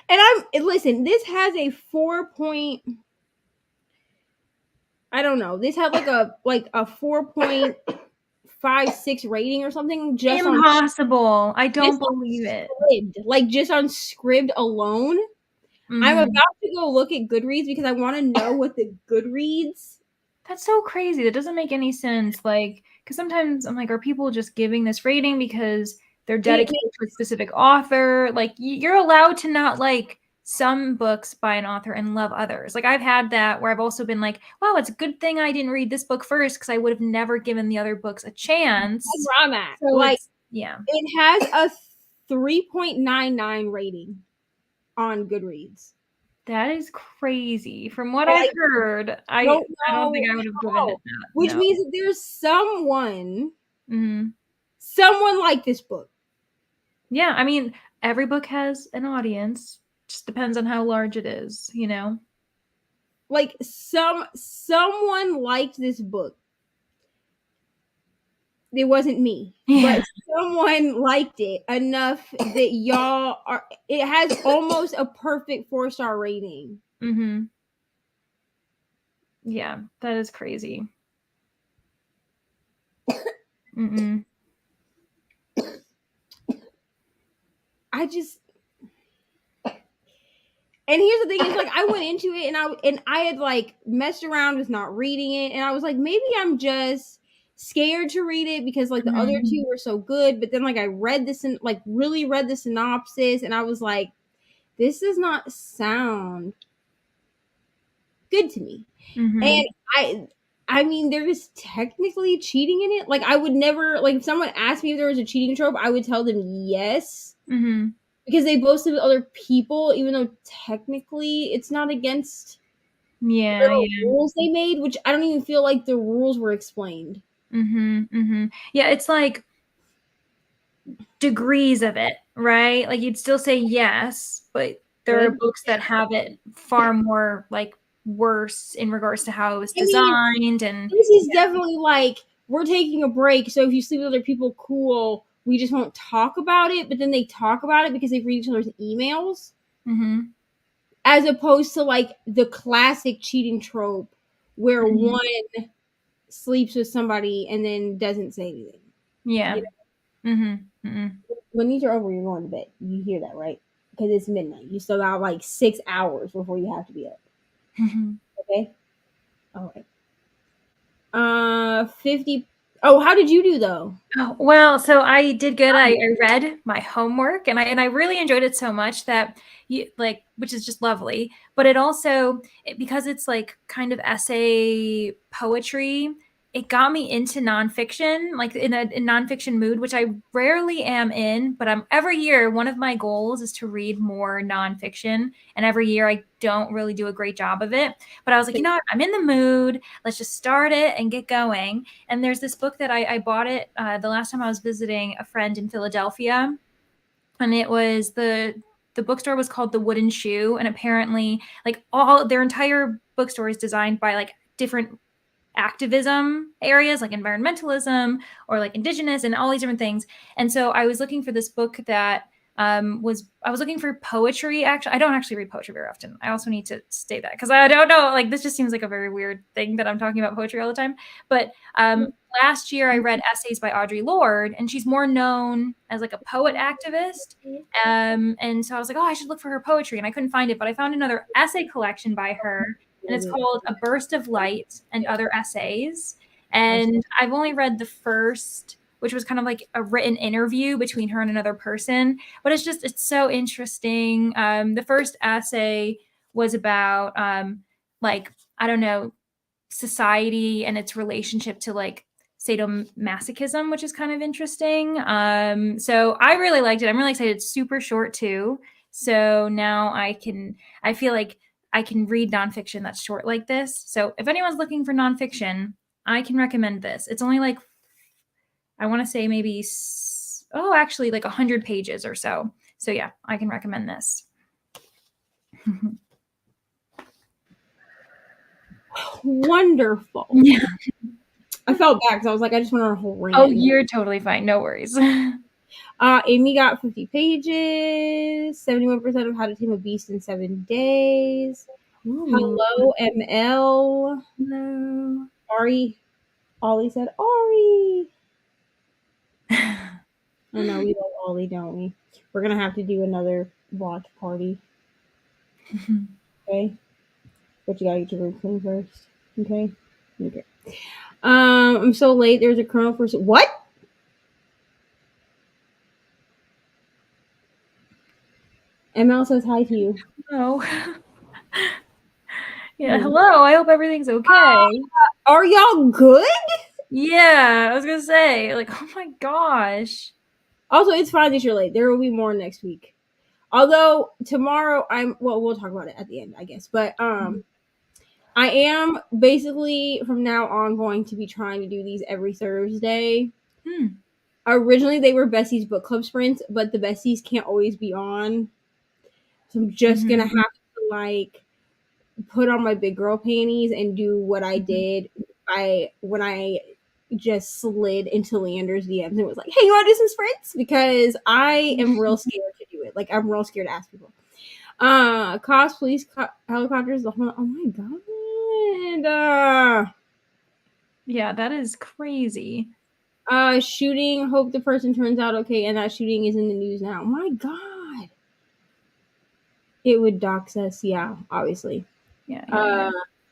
And listen, this has a 4 point... I don't know. This had like a 4.56 rating or something. Just impossible. I don't believe it. Like, just on Scribd alone. I'm about to go look at Goodreads because I want to know what the Goodreads... That's so crazy. That doesn't make any sense. Like, because sometimes I'm like, are people just giving this rating because they're dedicated to a specific author? Like, you're allowed to not like some books by an author and love others. Like, I've had that where I've also been like, wow, it's a good thing I didn't read this book first because I would have never given the other books a chance. That's where I'm at. So like, it has a 3.99 rating on Goodreads. That is crazy. From what I've heard, I don't think I would have given it that. Which means that there's someone like this book. Yeah, I mean, every book has an audience. Just depends on how large it is, you know? Like, someone liked this book. It wasn't me. Yeah. But someone liked it enough that y'all are... It has almost a perfect 4-star rating. Yeah, that is crazy. I just... And here's the thing, is like, I went into it and I had like messed around with not reading it, and I was like, maybe I'm just scared to read it because like the other two were so good. But then like I read this and like really read the synopsis, and I was like, this does not sound good to me. And I mean, there's technically cheating in it. Like, I would never, like, if someone asked me if there was a cheating trope, I would tell them yes. because they both sleep with other people, even though technically it's not against Yeah, the yeah. rules they made, which I don't even feel like the rules were explained. Yeah, it's like degrees of it, right? Like you'd still say yes, but there are books that have it far more like worse in regards to how it was designed. And this is definitely like, we're taking a break, so if you sleep with other people, cool. We just won't talk about it, but then they talk about it because they read each other's emails. As opposed to like the classic cheating trope where one sleeps with somebody and then doesn't say anything. Yeah. You know? When these are over, you're going to bed. You hear that, right? Because it's midnight. You still got like 6 hours before you have to be up. Okay? All right. 50. Oh, how did you do though? Oh, well, so I did good. I read my homework and I really enjoyed it so much that which is just lovely. But it also, because it's like kind of essay poetry, it got me into nonfiction, like in nonfiction mood, which I rarely am in. But every year, one of my goals is to read more nonfiction. And every year I don't really do a great job of it. But I was like, you know what? I'm in the mood. Let's just start it and get going. And there's this book that I bought it the last time I was visiting a friend in Philadelphia. And it was the bookstore was called The Wooden Shoe. And apparently like all their entire bookstore is designed by like different activism areas like environmentalism or like indigenous and all these different things. And so I was looking for this book that I was looking for poetry. Actually, I don't actually read poetry very often. I also need to state that because I don't know, like this just seems like a very weird thing that I'm talking about poetry all the time. But last year I read essays by Audre Lorde, and she's more known as like a poet activist. And so I was like, oh, I should look for her poetry, and I couldn't find it, but I found another essay collection by her, and it's called A Burst of Light and Other Essays. And I've only read the first, which was kind of like a written interview between her and another person. But it's so interesting. The first essay was about like, I don't know, society and its relationship to like sadomasochism, which is kind of interesting. So I really liked it. I'm really excited. It's super short too. So now I feel like I can read nonfiction that's short like this. So if anyone's looking for nonfiction, I can recommend this. It's only like, I want to say maybe, actually like 100 pages or so. So yeah, I can recommend this. Wonderful. Yeah. I felt bad because I was like, I just went on a whole rant. Oh, you're totally fine. No worries. Amy got 50 pages, 71% of How to Tame a Beast in 7 days. Ooh. Hello, ML. Hello. Ari. Ollie said, Ari. I know, we love Ollie, don't we? We're going to have to do another watch party. Okay? But you got to get your room clean first. Okay? Okay. I'm so late. There's a criminal person. What? ML says hi to you. Hello. Yeah, hello. I hope everything's okay. Are y'all good? Yeah, I was gonna say, like, oh my gosh. Also, it's fine that you're late. There will be more next week. Although tomorrow we'll talk about it at the end, I guess. But I am basically from now on going to be trying to do these every Thursday. Originally they were Bessie's book club sprints, but the Bessies can't always be on. So I'm just gonna have to like put on my big girl panties and do what I did when I just slid into Leander's DMs and was like, hey, you want to do some sprints? Because I am real scared to do it. Like, I'm real scared to ask people. Cost police helicopters. The whole, oh my god. Yeah, that is crazy. Shooting. Hope the person turns out okay, and that shooting is in the news now. Oh my god. It would dox us, yeah, obviously. Yeah.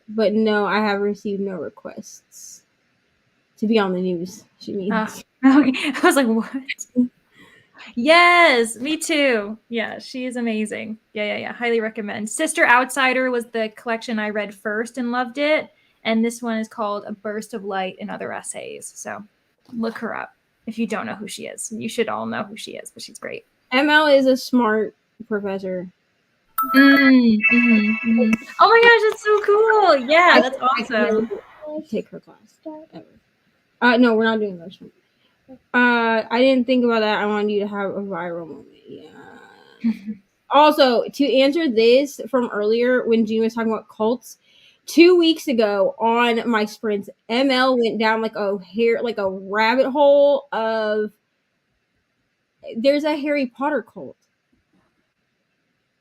But no, I have received no requests to be on the news. She means. Okay. I was like, what? Yes, me too. Yeah, she is amazing. Yeah. Highly recommend. Sister Outsider was the collection I read first and loved it. And this one is called A Burst of Light and Other Essays. So look her up if you don't know who she is. You should all know who she is, but she's great. ML is a smart professor. Mm-hmm. Oh my gosh, that's so cool! Yeah, that's awesome. Take her class ever. No, we're not doing those. I didn't think about that. I wanted you to have a viral moment. Yeah. Also, to answer this from earlier when Jean was talking about cults, 2 weeks ago on my sprints, ML went down like a rabbit hole of. There's a Harry Potter cult,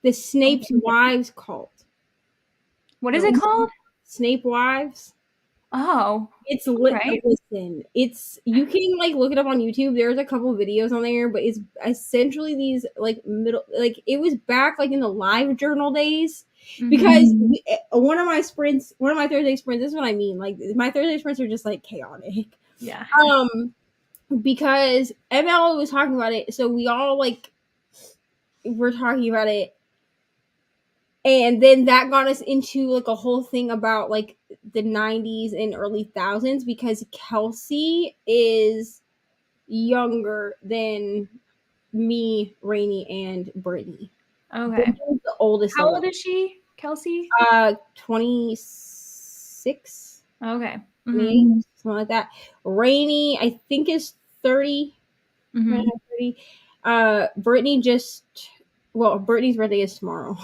the Snape's Wives cult. What is it called? Snape Wives. Oh, It's right. Listen, it's you can like look it up on YouTube. There's a couple videos on there, but it's essentially these like it was back like in the live journal days because one of my Thursday sprints, this is what I mean. Like my Thursday sprints are just like chaotic. Yeah. Because ML was talking about it, so we all we're talking about it. And then that got us into like a whole thing about like the 90s and early thousands because Kelsey is younger than me, Reni, and Brittany. Okay. Brittany's the oldest. How old is she, Kelsey? 26. Okay. Something like that. Reni, I think, is 30. 30. Brittany Brittany's birthday is tomorrow.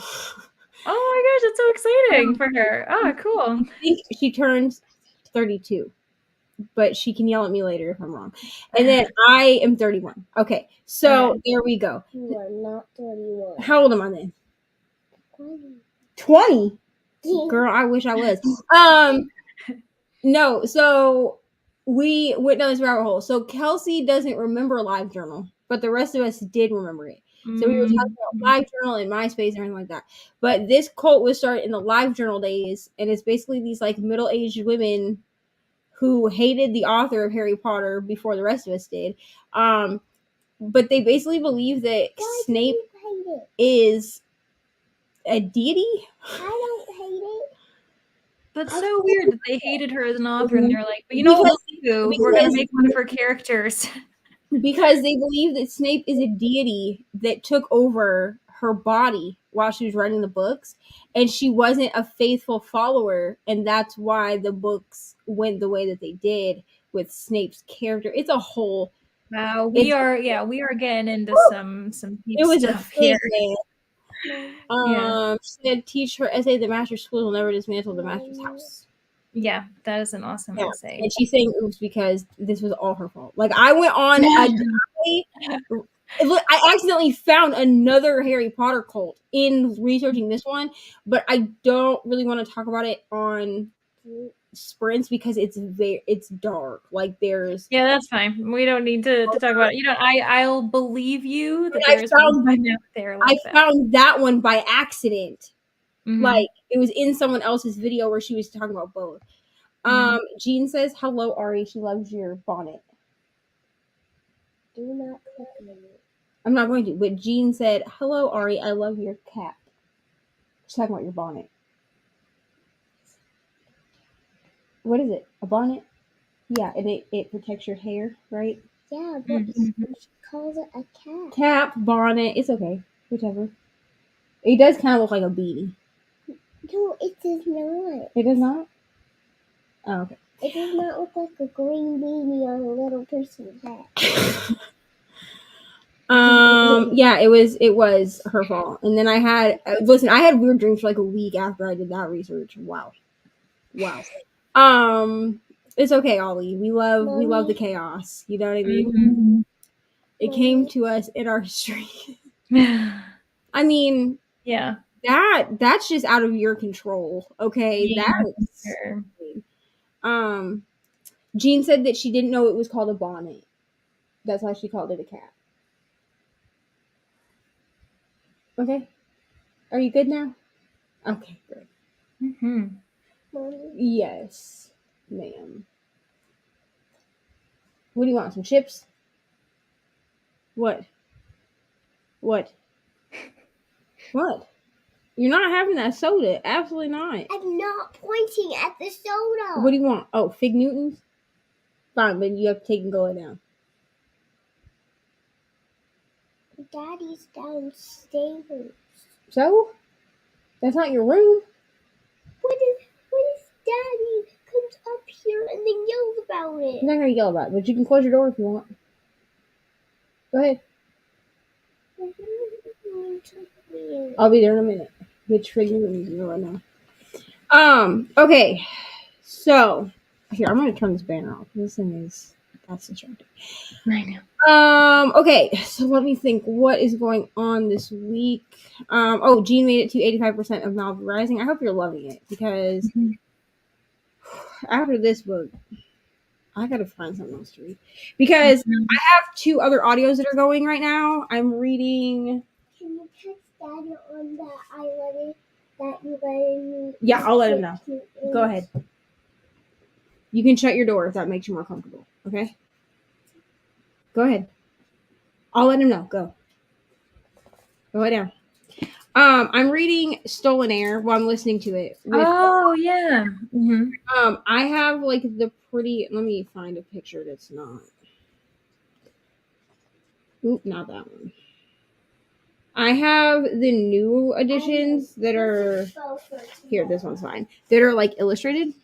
Oh my gosh, that's so exciting for her. Oh, cool. I think she turns 32, but she can yell at me later if I'm wrong. And then I am 31. Okay, so there we go. You are not 31. How old am I then? 20. Girl, I wish I was. No, so we went down this rabbit hole. So Kelsey doesn't remember Live Journal, but the rest of us did remember it. So we were talking about Live Journal and MySpace and everything like that. But this cult was started in the Live Journal days, and it's basically these like middle-aged women who hated the author of Harry Potter before the rest of us did. But they basically believe that Snape is a deity. I don't hate it. That's so weird that they hated her as an author, and they're like, but you know what we'll do? We're going to make one of her characters. Because they believe that Snape is a deity that took over her body while she was writing the books, and she wasn't a faithful follower, and that's why the books went the way that they did with Snape's character. It's a whole. Wow, we are getting into some deep stuff here. She said, teach her essay, the master's school will never dismantle the master's house. Yeah, that is an awesome essay. And she's saying it was because this was all her fault. Like, I went on I accidentally found another Harry Potter cult in researching this one, but I don't really want to talk about it on sprints because it's dark. Like there's that's fine. We don't need to talk about it. I'll believe you that there's one out there like that. I found that one by accident. Like it was in someone else's video where she was talking about both. Jean says, hello, Ari. She loves your bonnet. Do not click on it. I'm not going to, but Jean said, hello, Ari. I love your cap. She's talking about your bonnet. What is it? A bonnet? Yeah, and it protects your hair, right? Yeah, but she calls it a cap. Cap, bonnet. It's okay. Whichever. It does kind of look like a beanie. No, it does not. It does not? Oh, okay. It does not look like a green beanie on a little person's head. Yeah, it was her fault. And then I had weird dreams for like a week after I did that research. Wow. It's okay, Ollie. We love the chaos. You know what I mean? It came to us in our street. I mean, yeah. That's just out of your control. Okay. Yeah, sure. Jean said that she didn't know it was called a bonnet. That's why she called it a cap. Okay. Are you good now? Okay, good. Yes, ma'am. What do you want? Some chips? What? What? You're not having that soda. Absolutely not. I'm not pointing at the soda. What do you want? Oh, Fig Newtons? Fine, but you have to take and go it down. Daddy's downstairs. So? That's not your room. What if Daddy comes up here and then yells about it? I'm not gonna yell about it, but you can close your door if you want. Go ahead. I'll be there in a minute. Which figure is right now? Okay. So here, I'm gonna turn this banner off. This thing is that's distracting. I know. Okay, so let me think. What is going on this week? Jean made it to 85% of Malibu Rising. I hope you're loving it because after this book, I gotta find something else to read because I have 2 other audios that are going right now. I'm reading. Can you text Daddy on that I let it that you letting me? Yeah, I'll let him know. Go ahead. You can shut your door if that makes you more comfortable. Okay. Go ahead. I'll let him know. Go ahead down. I'm reading Stolen Air while I'm listening to it. Oh yeah. Mm-hmm. I have like the pretty. Let me find a picture that's not. Oop, not that one. I have the new editions that are here. This one's fine. That are like illustrated.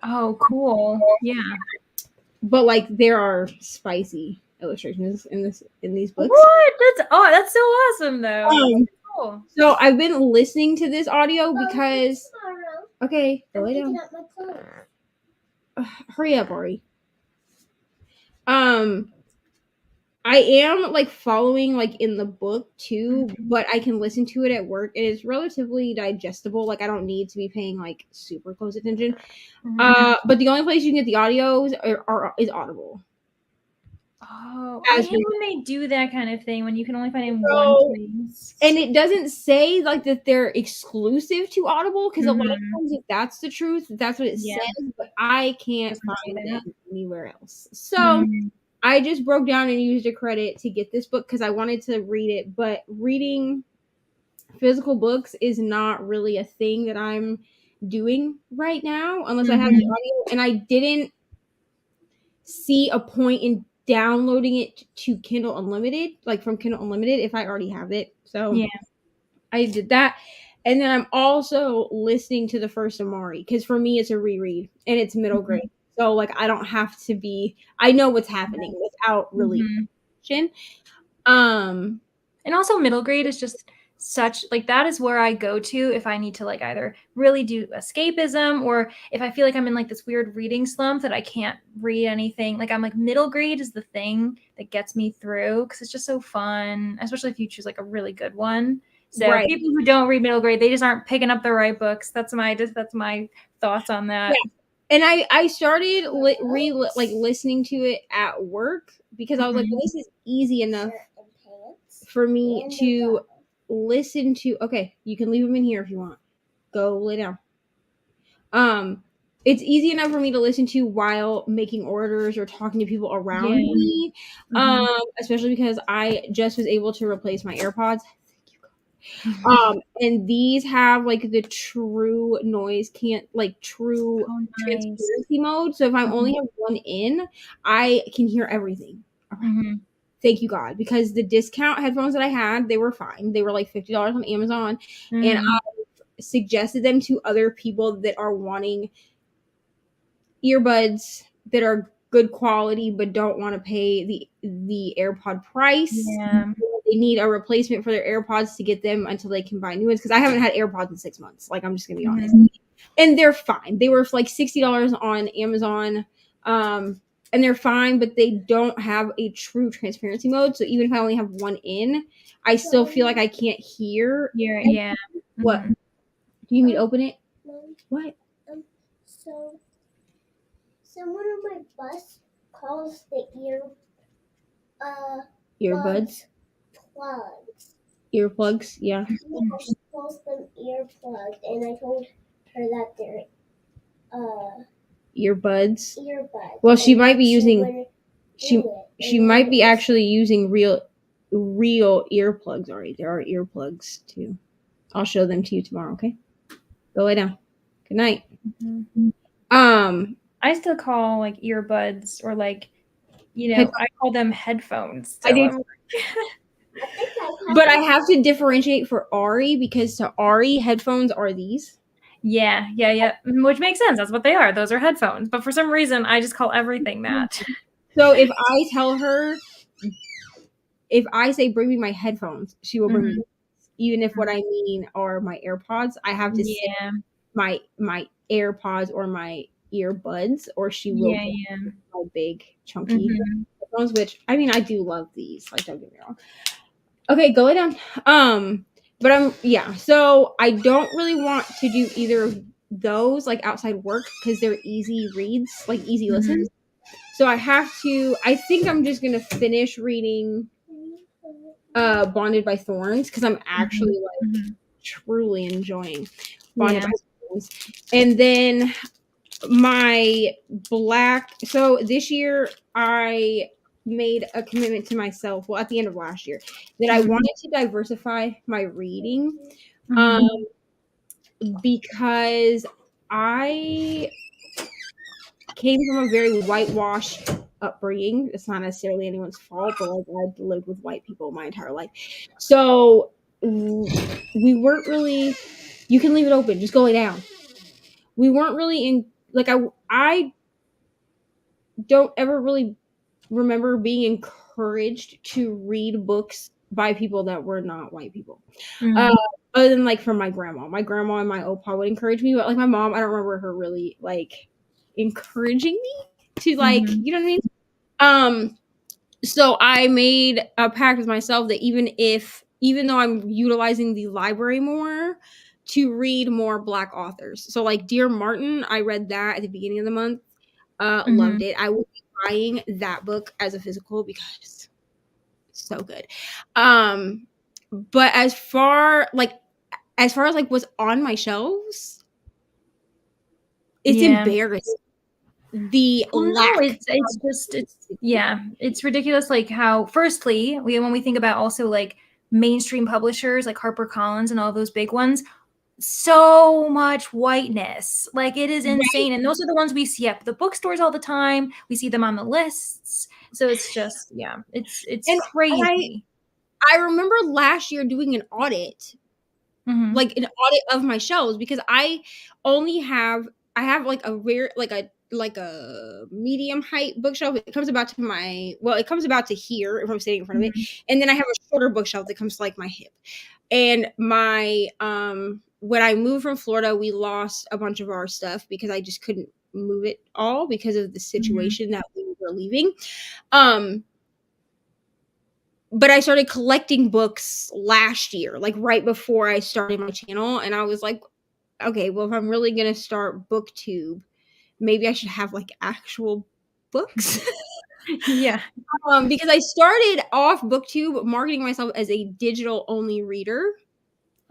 Oh, cool. Yeah. But like there are spicy illustrations in these books. What? That's so awesome though. Cool. So I've been listening to this audio because okay, I'm lay picking down. up my clothes. Hurry up, Ari. I am like following like in the book too, but I can listen to it at work and it's relatively digestible. Like I don't need to be paying like super close attention. But the only place you can get the audios is Audible. Oh, I hate when they do that kind of thing when you can only find it in one place. And it doesn't say like that they're exclusive to Audible because a lot of times if that's the truth, that's what it says, but I can't find it anywhere else. So I just broke down and used a credit to get this book because I wanted to read it, but reading physical books is not really a thing that I'm doing right now unless I have the audio, and I didn't see a point in downloading it to Kindle Unlimited, like from Kindle Unlimited, if I already have it. So yeah, I did that. And then I'm also listening to the first Amari because for me it's a reread and it's middle grade. So like I don't have to be I know what's happening without really and also middle grade is just such like that is where I go to if I need to like either really do escapism or if I feel like I'm in like this weird reading slump that I can't read anything. Like I'm like middle grade is the thing that gets me through because it's just so fun, especially if you choose like a really good one. So people who don't read middle grade, they just aren't picking up the right books. That's my thoughts on that. Yeah. And I started listening to it at work because I was like, well, this is easy enough for me to listen to. Okay, you can leave them in here if you want. Go lay down. It's easy enough for me to listen to while making orders or talking to people around me. Especially because I just was able to replace my AirPods. And these have like the true noise transparency mode. So if I only have one in, I can hear everything. Thank you God, because the discount headphones that I had, they were fine. They were like $50 on Amazon, and I suggested them to other people that are wanting earbuds that are good quality but don't want to pay the AirPod price. They need a replacement for their AirPods to get them until they can buy new ones because I haven't had AirPods in 6 months. Like I'm just gonna be honest, and they're fine. They were like $60 on Amazon, and they're fine, but they don't have a true transparency mode. So even if I only have one in, I still feel like I can't hear. What? Do you need me to open it? What? So someone on my bus calls the earbuds. Earplugs, yeah. She calls them earplugs, and I told her that they're earbuds. Well, she might be using she might be actually using real earplugs already. There are earplugs too. I'll show them to you tomorrow, okay? Go lay down. Good night. I still call like earbuds or like I call them headphones. So I do. But I have to differentiate for Ari because to Ari, headphones are these. Yeah. Which makes sense. That's what they are. Those are headphones. But for some reason, I just call everything that. So if I tell her, if I say bring me my headphones, she will bring me. Even if what I mean are my AirPods, I have to say my AirPods or my earbuds, or she will bring my big chunky headphones. Which I mean, I do love these. Like, don't get me wrong. Okay, go lay down. But so I don't really want to do either of those like outside work because they're easy reads, like easy listens. So I think I'm just gonna finish reading Bonded by Thorns because I'm actually like truly enjoying Bonded by Thorns. And then so this year I made a commitment to myself, well, at the end of last year, that I wanted to diversify my reading because I came from a very whitewashed upbringing. It's not necessarily anyone's fault, but like I've lived with white people my entire life. So we weren't really, you can leave it open, just go lay down. We weren't really in, like, I don't ever really remember being encouraged to read books by people that were not white people. Other than like from my grandma. My grandma and my opa would encourage me, but like my mom, I don't remember her really like encouraging me to like, you know what I mean? So I made a pact with myself that even though I'm utilizing the library more, to read more Black authors. So like Dear Martin, I read that at the beginning of the month. Loved it. I will be buying that book as a physical because it's so good. But as far as like what's on my shelves, it's embarrassing. It's ridiculous. Like how, firstly, when we think about also like mainstream publishers like HarperCollins and all those big ones, so much whiteness, like it is insane. And those are the ones we see at the bookstores all the time. We see them on the lists. So it's just, it's crazy. I remember last year doing an audit, like an audit of my shelves, because I have like a rare, like a medium height bookshelf. It comes about to here if I'm sitting in front of it. And then I have a shorter bookshelf that comes to like my hip. And my, when I moved from Florida, we lost a bunch of our stuff because I just couldn't move it all because of the situation that we were leaving. But I started collecting books last year, like right before I started my channel. And I was like, okay, well, if I'm really going to start BookTube, maybe I should have like actual books. Because I started off BookTube marketing myself as a digital only reader.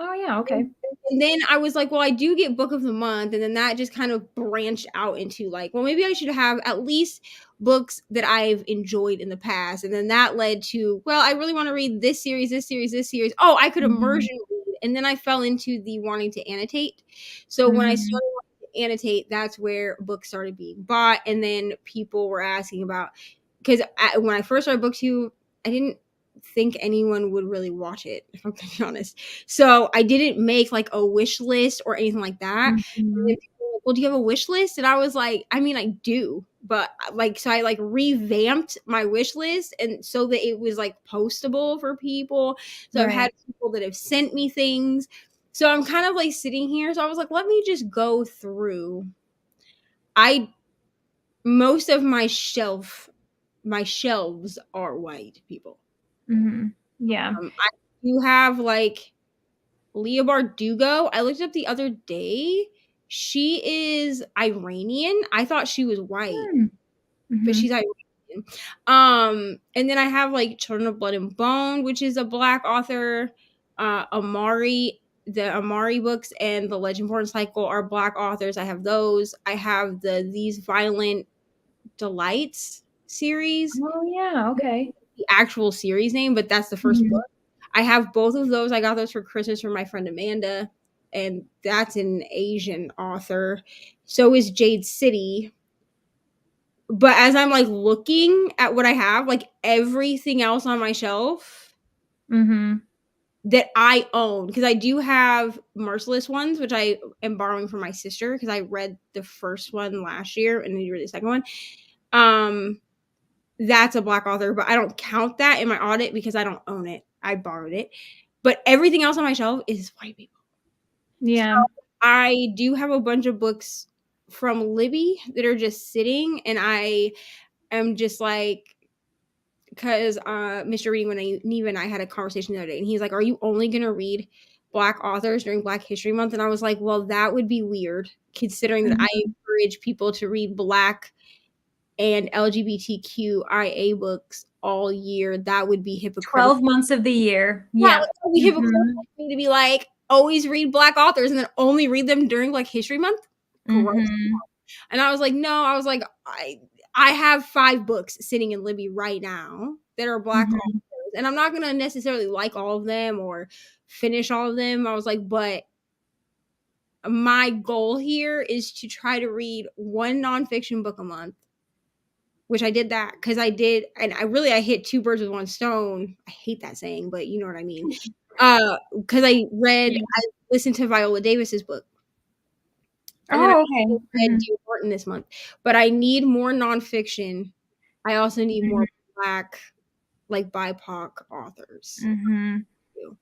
Oh yeah, okay. And then I was like, well, I do get book of the month, and then that just kind of branched out into like, well, maybe I should have at least books that I've enjoyed in the past. And then that led to, well, I really want to read this series. Oh, I could immersion read. And then I fell into the wanting to annotate. So when I started wanting to annotate, that's where books started being bought. And then people were asking about, because when I first started BookTube, I didn't think anyone would really watch it, if I'm gonna be honest. So I didn't make like a wish list or anything like that. And then people were like, well, do you have a wish list? And I was like, I mean, I do, but like, so I like revamped my wish list and so that it was like postable for people. So I've had people that have sent me things. So I'm kind of like sitting here. So I was like, let me just go through. Most of my shelves are white people. Yeah. I do have like Leah Bardugo. I looked up the other day. She is Iranian. I thought she was white, but she's Iranian. And then I have like Children of Blood and Bone, which is a Black author. Amari, the Amari books and the Legendborn Cycle are Black authors. I have those. I have These Violent Delights series. Oh yeah, okay. The actual series name, but that's the first book. I have both of those. I got those for Christmas from my friend Amanda, and that's an Asian author. So is Jade City. But as I'm like looking at what I have, like everything else on my shelf Mm-hmm. that I own, because I do have Merciless ones, which I am borrowing from my sister because I read the first one last year and then read the second one. That's a Black author, but I don't count that in my audit because I don't own it. I borrowed it. But everything else on my shelf is white people. Yeah. So I do have a bunch of books from Libby that are just sitting, and I am just like, because Mr. Reading when Neva and I had a conversation the other day, and he's like, "Are you only gonna read Black authors during Black History Month?" And I was like, "Well, that would be weird, considering that I encourage people to read Black and LGBTQIA books all year. That would be hypocritical. 12 months of the year. Yeah, Yeah. that would be hypocritical for me to be like, always read Black authors and then only read them during Black History Month. Gross. Mm-hmm. And I was like, no, I was like, I have 5 books sitting in Libby right now that are Black authors, and I'm not going to necessarily like all of them or finish all of them. I was like, but my goal here is to try to read one nonfiction book a month, which I did that because I did, and I hit 2 birds with 1 stone. I hate that saying, but you know what I mean. Because I listened to Viola Davis's book. And then I read Dear Horton this month. But I need more nonfiction. I also need more Black, like BIPOC authors. Mm-hmm.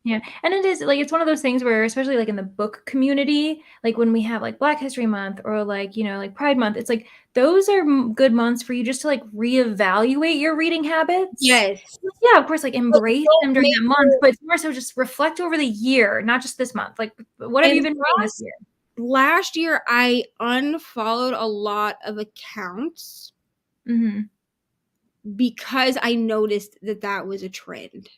Yeah. And it is like, it's one of those things where, especially like in the book community, like when we have like Black History Month or like, you know, like Pride Month, it's like those are good months for you just to like reevaluate your reading habits. Yes. Yeah, of course, like embrace them during that month, but it's more so just reflect over the year, not just this month. Like, what have you been reading this year? Last year, I unfollowed a lot of accounts because I noticed that was a trend.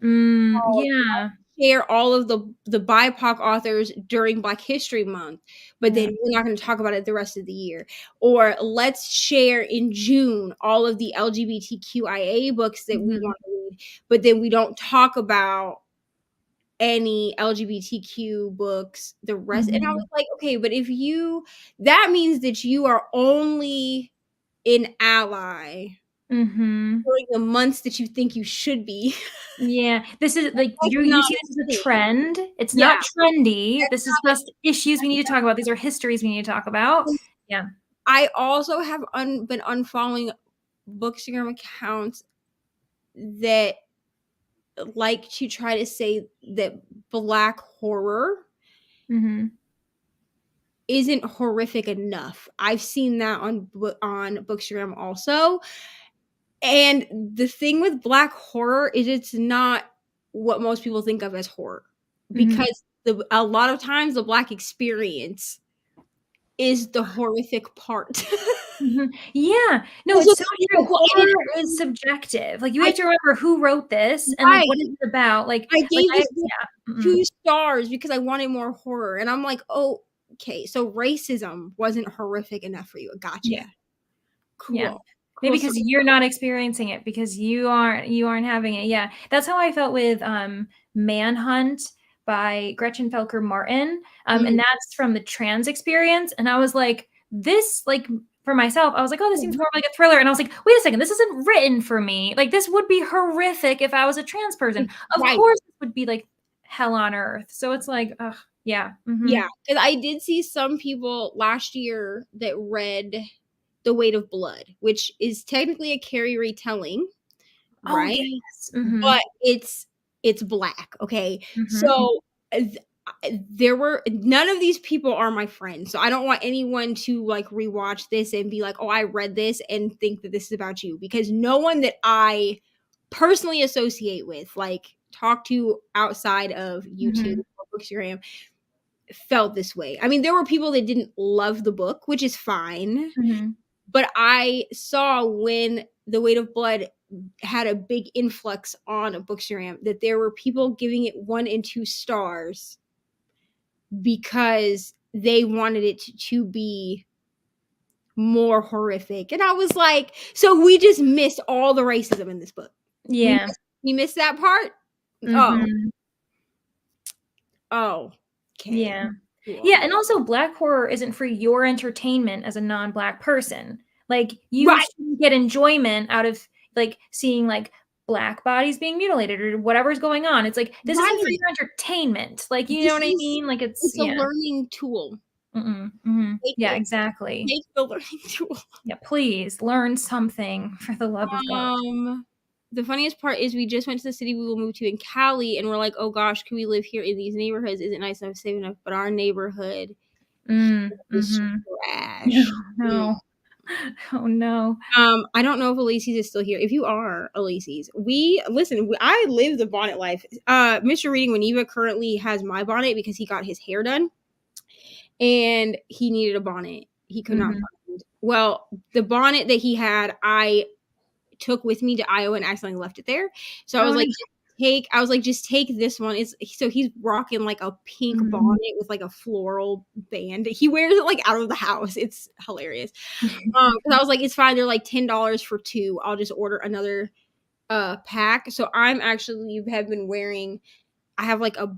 Yeah. Share all of the BIPOC authors during Black History Month, but then we're not going to talk about it the rest of the year. Or let's share in June all of the LGBTQIA books that we want to read, but then we don't talk about any LGBTQ books the rest. And I was like, okay, but if that means that you are only an ally during the months that you think you should be. Yeah, this is like you see this as a trend. It's not trendy. This is just issues we need to talk about. These are histories we need to talk about. Yeah. I also have been unfollowing Bookstagram accounts that like to try to say that Black horror isn't horrific enough. I've seen that on Bookstagram also. And the thing with Black horror is it's not what most people think of as horror, because a lot of times the Black experience is the horrific part. Yeah, no, it's so true. Horror is subjective. Like you have to remember who wrote this and like what is it about. Like I gave this 2 stars because I wanted more horror, and I'm like, oh, okay, so racism wasn't horrific enough for you. Gotcha. Yeah. Cool. Yeah. Maybe because you're not experiencing it, because you aren't having it. Yeah. That's how I felt with Manhunt by Gretchen Felker Martin. And that's from the trans experience. And I was like, this, like for myself, I was like, oh, this seems more like a thriller. And I was like, wait a second, this isn't written for me. Like this would be horrific if I was a trans person. Of course this would be like hell on earth. So it's like, yeah. Yeah. Because I did see some people last year that read The Weight of Blood, which is technically a Carrie retelling, right? Yes. But it's Black, okay? So there were none of these people are my friends, so I don't want anyone to like rewatch this and be like, oh, I read this and think that this is about you, because no one that I personally associate with, like talk to outside of YouTube or Bookstagram, felt this way. I mean, there were people that didn't love the book, which is fine. But I saw when The Weight of Blood had a big influx on Bookstagram that there were people giving it 1 and 2 stars because they wanted it to be more horrific. And I was like, so we just missed all the racism in this book. Yeah. We missed that part? Oh. Okay. Yeah. Yeah, and also Black horror isn't for your entertainment as a non-Black person. Like you shouldn't get enjoyment out of like seeing like Black bodies being mutilated or whatever's going on. It's like, this isn't for Right. your entertainment. Like, you This know what I is- mean? Like, It's a learning tool. Yeah, exactly. Make the learning tool. Yeah, please learn something for the love of God. The funniest part is we just went to the city we will move to in Cali, and we're like, oh gosh, can we live here in these neighborhoods? Is it nice enough, safe enough? But our neighborhood is trash. No. Oh no. I don't know if Elise's is still here. If you are Elise's, I live the bonnet life. Mr. Reading Waniva currently has my bonnet because he got his hair done and he needed a bonnet. He could not find. Well, the bonnet that he had, I took with me to Iowa and accidentally left it there. So I was like, just take this one. So he's rocking like a pink bonnet with like a floral band. He wears it like out of the house. It's hilarious. Because I was like, it's fine. They're like $10 for 2. I'll just order another pack. So I'm actually have been wearing. I have like a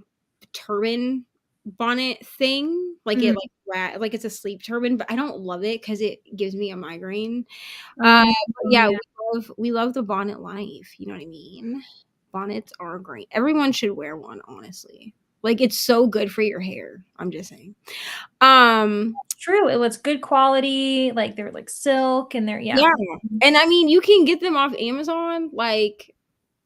turban bonnet thing, like it like it's a sleep turban, but I don't love it because it gives me a migraine. We love the bonnet life. You know what I mean? Bonnets are great. Everyone should wear one, honestly. Like, it's so good for your hair. I'm just saying. It's true. It was good quality. Like, they're like silk and they're And I mean, you can get them off Amazon, like,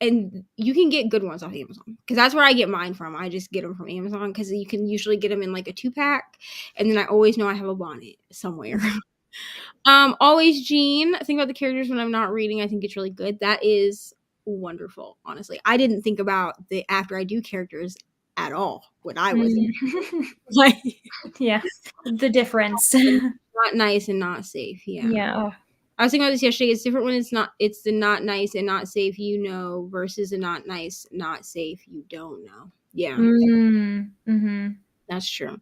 and you can get good ones off Amazon because that's where I get mine from. I just get them from Amazon because you can usually get them in like a 2-pack, and then I always know I have a bonnet somewhere. Always Jean. Think about the characters when I'm not reading. I think it's really good. That is wonderful, honestly. I didn't think about the after I do characters at all when I was like, the difference. Not nice and not safe. Yeah. I was thinking about this yesterday. It's different when it's the not nice and not safe versus the not nice, not safe you don't know. Yeah. That's true.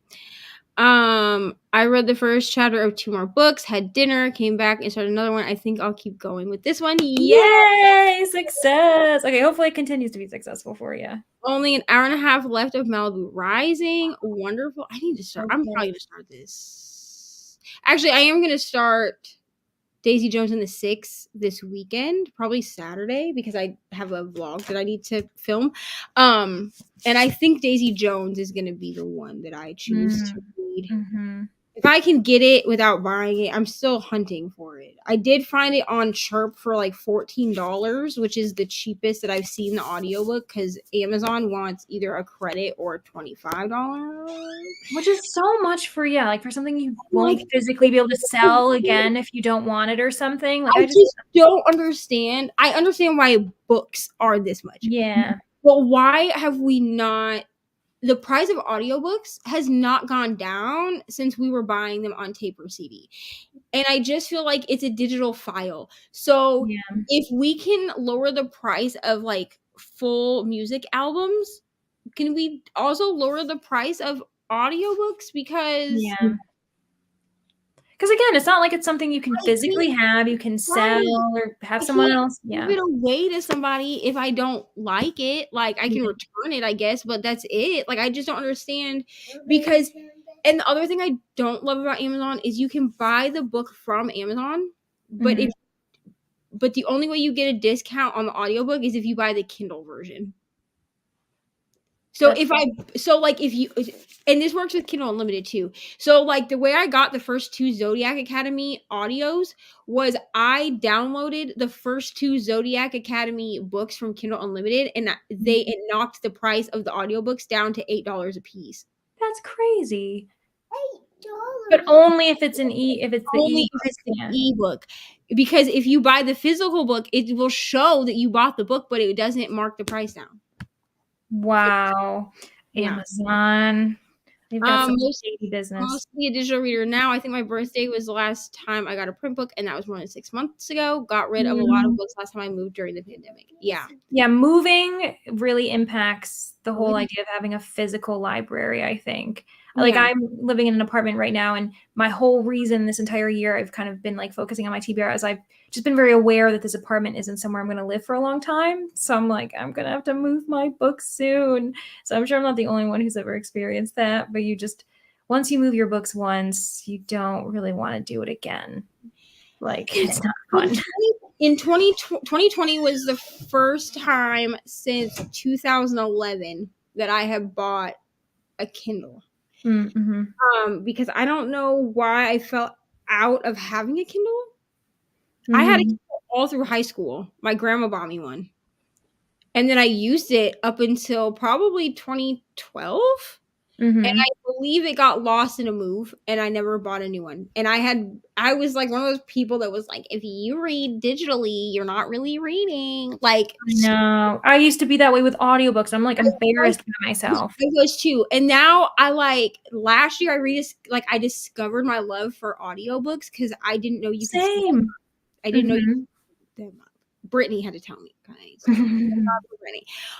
I read the first chapter of 2 more books, had dinner, came back and started another one. I think I'll keep going with this one. Yay! Success! Okay, hopefully it continues to be successful for you. Only an hour and a half left of Malibu Rising. Wonderful. I need to start. I'm probably going to start this. Actually, I am going to start Daisy Jones and the Six this weekend, probably Saturday, because I have a vlog that I need to film. And I think Daisy Jones is going to be the one that I choose to read. If I can get it without buying it, I'm still hunting for it. I did find it on Chirp for like $14, which is the cheapest that I've seen the audiobook because Amazon wants either a credit or $25. Which is so much for something you won't physically be able to sell again if you don't want it or something. Like, I just don't understand. I understand why books are this much. Yeah. But why have we not... The price of audiobooks has not gone down since we were buying them on tape or CD. And I just feel like it's a digital file. So if we can lower the price of like full music albums, can we also lower the price of audiobooks? Because again, it's not like it's something you can physically have, you can sell or have someone else. Give it away to somebody if I don't like it. Like, I can return it, I guess, but that's it. Like, I just don't understand because, and the other thing I don't love about Amazon is you can buy the book from Amazon, but but the only way you get a discount on the audiobook is if you buy the Kindle version. So and this works with Kindle Unlimited too. So like the way I got the first 2 Zodiac Academy audios was I downloaded the first 2 Zodiac Academy books from Kindle Unlimited, and it knocked the price of the audiobooks down to $8 a piece. That's crazy. $8. But only if it's an ebook. Because if you buy the physical book, it will show that you bought the book, but it doesn't mark the price down. Wow. Amazon. They've got some shady business. Mostly a digital reader now. I think my birthday was the last time I got a print book, and that was more than 6 months ago. Got rid of a lot of books last time I moved during the pandemic. Yeah, moving really impacts the whole idea of having a physical library, I think. Like, I'm living in an apartment right now, and my whole reason this entire year I've kind of been like focusing on my TBR is I've just been very aware that this apartment isn't somewhere I'm going to live for a long time. So I'm like, I'm going to have to move my books soon. So I'm sure I'm not the only one who's ever experienced that, but once you move your books once, you don't really want to do it again. Like, it's not fun. in 2020 was the first time since 2011 that I have bought a Kindle. Because I don't know why I felt out of having a Kindle. I had a Kindle all through high school. My grandma bought me one. And then I used it up until probably 2012. And I believe it got lost in a move and I never bought a new one. And I was like one of those people that was like, if you read digitally, you're not really reading. Like, no, I used to be that way with audiobooks. I'm like embarrassed by myself. I was too. And now last year I discovered my love for audiobooks because I didn't know you could speed them up. I didn't know you could speed them up. Brittany had to tell me, guys.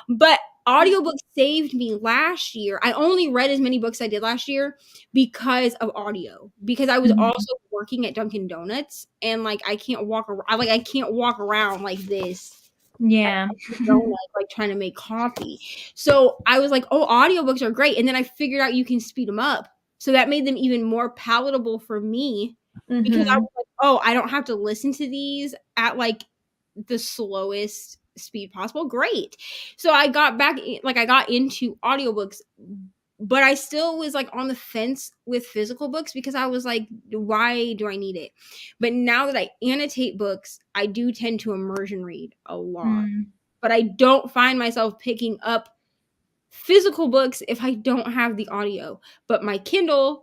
But audiobooks saved me last year. I only read as many books I did last year because of audio. Because I was also working at Dunkin' Donuts, and like I can't walk around like this. Yeah. Like trying to make coffee. So I was like, oh, audiobooks are great. And then I figured out you can speed them up. So that made them even more palatable for me because I was like, oh, I don't have to listen to these at like the slowest speed possible. Great. So I got into audiobooks, but I still was like on the fence with physical books because I was like, why do I need it? But now that I annotate books, I do tend to immersion read a lot. But I don't find myself picking up physical books if I don't have the audio. But my Kindle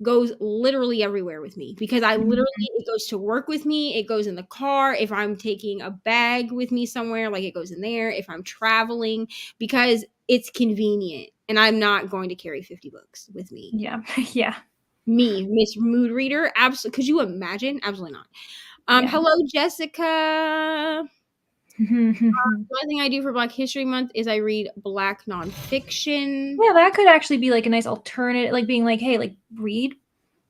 goes literally everywhere with me because it goes to work with me. It goes in the car. If I'm taking a bag with me somewhere, like it goes in there. If I'm traveling, because it's convenient and I'm not going to carry 50 books with me. Yeah. Yeah. Me, Miss Mood Reader. Absolutely. Could you imagine? Absolutely not. Hello, Jessica. One thing I do for Black History Month is I read Black nonfiction. Yeah, that could actually be like a nice alternative, like being like, hey, like read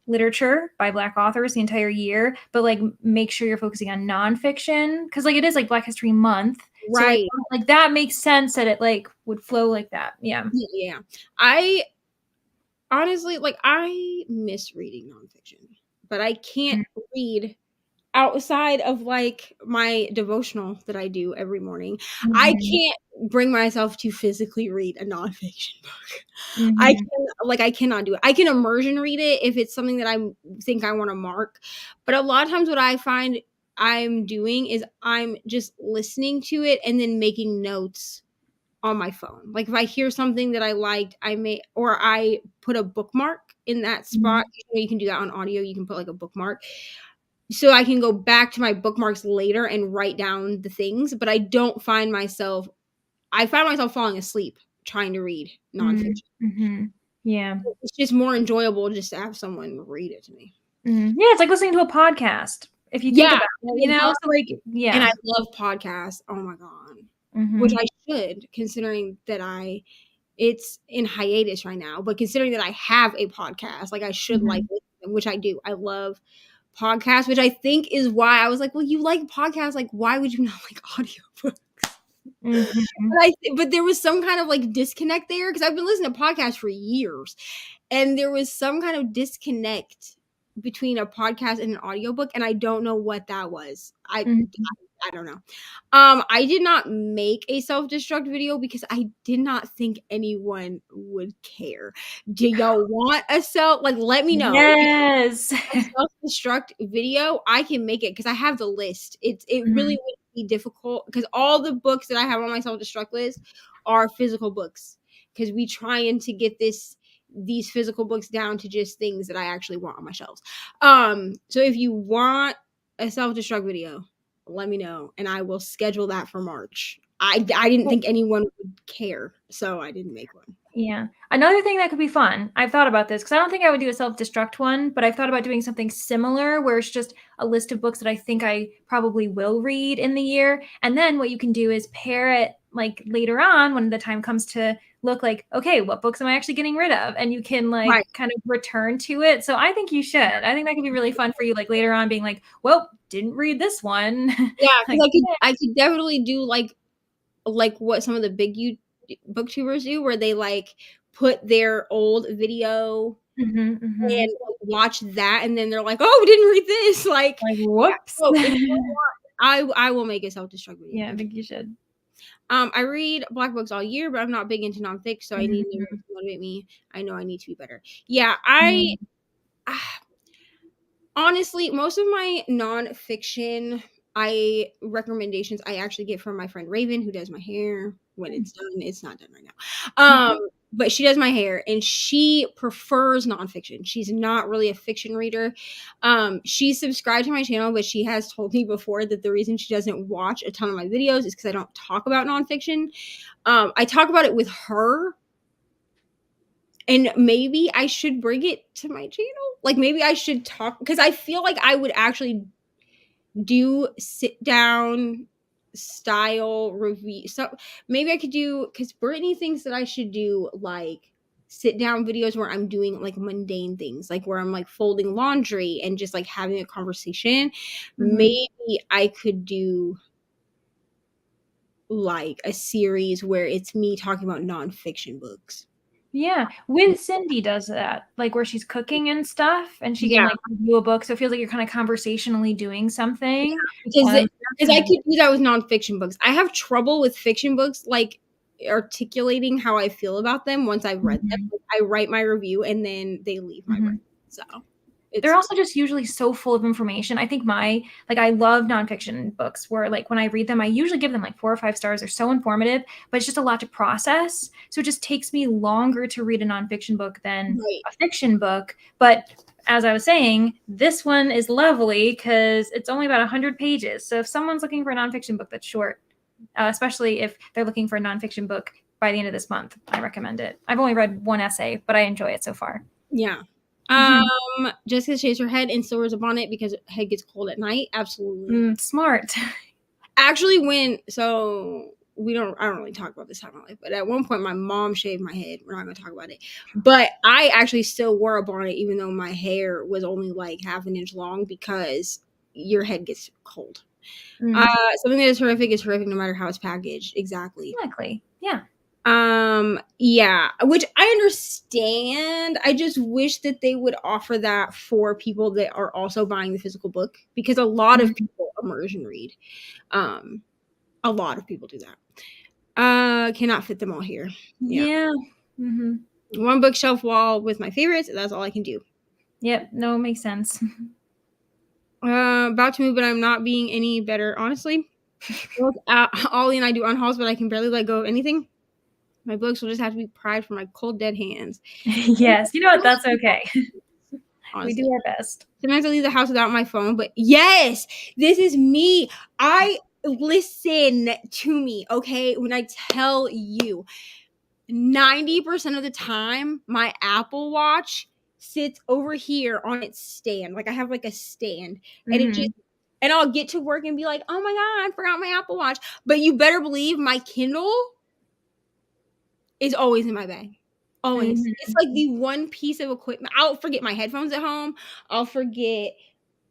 literature by Black authors the entire year, but like make sure you're focusing on nonfiction because like it is like Black History Month, right? So, like that makes sense that it like would flow like that. Yeah. I honestly I miss reading nonfiction, but I can't read outside of like my devotional that I do every morning. I can't bring myself to physically read a nonfiction book. I cannot do it. I can immersion read it if it's something that I think I want to mark. But a lot of times what I find I'm doing is I'm just listening to it and then making notes on my phone. Like if I hear something that I liked, I put a bookmark in that spot. You can do that on audio. You can put like a bookmark. So I can go back to my bookmarks later and write down the things, but I find myself falling asleep trying to read nonfiction. Yeah. It's just more enjoyable just to have someone read it to me. Yeah, it's like listening to a podcast. If you think about it, so like, and I love podcasts. Oh my God. Which I should, considering that it's in hiatus right now, but considering that I have a podcast, like I should like it, which I do. I love podcasts, which I think is why I was like, well, you like podcasts, like why would you not like audiobooks? But there was some kind of like disconnect there because I've been listening to podcasts for years, and there was some kind of disconnect between a podcast and an audiobook, and I don't know what that was. I don't know. I did not make a self-destruct video because I did not think anyone would care. Do y'all want let me know. Yes. A self-destruct video, I can make it because I have the list. It really would be difficult because all the books that I have on my self-destruct list are physical books because we trying to get these physical books down to just things that I actually want on my shelves. So if you want a self-destruct video, let me know and I will schedule that for March. I didn't think anyone would care, so I didn't make one. Yeah. Another thing that could be fun, I've thought about this because I don't think I would do a self-destruct one, but I've thought about doing something similar where it's just a list of books that I think I probably will read in the year. And then what you can do is pair it like later on when the time comes to look like, okay, what books am I actually getting rid of? And you can kind of return to it. So I think you should. I think that could be really fun for you, like later on being like, well, didn't read this one. Yeah, I could definitely do like what some of the big booktubers do where they like put their old video and watch that and then they're like, oh, we didn't read this, like whoops. yeah. I will make a self-destruct video. Yeah, I think you should. I read Black books all year, but I'm not big into nonfic, so I need Mhm. to motivate me. I know I need to be better. Yeah, I honestly, most of my nonfiction recommendations I actually get from my friend Raven, who does my hair when it's done. It's not done right now. But she does my hair and she prefers nonfiction. She's not really a fiction reader. She's subscribed to my channel, but she has told me before that the reason she doesn't watch a ton of my videos is because I don't talk about nonfiction. I talk about it with her. And maybe I should bring it to my channel. Like maybe I should talk, because I feel like I would actually do sit down style review. So maybe I could do, because Brittany thinks that I should do like sit down videos where I'm doing like mundane things, like where I'm like folding laundry and just like having a conversation. Maybe I could do like a series where it's me talking about nonfiction books. Yeah, with Cindy does that, like where she's cooking and stuff, and she can like review a book, so it feels like you're kind of conversationally doing something. Because I could do that with nonfiction books. I have trouble with fiction books, like articulating how I feel about them once I've read them. I write my review and then they leave my brain. So they're also just usually so full of information. I think I love nonfiction books where like when I read them, I usually give them like 4 or 5 stars. They're so informative, but it's just a lot to process. So it just takes me longer to read a nonfiction book than a fiction book. But as I was saying, this one is lovely because it's only about 100 pages. So if someone's looking for a nonfiction book that's short, especially if they're looking for a nonfiction book by the end of this month, I recommend it. I've only read 1 essay, but I enjoy it so far. Yeah. Jessica shaves her head and still wears a bonnet because her head gets cold at night. Absolutely. Smart. Actually, I don't really talk about this time in my life, but at one point my mom shaved my head. We're not going to talk about it. But I actually still wore a bonnet even though my hair was only like half an inch long because your head gets cold. Something that is horrific no matter how it's packaged. Exactly. Yeah. Yeah, which I understand. I just wish that they would offer that for people that are also buying the physical book, because a lot of people immersion read. A lot of people do that. Cannot fit them all here. Yeah. One bookshelf wall with my favorites. That's all I can do. Yep. No, it makes sense. About to move, but I'm not being any better, honestly. Ollie and I do unhauls, but I can barely let go of anything. My books will just have to be pried from my cold, dead hands. Yes, you know what? That's okay. Honestly. We do our best. Sometimes I leave the house without my phone, but yes, this is me. Listen to me, okay? When I tell you, 90% of the time, my Apple Watch sits over here on its stand. Like I have like a stand, and and I'll get to work and be like, oh my God, I forgot my Apple Watch. But you better believe my Kindle is always in my bag. Always. It's like the one piece of equipment. I'll forget my headphones at home. I'll forget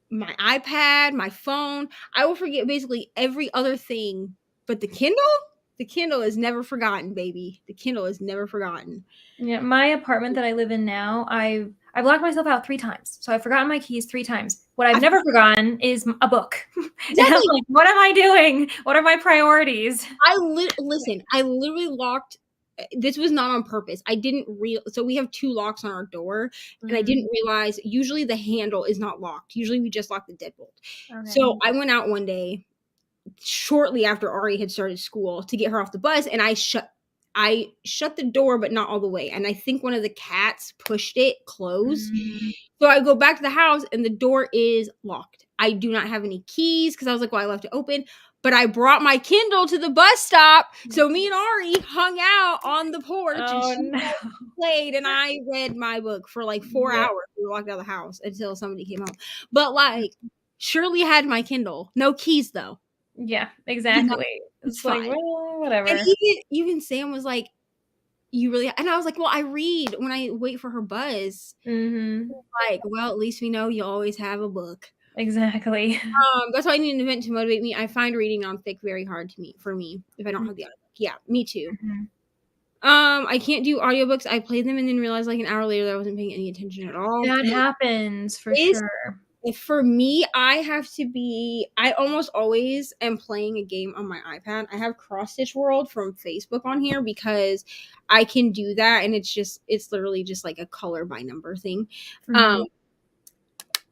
my iPad, my phone. I will forget basically every other thing. But the Kindle is never forgotten, baby. The Kindle is never forgotten. Yeah, my apartment that I live in now, I've locked myself out 3 times. So I've forgotten my keys 3 times. What I've never forgotten is a book. Exactly. Like, what am I doing? What are my priorities? I literally locked. This was not on purpose. I didn't so we have 2 locks on our door, and I didn't realize usually the handle is not locked. Usually we just lock the deadbolt. Okay. So I went out one day shortly after Ari had started school to get her off the bus, and I shut the door, but not all the way. And I think one of the cats pushed it closed. So I go back to the house and the door is locked. I do not have any keys because I was like, well, I left it open. But I brought my Kindle to the bus stop. So me and Ari hung out on the porch and she played, and I read my book for like 4 hours. We walked out of the house until somebody came home. But like, Shirley had my Kindle. No keys though. Yeah, exactly. It's fine. Like, well, whatever. And even Sam was like, you really, and I was like, well, I read when I wait for her bus. Like, well, at least we know you always have a book. Exactly. That's why I need an event to motivate me. I find reading nonfic very hard for me if I don't have the audiobook. Yeah, me too. I can't do audiobooks. I played them and then realized like an hour later that I wasn't paying any attention at all. That happens for sure. for me, I almost always am playing a game on my iPad. I have Cross Stitch World from Facebook on here because I can do that, and it's literally just like a color by number thing. And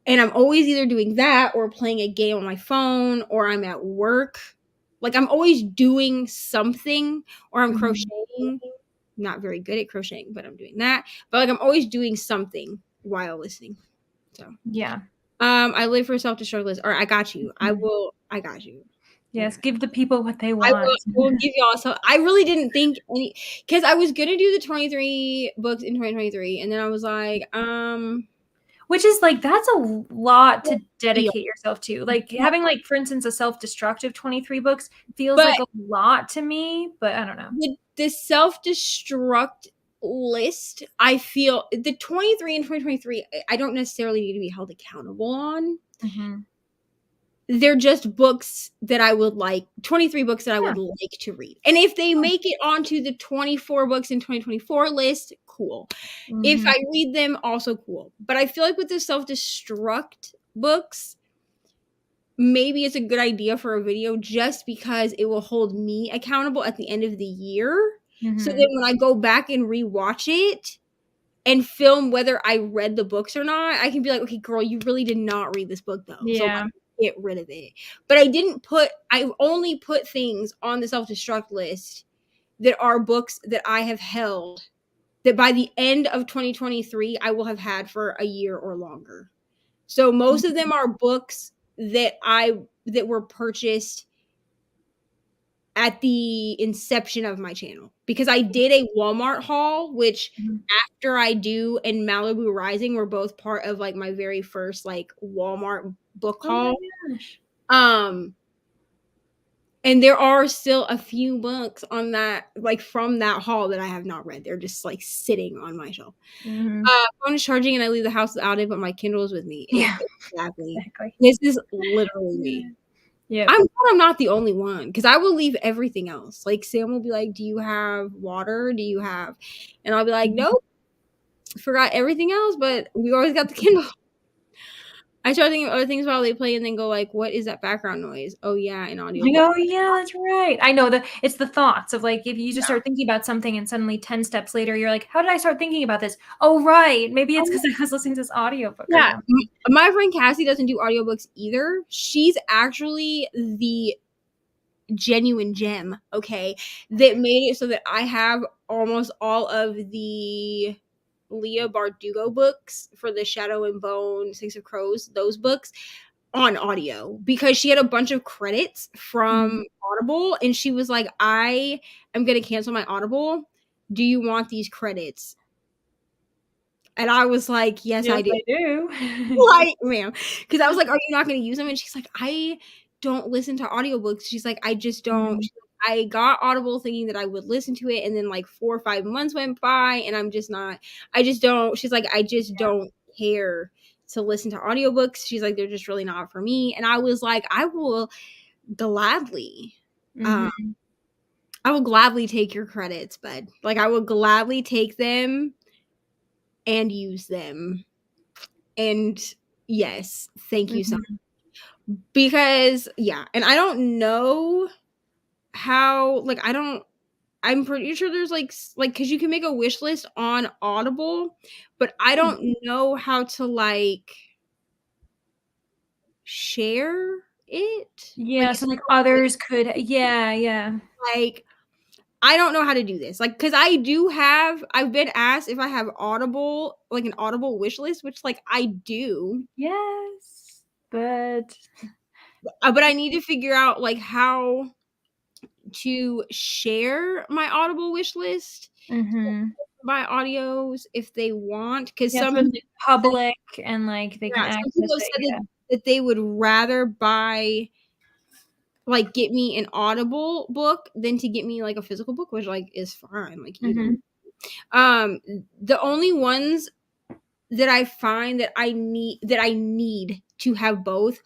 I'm always either doing that or playing a game on my phone, or I'm at work. Like, I'm always doing something, or I'm crocheting. Not very good at crocheting, but I'm doing that. But like, I'm always doing something while listening. So yeah. I live for self-destruct list. All right, I got you. I got you. Yes, give the people what they I want. will give y'all. So I really didn't think any, because I was gonna do the 23 books in 2023, and then I was like, which is like, that's a lot to dedicate yourself to. Like, having, like, for instance, a self-destructive 23 books feels like a lot to me, but I don't know. The self-destruct list, I feel the 23 and 2023, I don't necessarily need to be held accountable on. They're just books that I would like, 23 books that I would like to read. And if they make it onto the 24 books in 2024 list, cool. If I read them, also cool. But I feel like with the self-destruct books, maybe it's a good idea for a video just because it will hold me accountable at the end of the year. So then when I go back and rewatch it and film whether I read the books or not, I can be like, okay, girl, you really did not read this book though. So I get rid of it. But I only put things on the self-destruct list that are books that I have held that by the end of 2023, I will have had for a year or longer. So most of them are books that were purchased at the inception of my channel, because I did a Walmart haul, which After I Do and Malibu Rising were both part of like my very first like Walmart book haul. And there are still a few books on that, like from that haul, that I have not read. They're just like sitting on my shelf. Phone is charging and I leave the house without it, but my Kindle is with me. Exactly. This is literally me. I'm not the only one, because I will leave everything else. Like, Sam will be like, do you have water? Do you have? And I'll be like, nope. Forgot everything else, but we always got the Kindle. I start thinking of other things while they play and then go like, what is that background noise? Oh yeah, an audio. Oh yeah, that's right. I know that it's the thoughts of like, if you just start thinking about something and suddenly 10 steps later, you're like, how did I start thinking about this? Oh, right. Maybe it's because I was listening to this audiobook. Yeah. My friend Cassie doesn't do audiobooks either. She's actually the genuine gem, okay, that made it so that I have almost all of the Leah Bardugo books for the Shadow and Bone, Six of Crows, those books on audio, because she had a bunch of credits from Audible, and she was like, I am going to cancel my Audible. Do you want these credits? And I was like, yes, I do. I do. Like, ma'am. Because I was like, are you not going to use them? And she's like, I don't listen to audiobooks. She's like, I just don't. I got Audible thinking that I would listen to it, and then like 4 or 5 months went by, and I just don't. She's like, I just don't care to listen to audiobooks. She's like, they're just really not for me. And I was like, I will gladly take your credits, bud. Like, I will gladly take them and use them. And yes, thank you so much. Because and I don't know how, like, I'm pretty sure there's like because you can make a wish list on Audible, but I don't know how to like share it. So like others could, like, I don't know how to do this, like, because I've been asked if I have Audible, like an Audible wish list, which like I do, but I need to figure out like how to share my Audible wish list by audios if they want, because some people public and like they can access it. That they would rather buy, like, get me an Audible book than to get me like a physical book, which like is fine. Like, either. The only ones that I find that I need to have both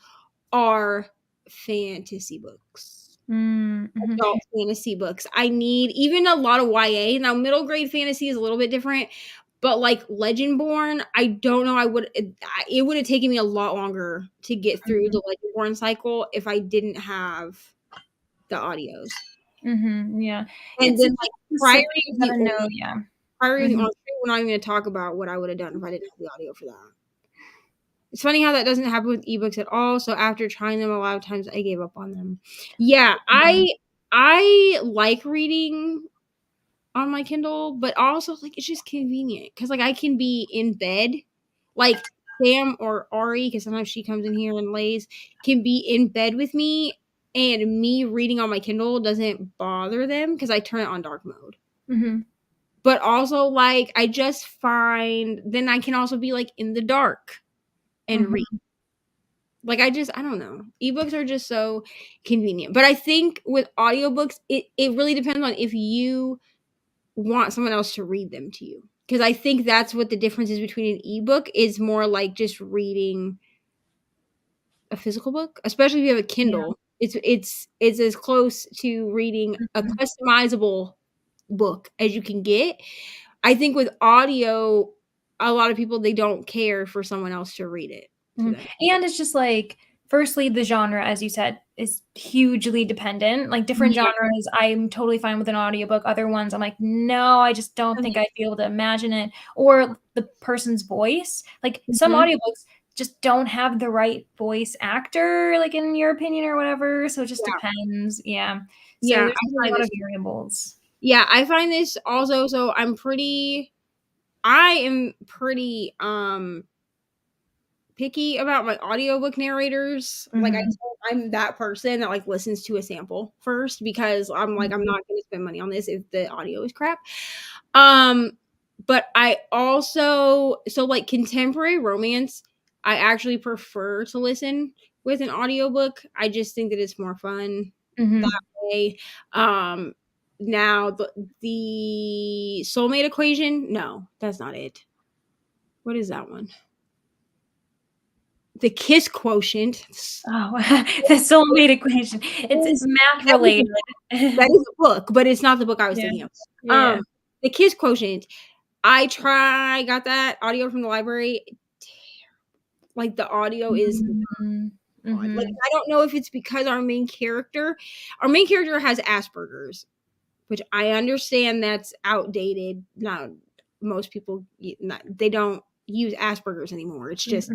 are fantasy books. Adult fantasy books. I need even a lot of YA. Now, middle grade fantasy is a little bit different, But like Legendborn, I don't know. It would have taken me a lot longer to get through the Legendborn cycle if I didn't have the audios. Yeah. And It's then like prior to the know, orange, yeah. prior to the orange, we're not even going to talk about what I would have done if I didn't have the audio for that. It's funny how that doesn't happen with ebooks at all. So after trying them a lot of times, I gave up on them. Yeah, I like reading on my Kindle, but also like it's just convenient because like I can be in bed, like Sam or Ari, because sometimes she comes in here and lays, can be in bed with me, and me reading on my Kindle doesn't bother them because I turn it on dark mode. But also like I just find then I can also be like in the dark and read. Like I don't know. Ebooks are just so convenient. But I think with audiobooks, it really depends on if you want someone else to read them to you. Because I think that's what the difference is between an ebook is more like just reading a physical book, especially if you have a Kindle. Yeah. It's as close to reading a customizable book as you can get. I think with audio, a lot of people they don't care for someone else to read it. And it's just like, firstly, the genre, as you said, is hugely dependent. Like different genres, I'm totally fine with an audiobook. Other ones, I'm like, no, I just don't think I'd be able to imagine it. Or the person's voice. Like some audiobooks just don't have the right voice actor, like in your opinion or whatever. So it just depends. Yeah. So there's a lot of variables. Yeah, I find this also, so I am pretty picky about my audiobook narrators. Like I'm that person that like listens to a sample first because I'm like I'm not going to spend money on this if the audio is crap. But I also like contemporary romance, I actually prefer to listen with an audiobook. I just think that it's more fun that way. Now the Soulmate Equation, no, that's not it. What is that one? The Kiss Quotient. Oh, the Soulmate Equation. It's math related. That is a book, but it's not the book I was thinking of. The Kiss Quotient. I got that audio from the library. Like the audio is like I don't know if it's because our main character has Asperger's, which I understand that's outdated. Not most people they don't use Asperger's anymore. It's just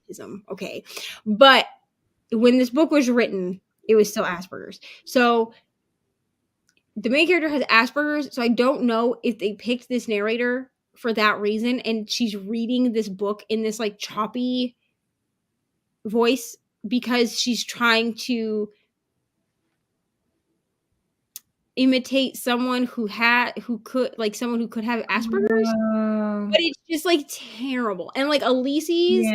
autism. Okay. But when this book was written, it was still Asperger's. So the main character has Asperger's, so I don't know if they picked this narrator for that reason, and she's reading this book in this like choppy voice because she's trying to imitate someone who could have Asperger's. But it's just like terrible. And like Elise's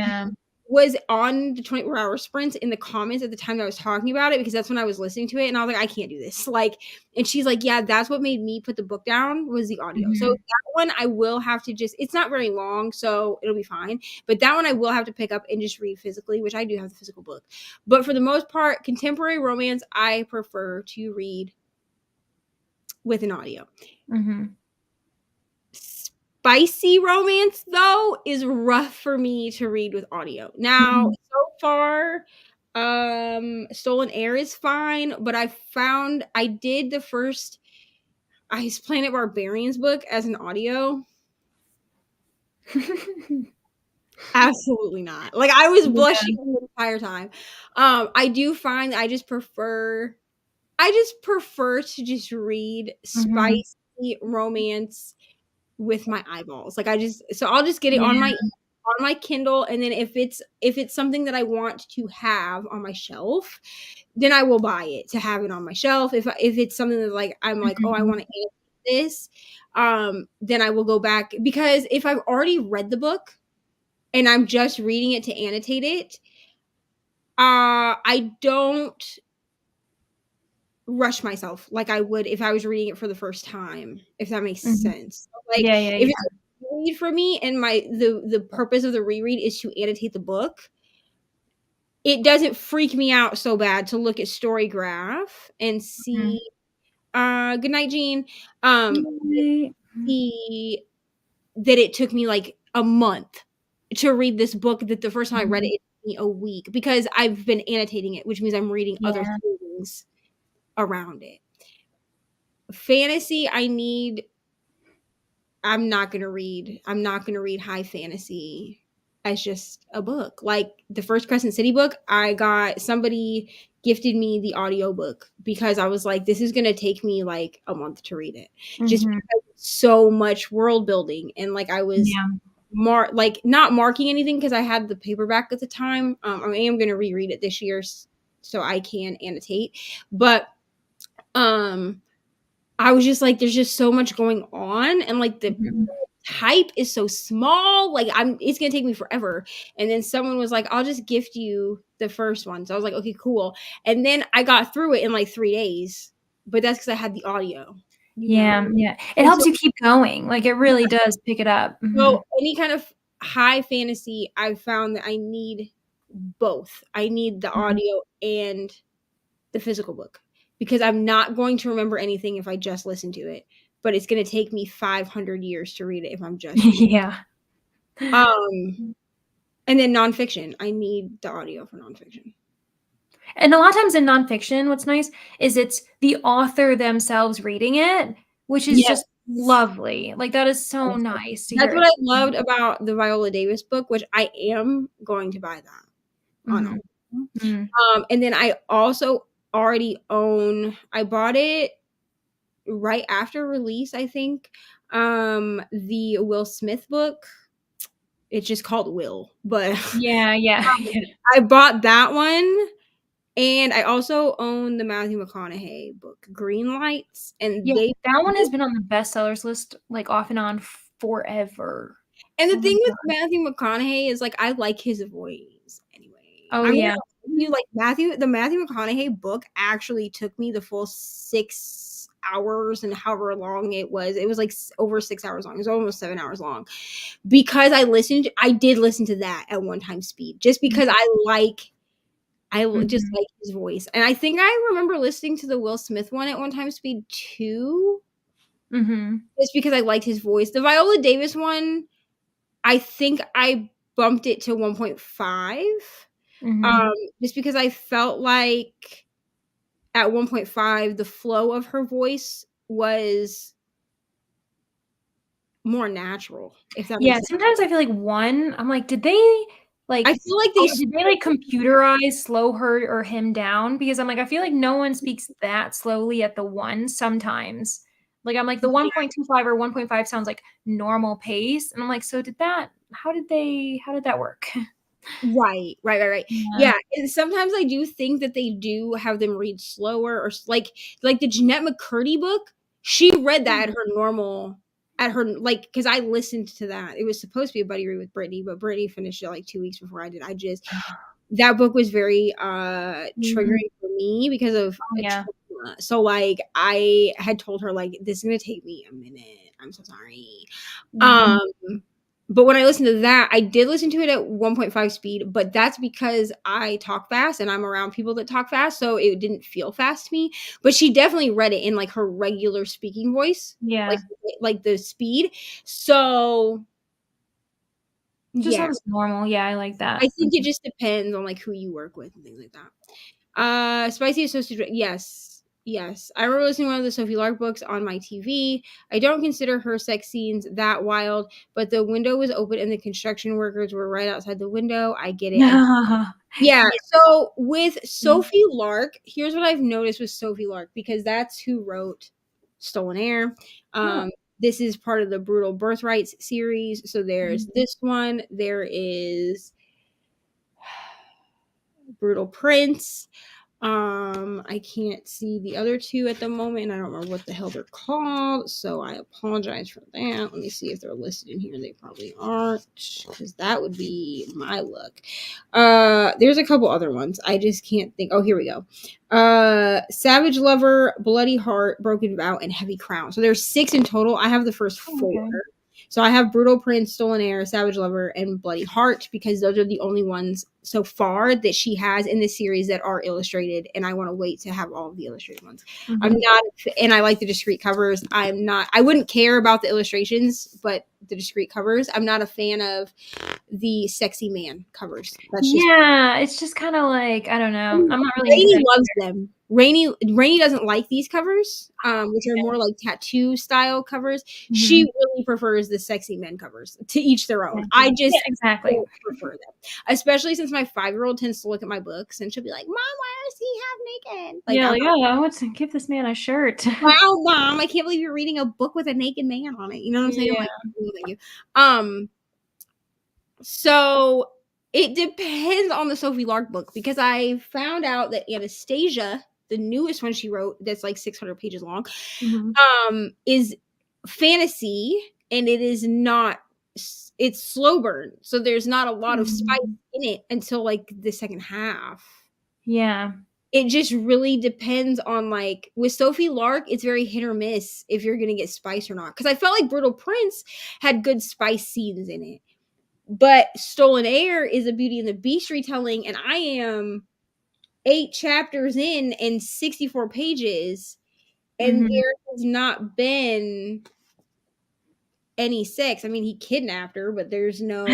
was on the 24-hour sprints in the comments at the time that I was talking about it because that's when I was listening to it and I was like, I can't do this. Like, and she's like, yeah, that's what made me put the book down was the audio. So that one I will have to it's not very long, so it'll be fine. But that one I will have to pick up and just read physically, which I do have the physical book. But for the most part, contemporary romance, I prefer to read with an audio. Spicy romance, though, is rough for me to read with audio. Now, so far, Stolen Air is fine, but I did Ice Planet Barbarians book as an audio. Absolutely not. Like, I was blushing the entire time. I do find that I just prefer to just read spicy romance with my eyeballs. Like I'll just get it on my Kindle, and then if it's something that I want to have on my shelf, then I will buy it to have it on my shelf. If it's something that like I'm like, oh, I want to annotate this, then I will go back, because if I've already read the book and I'm just reading it to annotate it, I don't rush myself like I would if I was reading it for the first time, if that makes sense. Like if it's a read for me and the purpose of the reread is to annotate the book, it doesn't freak me out so bad to look at Storygraph and see good night, Jean. that it took me like a month to read this book, that the first time I read it took me a week, because I've been annotating it, which means I'm reading other things around it. Fantasy, I'm not gonna read high fantasy as just a book. Like the first Crescent City book, somebody gifted me the audiobook because I was like, this is gonna take me like a month to read it. Just because it's so much world building, and like I was not marking anything because I had the paperback at the time. I am gonna reread it this year so I can annotate. But I was just like, there's just so much going on, and like the hype is so small. Like it's gonna take me forever. And then someone was like, I'll just gift you the first one. So I was like, okay, cool. And then I got through it in like 3 days, but that's because I had the audio. Yeah. It helps you keep going. Like it really does pick it up. So any kind of high fantasy, I've found that I need both. I need the audio and the physical book, because I'm not going to remember anything if I just listen to it, but it's going to take me 500 years to read it if I'm just and then nonfiction, I need the audio for nonfiction. And a lot of times in nonfiction, what's nice is it's the author themselves reading it, which is just lovely. Like that is so nice to That's hear. what I loved about the Viola Davis book, which I am going to buy that on and then I also already own, I bought it right after release, I think, the Will Smith book. It's just called Will, but I bought that one, and I also own the Matthew McConaughey book, Green Lights, and that one has been on the bestsellers list like off and on forever. And the thing with Matthew McConaughey is like I like his voice anyway. The Matthew McConaughey book actually took me the full 6 hours and however long it was. It was like over 6 hours long. It was almost 7 hours long, because I did listen to that at one time speed, just because I just like his voice. And I think I remember listening to the Will Smith one at one time speed too, just because I liked his voice. The Viola Davis one, I think I bumped it to 1.5 just because I felt like at 1.5 the flow of her voice was more natural, if that makes sense. Sometimes I feel like I'm like, did they like, I feel like did they like computerize slow her or him down? Because I'm like, I feel like no one speaks that slowly at the 1 sometimes. Like I'm like the 1.25 or 1.5 sounds like normal pace, and I'm like, so how did that work? Right. Yeah. And sometimes I do think that they do have them read slower, or like the Jeanette McCurdy book. She read that because I listened to that. It was supposed to be a buddy read with Brittany, but Brittany finished it like 2 weeks before I did. That book was very triggering for me because of trauma. So like I had told her like, this is gonna take me a minute. I'm so sorry. But when I listened to that, I did listen to it at 1.5 speed, but that's because I talk fast and I'm around people that talk fast, so it didn't feel fast to me. But she definitely read it in like her regular speaking voice, like the speed. So just sounds normal. Yeah, I like that. I think it just depends on like who you work with and things like that. Spicy Associate, yes. I remember listening to one of the Sophie Lark books on my TV. I don't consider her sex scenes that wild, but the window was open and the construction workers were right outside the window. I get it. Yeah. So with Sophie Lark, here's what I've noticed with Sophie Lark, because that's who wrote Stolen Air. This is part of the Brutal Birthrights series. So there's this one. There is Brutal Prince. I can't see the other two at the moment, and I don't remember what the hell they're called, so I apologize for that. Let me see if they're listed in here. They probably aren't, because that would be my luck. There's a couple other ones. I just can't think. Oh, here we go. Savage Lover, Bloody Heart, Broken Vow, and Heavy Crown. So there's 6 in total. I have the first 4. So I have Brutal Prince, Stolen Heir, Savage Lover, and Bloody Heart because those are the only ones so far that she has in this series that are illustrated, and I want to wait to have all of the illustrated ones. I'm not, and I like the discreet covers. I wouldn't care about the illustrations, but the discreet covers. I'm not a fan of the sexy man covers. That's just it's just kind of like, I don't know. I'm not really Reni into loves them. Reni doesn't like these covers, which are more like tattoo style covers. She really prefers the sexy men covers. To each their own. I just exactly don't prefer them, especially since my 5-year-old tends to look at my books and she'll be like, "Mom, why is he half naked?" Like, I want to give this man a shirt. wow, Mom, I can't believe you're reading a book with a naked man on it. You know what I'm saying? Like, thank you. So it depends on the Sophie Lark book because I found out that Anastasia, the newest one she wrote, that's like 600 pages long, is fantasy, and it is not. It's slow burn, so there's not a lot of spice in it until like the second half. Yeah. It just really depends on, like, with Sophie Lark, it's very hit or miss if you're gonna get spice or not. Because I felt like Brutal Prince had good spice scenes in it. But Stolen Heir is a Beauty and the Beast retelling, and I am 8 chapters in and 64 pages, and there has not been any sex. I mean, he kidnapped her, but there's no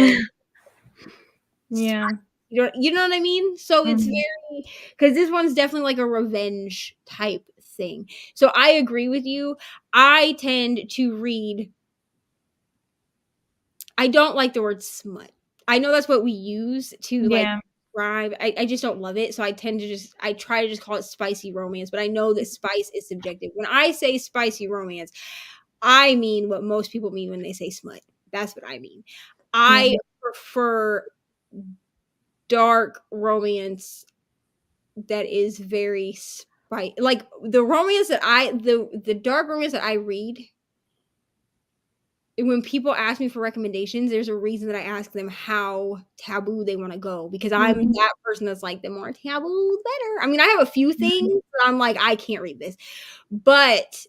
Yeah. you know what I mean? So it's very, because this one's definitely like a revenge type thing. So I agree with you. I tend to read, I don't like the word smut. I know that's what we use to like describe. I just don't love it. So I tend to I try to just call it spicy romance, but I know that spice is subjective. When I say spicy romance, I mean what most people mean when they say smut. That's what I mean. I prefer dark romance that is very like the romance that the dark romance that I read. When people ask me for recommendations, there's a reason that I ask them how taboo they want to go, because I'm that person that's like, the more taboo, the better. I mean, I have a few things that I'm like, I can't read this, but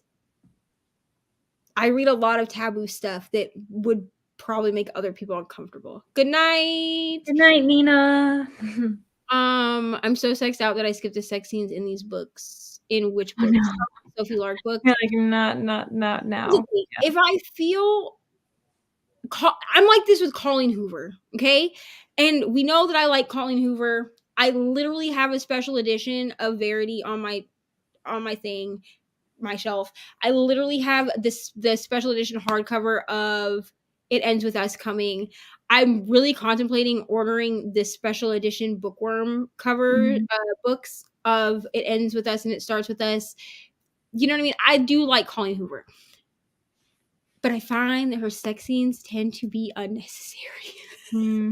I read a lot of taboo stuff that would probably make other people uncomfortable. Good night. Good night, Nina. I'm so sexed out that I skipped the sex scenes in these books. In which books? Sophie Lark books. You're like, not now. If I feel, I'm like this with Colleen Hoover, okay? And we know that I like Colleen Hoover. I literally have a special edition of Verity on my thing, my shelf. I literally have the special edition hardcover of It Ends With Us coming. I'm really contemplating ordering this special edition bookworm cover books of It Ends With Us and It Starts With Us. You know what I mean? I do like Colleen Hoover, but I find that her sex scenes tend to be unnecessary.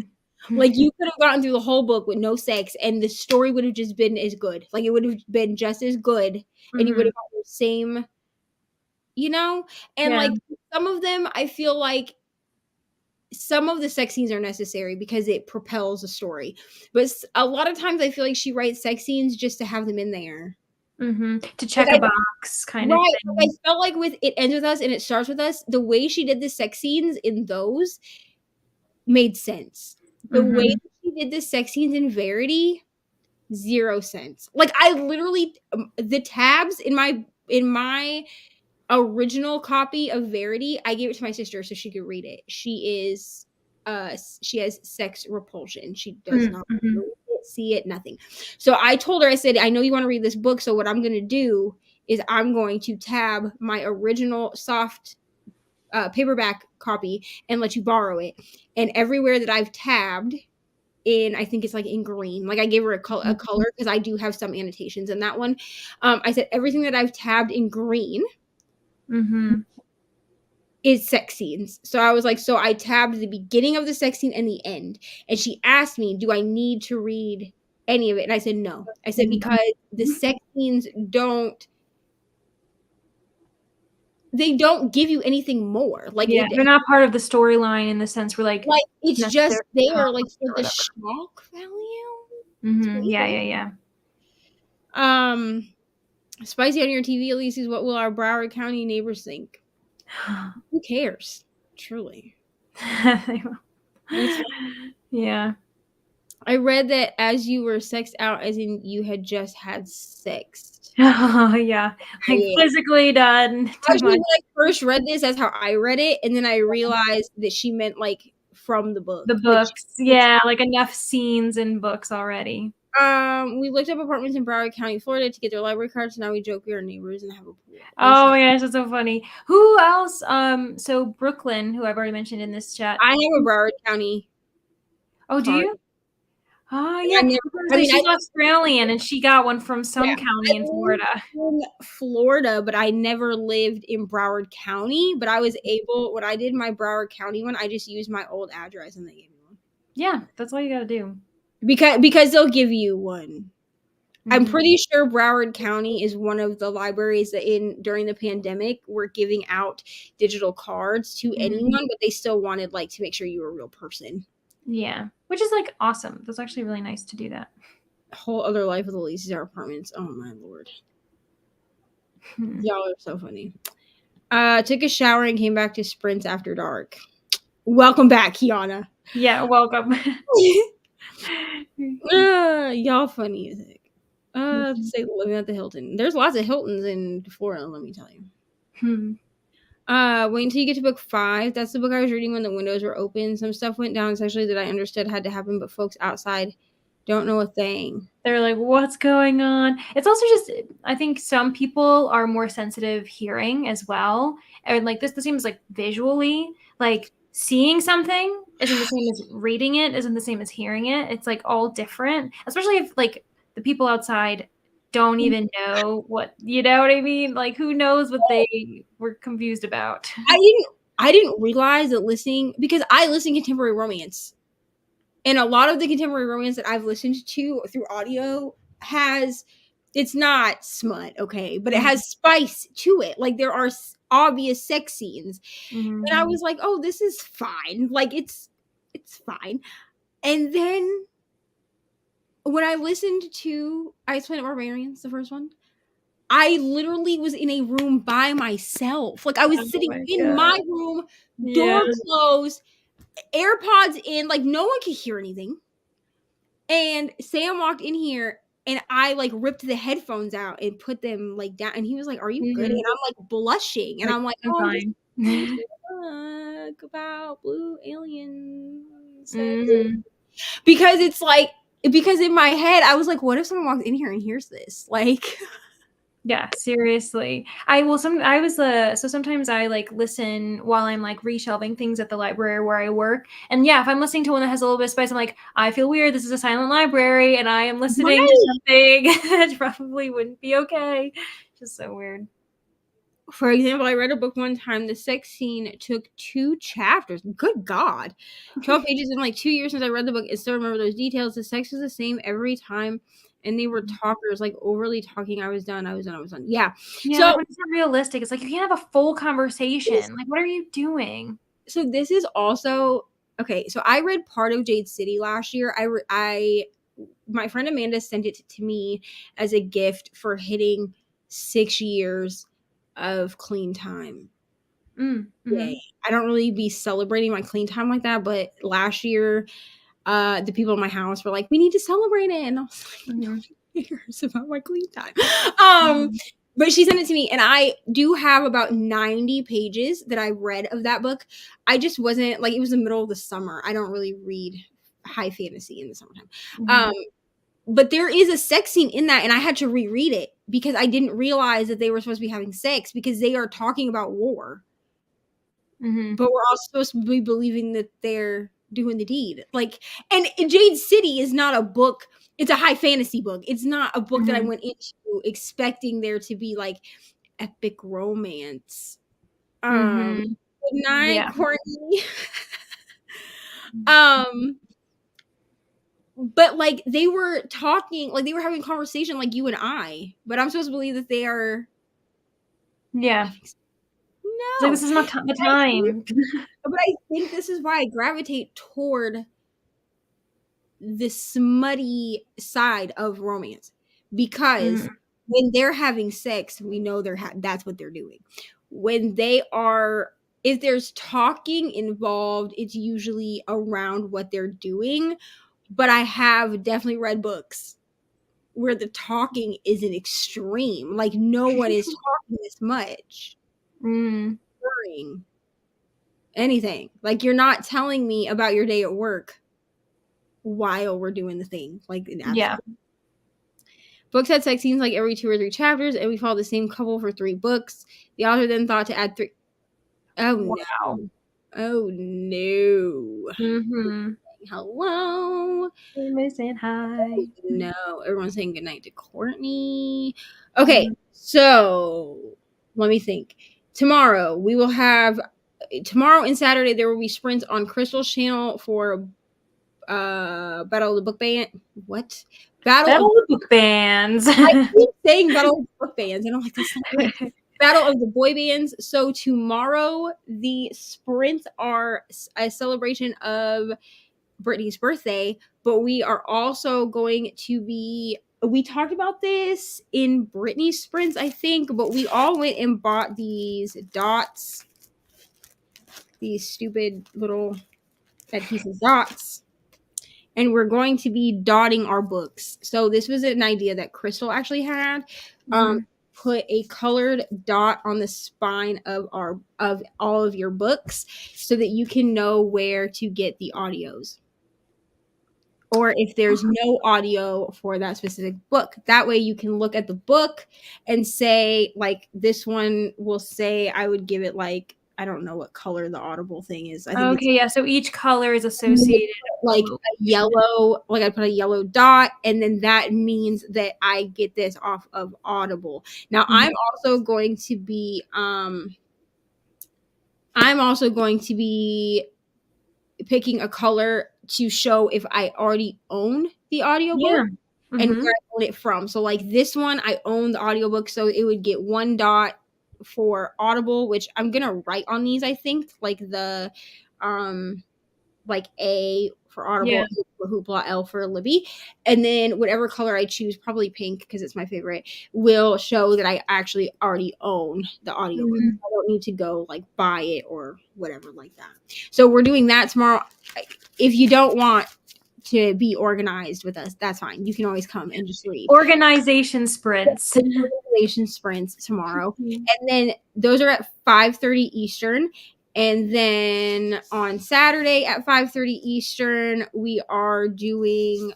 Like, you could have gotten through the whole book with no sex and the story would have just been as good. Like, it would have been just as good, and you would have got the same, you know? And like some of them, I feel like some of the sex scenes are necessary because it propels a story. But a lot of times I feel like she writes sex scenes just to have them in there. To check a box kind of thing. I felt like with It Ends With Us and It Starts With Us, the way she did the sex scenes in those made sense. The way that she did the sex scenes in Verity, 0 sense. Like, I literally, the tabs in my original copy of Verity, I gave it to my sister so she could read it. She has sex repulsion. She does not see it, nothing. So I told her, I said, I know you want to read this book, so what I'm going to do is I'm going to tab my original soft paperback copy and let you borrow it. And everywhere that I've tabbed in, I think it's like in green, like I gave her a color because I do have some annotations in that one. I said everything that I've tabbed in green is sex scenes. So I was like, so I tabbed the beginning of the sex scene and the end. And she asked me, do I need to read any of it? And I said no. I said because the sex scenes don't give you anything more. Like, they're not part of the storyline in the sense where like it's just there, like, for the shock value. Yeah. Spicy on your TV, Elise, is what will our Broward County neighbors think? Who cares? Truly. They will. Yeah. I read that as you were sexed out, as in you had just had sex. Oh, yeah. Like Yeah. physically done. Too Actually, much. when I first read this, that's how I read it, and then I realized that she meant like from the book. The Like, books. Yeah, like enough scenes in books already. we looked up apartments in Broward County, Florida, to get their library cards. Now we joke we are neighbors and have a pool. Oh my gosh, that's so funny. Who else? So Brooklyn, who I've already mentioned in this chat. I have a Broward County. Oh, do card. you? Oh And yeah. I never- I mean, She's I- Australian and she got one from some county in Florida. in Florida, but I never lived in Broward County. But I was able, when I did my Broward County one, I just used my old address and they gave me one. Yeah, that's all you gotta do. Because they'll give you one. I'm Mhm. pretty sure Broward County is one of the libraries that during the pandemic were giving out digital cards to anyone, but they still wanted like to make sure you were a real person. Yeah, which is like awesome. That's actually really nice to do that. Whole other life of the leases are apartments. Oh my lord. Y'all are so funny. Took a shower and came back to Sprints after dark. Welcome back, Kiana. Yeah, welcome. Y'all funny as heck. Say living at the Hilton. There's lots of Hiltons in Florida, let me tell you. Wait until you get to book 5. That's the book I was reading when the windows were open. Some stuff went down sexually that I understood had to happen, but folks outside don't know a thing. They're like, what's going on? It's also just, I think some people are more sensitive hearing as well. And like this seems like visually, like seeing something isn't the same as reading it, isn't the same as hearing it. It's like all different, especially if like the people outside don't even know what, you know what I mean? Like who knows what they were confused about. I didn't realize that listening, because I listen to contemporary romance. And a lot of the contemporary romance that I've listened to through audio it's not smut, okay, but it has spice to it. Like there are obvious sex scenes. And I was like, oh, this is fine. Like it's fine. And then when I listened to Ice Planet Barbarians, the first one, I literally was in a room by myself. Like I was sitting in my room, door closed, AirPods in, like no one could hear anything. And Sam walked in here and I like ripped the headphones out and put them like down. And he was like, are you good? And I'm like blushing. And I'm like, oh, I'm just about blue aliens. Because it's like, because in my head, I was like, what if someone walks in here and hears this? Like, yeah, seriously. So sometimes I like listen while I'm like reshelving things at the library where I work. And yeah, if I'm listening to one that has a little bit of spice, I'm like, I feel weird. This is a silent library and I am listening to something that probably wouldn't be okay. Just so weird. For example, I read a book one time. The sex scene took 2 chapters. Good God. 12 pages in like 2 years since I read the book. I still remember those details. The sex was the same every time. And they were talkers, like overly talking. I was done. Yeah. Yeah, so, it's not realistic. It's like you can't have a full conversation. Like, what are you doing? So this is also okay. So I read part of Jade City last year. My friend Amanda sent it to me as a gift for hitting 6 years of clean time. I don't really be celebrating my clean time like that, but last year the people in my house were like, we need to celebrate it, and I was like, no, cares about my clean time. But she sent it to me, and I do have about 90 pages that I read of that book. I just wasn't like, it was the middle of the summer. I don't really read high fantasy in the summertime. But there is a sex scene in that, and I had to reread it because I didn't realize that they were supposed to be having sex because they are talking about war. But we're all supposed to be believing that they're doing the deed. Like, and Jade City is not a book. It's a high fantasy book. It's not a book that I went into expecting there to be like epic romance. Good night, Courtney. But like they were talking, like they were having a conversation like you and I, but I'm supposed to believe that they are. Yeah. No. Like, this is not the time. But I think this is why I gravitate toward the smutty side of romance, because when they're having sex, we know that's what they're doing. When they are if there's talking involved, it's usually around what they're doing. But I have definitely read books where the talking is an extreme. Like, no one is talking this much. Mm. During anything. Like, you're not telling me about your day at work while we're doing the thing. Like, Yeah. Books had sex scenes like every 2 or 3 chapters, and we followed the same couple for 3 books. The author then thought to add 3. Oh, Wow. no. Oh, no. Mm-hmm. Hello. Everybody saying hi. No. Everyone's saying goodnight to Courtney. Okay, so let me think. Tomorrow and Saturday there will be sprints on Crystal's channel for Battle of the Book Band. What? Battle of Book Bands. I keep saying Battle of the Book Bands, and I'm like, that's not right. Battle of the Boy Bands. So tomorrow, the sprints are a celebration of Brittany's birthday, but we are also going to be. We talked about this in Brittany's sprints, I think, but we all went and bought these dots, these stupid little adhesive dots. And we're going to be dotting our books. So this was an idea that Crystal actually had. Put a colored dot on the spine of all of your books so that you can know where to get the audios. Or if there's no audio for that specific book. That way you can look at the book and say, like, this one will say I would give it, like, I don't know what color the Audible thing is. I think yeah. So each color is associated like a yellow, like I put a yellow dot, and then that means that I get this off of Audible. Now I'm also going to be picking a color to show if I already own the audiobook and where I own it from. So like this one, I own the audiobook, so it would get 1 dot for Audible, which I'm gonna write on these, I think, like the like A for Audible, for Hoopla, L for Libby, and then whatever color I choose, probably pink because it's my favorite, will show that I actually already own the audiobook. I don't need to go like buy it or whatever like that. So we're doing that tomorrow. If you don't want to be organized with us, that's fine. You can always come and just leave. Organization sprints. Organization sprints tomorrow. And then those are at 5:30 Eastern. And then on Saturday at 5:30 Eastern, we are doing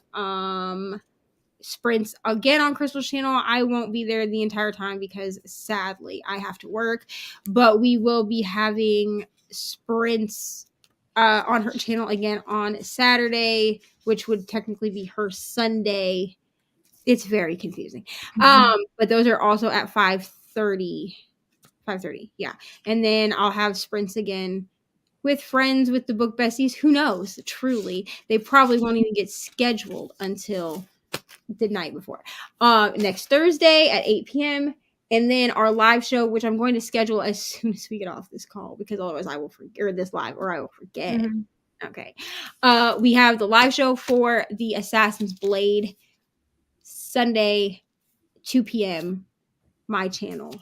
sprints again on Crystal's channel. I won't be there the entire time because sadly I have to work, but we will be having sprints on her channel again on Saturday, which would technically be her Sunday. It's very confusing. But those are also at 5:30. 5:30, yeah. And then I'll have sprints again with friends, with the book besties. Who knows? Truly, they probably won't even get scheduled until the night before. Next Thursday at 8 p.m. And then our live show, which I'm going to schedule as soon as we get off this call, because otherwise I will forget, or this live, or I will forget. Okay. We have the live show for the Assassin's Blade Sunday, 2 p.m. my channel.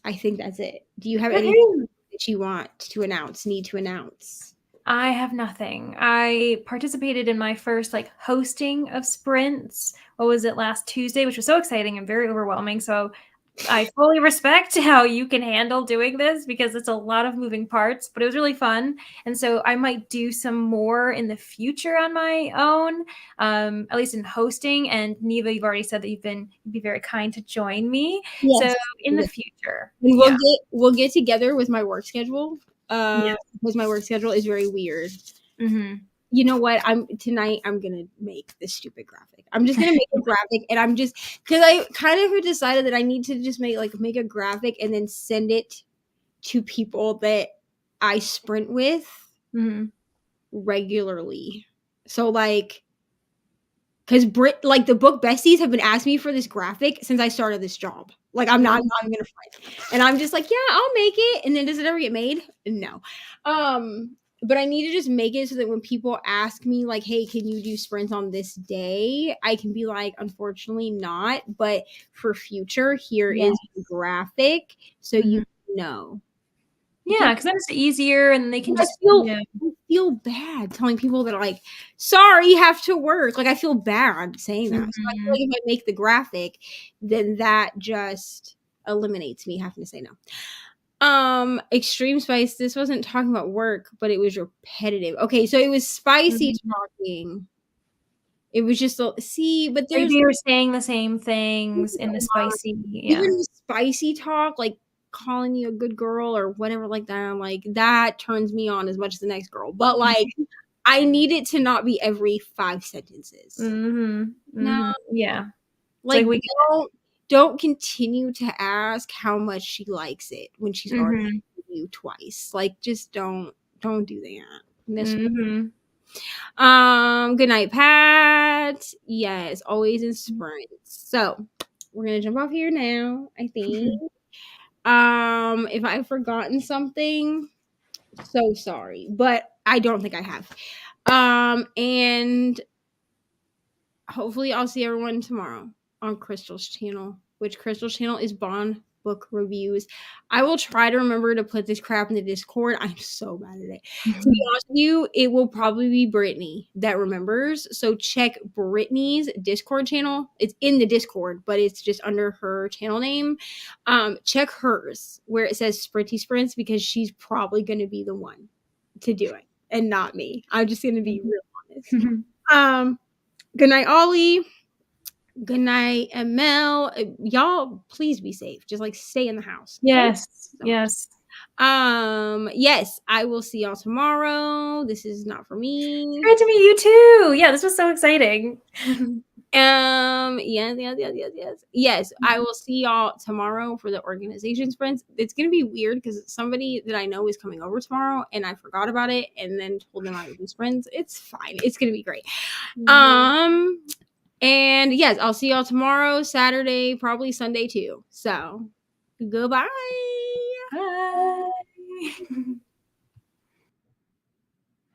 I think that's it. Do you have anything that you want to need to announce? I have nothing. I participated in my first hosting of sprints. What was it, last Tuesday, which was so exciting and very overwhelming. So I fully respect how you can handle doing this because it's a lot of moving parts, but it was really fun. And so I might do some more in the future on my own, at least in hosting. And Neva, you've already said that you'd be very kind to join me. Yes. So in the future. We'll get together with my work schedule. Because my work schedule is very weird. You know what? Tonight I'm gonna make this stupid graphic. I'm just gonna make a graphic, and because I kind of decided that I need to just make a graphic and then send it to people that I sprint with regularly. So because the book besties have been asking me for this graphic since I started this job. I'm not even gonna front. And I'm just like, yeah, I'll make it. And then does it ever get made? No. But I need to just make it so that when people ask me hey, can you do sprints on this day? I can be like, unfortunately not. But for future, here is the graphic so you know. Yeah, because then it's easier, and they can I just feel bad telling people that are like, sorry, you have to work. Like, I feel bad saying that. So I feel like if I make the graphic, then that just eliminates me having to say no. Extreme spice. This wasn't talking about work, but it was repetitive. Okay, so it was spicy talking. It was just see, but there's Maybe you're saying the same things in the spicy. Yeah. even spicy talk, like calling you a good girl or whatever like that. I'm like, that turns me on as much as the next girl. But like, I need it to not be every 5 sentences. No, Yeah. like we don't continue to ask how much she likes it when she's already with you twice. Like, just don't do that. Good night, Pat. Yes, always in sprints. So we're gonna jump off here now, I think. If I've forgotten something, so sorry, but I don't think I have. And hopefully I'll see everyone tomorrow on Crystal's channel, which Crystal's channel is Bond Book Reviews. I will try to remember to put this crap in the Discord. I'm so bad at it. To be honest with you, it will probably be Brittany that remembers. So check Brittany's Discord channel. It's in the Discord, but it's just under her channel name. Check hers where it says Sprinty Sprints, because she's probably going to be the one to do it and not me. I'm just going to be real honest. Good night, Ollie. Good night, Mel. Y'all, please be safe. Just like stay in the house. Yes. Yes. Yes, I will see y'all tomorrow. This is not for me. Great to meet you too. Yeah, this was so exciting. Yes, I will see y'all tomorrow for the organization sprints. It's gonna be weird because somebody that I know is coming over tomorrow and I forgot about it and then told them I would do sprints. It's fine. It's gonna be great. And yes, I'll see y'all tomorrow, Saturday, probably Sunday too. So goodbye. Bye.